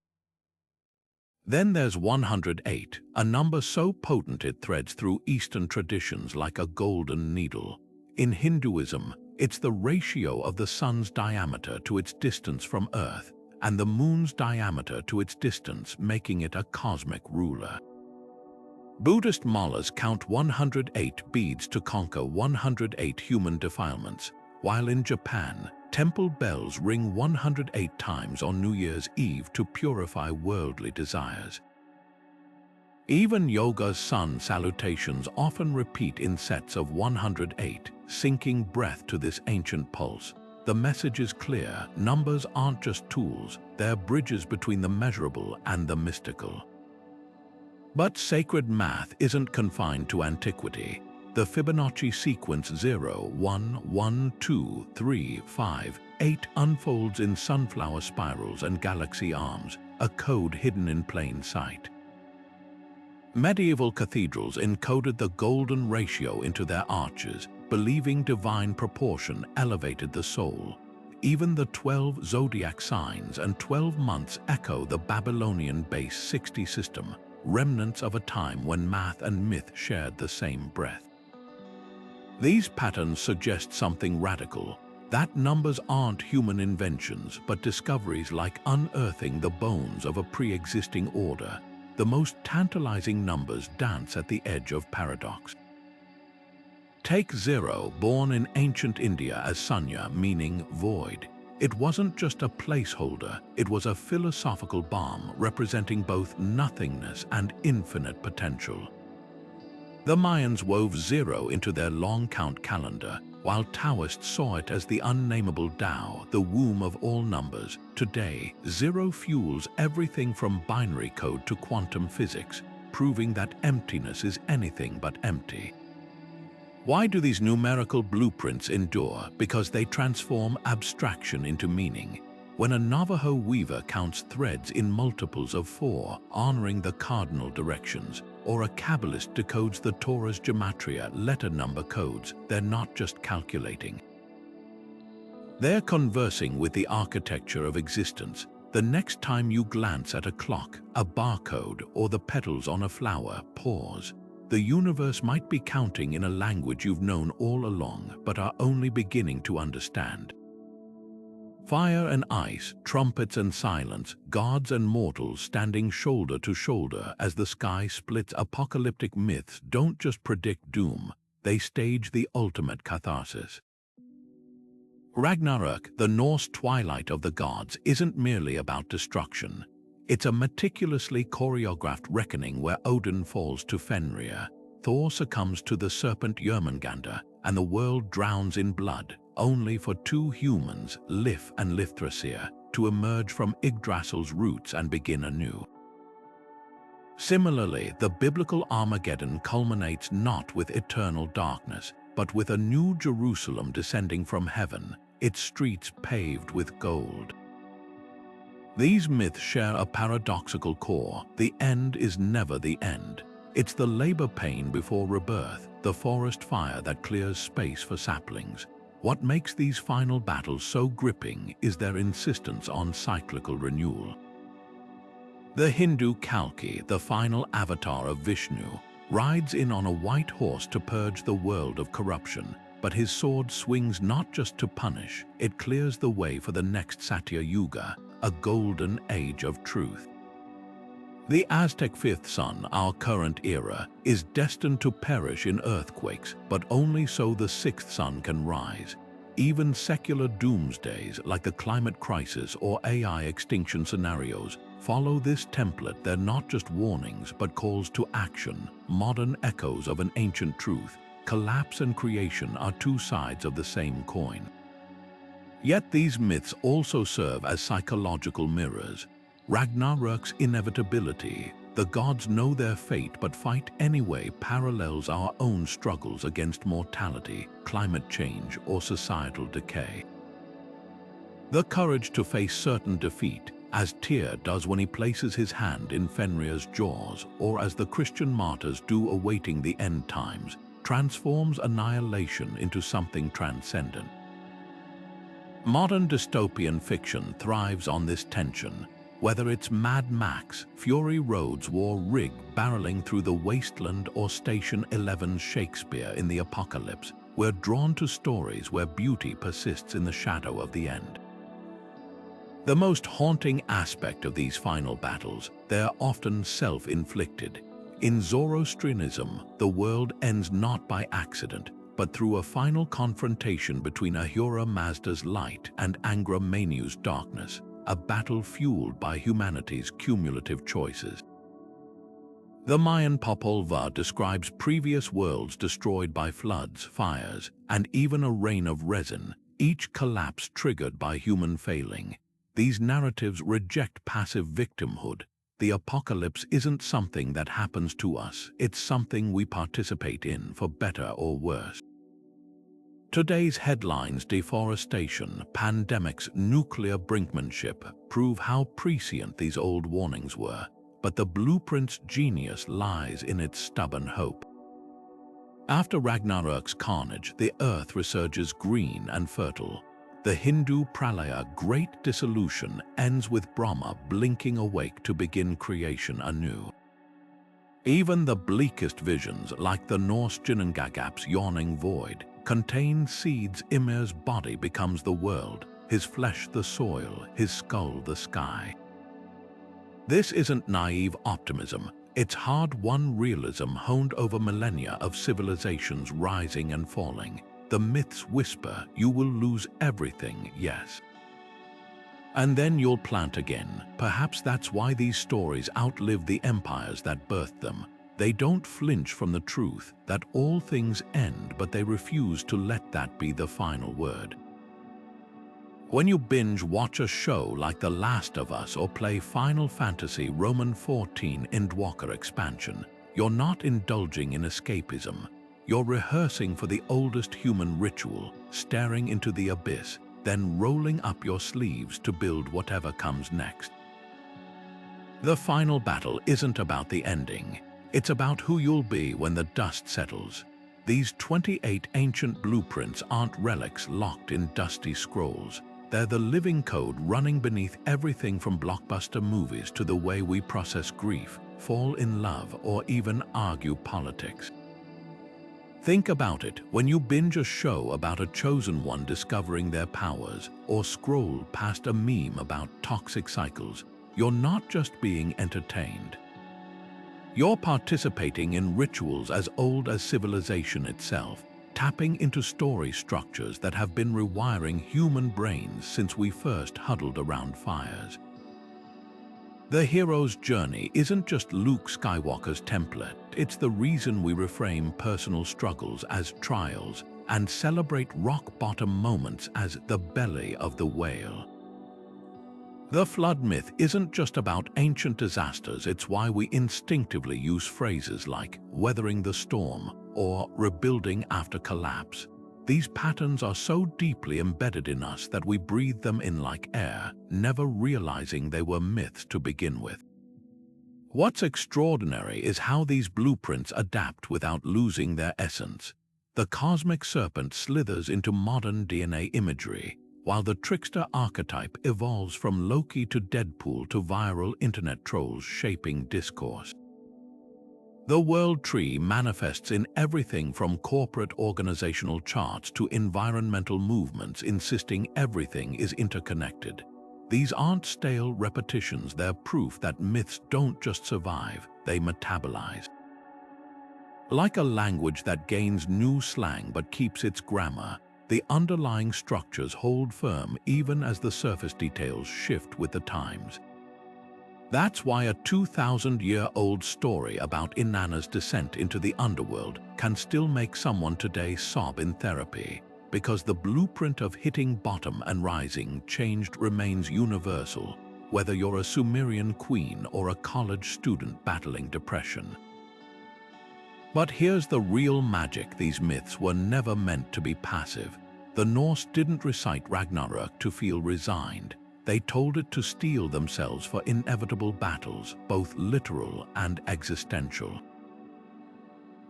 Then there's 108, a number so potent it threads through Eastern traditions like a golden needle. In Hinduism, it's the ratio of the sun's diameter to its distance from Earth, and the moon's diameter to its distance, making it a cosmic ruler. Buddhist malas count 108 beads to conquer 108 human defilements, while in Japan, temple bells ring 108 times on New Year's Eve to purify worldly desires. Even yoga's sun salutations often repeat in sets of 108, sinking breath to this ancient pulse. The message is clear: numbers aren't just tools, they're bridges between the measurable and the mystical. But sacred math isn't confined to antiquity. The Fibonacci sequence 0, 1, 1, 2, 3, 5, 8 unfolds in sunflower spirals and galaxy arms, a code hidden in plain sight. Medieval cathedrals encoded the golden ratio into their arches, believing divine proportion elevated the soul. Even the 12 zodiac signs and 12 months echo the Babylonian base 60 system, remnants of a time when math and myth shared the same breath. These patterns suggest something radical, that numbers aren't human inventions but discoveries like unearthing the bones of a pre-existing order. The most tantalizing numbers dance at the edge of paradox. Take 0, born in ancient India as Sunya, meaning void. It wasn't just a placeholder, it was a philosophical balm representing both nothingness and infinite potential. The Mayans wove 0 into their long count calendar, while Taoists saw it as the unnameable Tao, the womb of all numbers. Today, 0 fuels everything from binary code to quantum physics, proving that emptiness is anything but empty. Why do these numerical blueprints endure? Because they transform abstraction into meaning. When a Navajo weaver counts threads in multiples of 4, honoring the cardinal directions, or a Kabbalist decodes the Torah's gematria, letter number codes, they're not just calculating. They're conversing with the architecture of existence. The next time you glance at a clock, a barcode, or the petals on a flower, pause. The universe might be counting in a language you've known all along, but are only beginning to understand. Fire and ice, trumpets and silence, gods and mortals standing shoulder to shoulder as the sky splits. Apocalyptic myths don't just predict doom, they stage the ultimate catharsis. Ragnarök, the Norse twilight of the gods, isn't merely about destruction. It's a meticulously choreographed reckoning where Odin falls to Fenrir, Thor succumbs to the serpent Jörmungandr, and the world drowns in blood, only for 2 humans, Lif and Lifthrasir, to emerge from Yggdrasil's roots and begin anew. Similarly, the biblical Armageddon culminates not with eternal darkness, but with a new Jerusalem descending from heaven, its streets paved with gold. These myths share a paradoxical core. The end is never the end. It's the labor pain before rebirth, the forest fire that clears space for saplings. What makes these final battles so gripping is their insistence on cyclical renewal. The Hindu Kalki, the final avatar of Vishnu, rides in on a white horse to purge the world of corruption, but his sword swings not just to punish, it clears the way for the next Satya Yuga, a golden age of truth. The Aztec fifth sun, our current era, is destined to perish in earthquakes, but only so the sixth sun can rise. Even secular doomsdays like the climate crisis or AI extinction scenarios follow this template. They're not just warnings, but calls to action, modern echoes of an ancient truth. Collapse and creation are two sides of the same coin. Yet these myths also serve as psychological mirrors. Ragnarok's inevitability, the gods know their fate but fight anyway, parallels our own struggles against mortality, climate change, or societal decay. The courage to face certain defeat, as Tyr does when he places his hand in Fenrir's jaws, or as the Christian martyrs do awaiting the end times, transforms annihilation into something transcendent. Modern dystopian fiction thrives on this tension. Whether it's Mad Max, Fury Road's War Rig barreling through the wasteland, or Station 11's Shakespeare in the apocalypse, we're drawn to stories where beauty persists in the shadow of the end. The most haunting aspect of these final battles, they're often self-inflicted. In Zoroastrianism, the world ends not by accident, but through a final confrontation between Ahura Mazda's light and Angra Mainyu's darkness, a battle fueled by humanity's cumulative choices. The Mayan Popol Vuh describes previous worlds destroyed by floods, fires, and even a rain of resin, each collapse triggered by human failing. These narratives reject passive victimhood. The apocalypse isn't something that happens to us, it's something we participate in, for better or worse. Today's headlines, deforestation, pandemics, nuclear brinkmanship, prove how prescient these old warnings were, but the blueprint's genius lies in its stubborn hope. After Ragnarok's carnage, the earth resurges green and fertile. The Hindu Pralaya, great dissolution, ends with Brahma blinking awake to begin creation anew. Even the bleakest visions, like the Norse Ginnungagap's yawning void, contain seeds. Ymir's body becomes the world, his flesh the soil, his skull the sky. This isn't naive optimism, it's hard-won realism honed over millennia of civilizations rising and falling. The myths whisper, you will lose everything, yes. And then you'll plant again. Perhaps that's why these stories outlive the empires that birthed them. They don't flinch from the truth that all things end, but they refuse to let that be the final word. When you binge watch a show like The Last of Us or play Final Fantasy Roman 14 Endwalker expansion, you're not indulging in escapism. You're rehearsing for the oldest human ritual, staring into the abyss, then rolling up your sleeves to build whatever comes next. The final battle isn't about the ending. It's about who you'll be when the dust settles. These 28 ancient blueprints aren't relics locked in dusty scrolls. They're the living code running beneath everything from blockbuster movies to the way we process grief, fall in love, or even argue politics. Think about it. When you binge a show about a chosen one discovering their powers, or scroll past a meme about toxic cycles, you're not just being entertained. You're participating in rituals as old as civilization itself, tapping into story structures that have been rewiring human brains since we first huddled around fires. The hero's journey isn't just Luke Skywalker's template, it's the reason we reframe personal struggles as trials and celebrate rock-bottom moments as the belly of the whale. The flood myth isn't just about ancient disasters, it's why we instinctively use phrases like weathering the storm or rebuilding after collapse. These patterns are so deeply embedded in us that we breathe them in like air, never realizing they were myths to begin with. What's extraordinary is how these blueprints adapt without losing their essence. The cosmic serpent slithers into modern DNA imagery, while the trickster archetype evolves from Loki to Deadpool to viral internet trolls shaping discourse. The world tree manifests in everything from corporate organizational charts to environmental movements insisting everything is interconnected. These aren't stale repetitions, they're proof that myths don't just survive, they metabolize. Like a language that gains new slang but keeps its grammar, the underlying structures hold firm even as the surface details shift with the times. That's why a 2,000-year-old story about Inanna's descent into the underworld can still make someone today sob in therapy, because the blueprint of hitting bottom and rising changed remains universal, whether you're a Sumerian queen or a college student battling depression. But here's the real magic: these myths were never meant to be passive. The Norse didn't recite Ragnarök to feel resigned. They told it to steel themselves for inevitable battles, both literal and existential.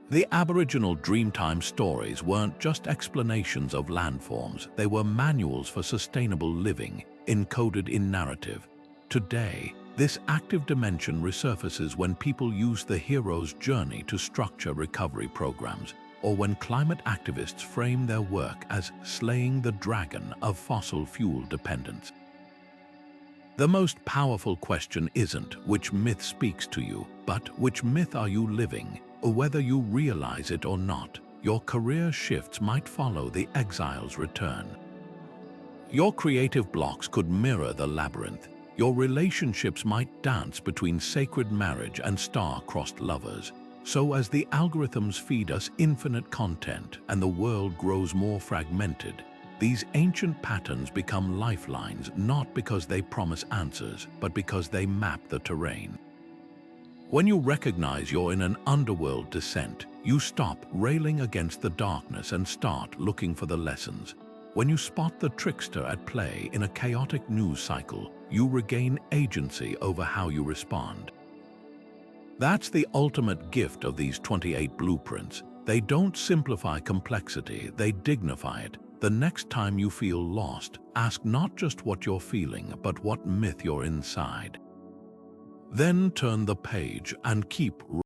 The Aboriginal Dreamtime stories weren't just explanations of landforms, they were manuals for sustainable living, encoded in narrative. Today, this active dimension resurfaces when people use the hero's journey to structure recovery programs, or when climate activists frame their work as slaying the dragon of fossil fuel dependence. The most powerful question isn't which myth speaks to you, but which myth are you living? Or whether you realize it or not, your career shifts might follow the exile's return. Your creative blocks could mirror the labyrinth. Your relationships might dance between sacred marriage and star-crossed lovers. So as the algorithms feed us infinite content and the world grows more fragmented, these ancient patterns become lifelines, not because they promise answers, but because they map the terrain. When you recognize you're in an underworld descent, you stop railing against the darkness and start looking for the lessons. When you spot the trickster at play in a chaotic news cycle, you regain agency over how you respond. That's the ultimate gift of these 28 blueprints. They don't simplify complexity, they dignify it. The next time you feel lost, ask not just what you're feeling, but what myth you're inside. Then turn the page and keep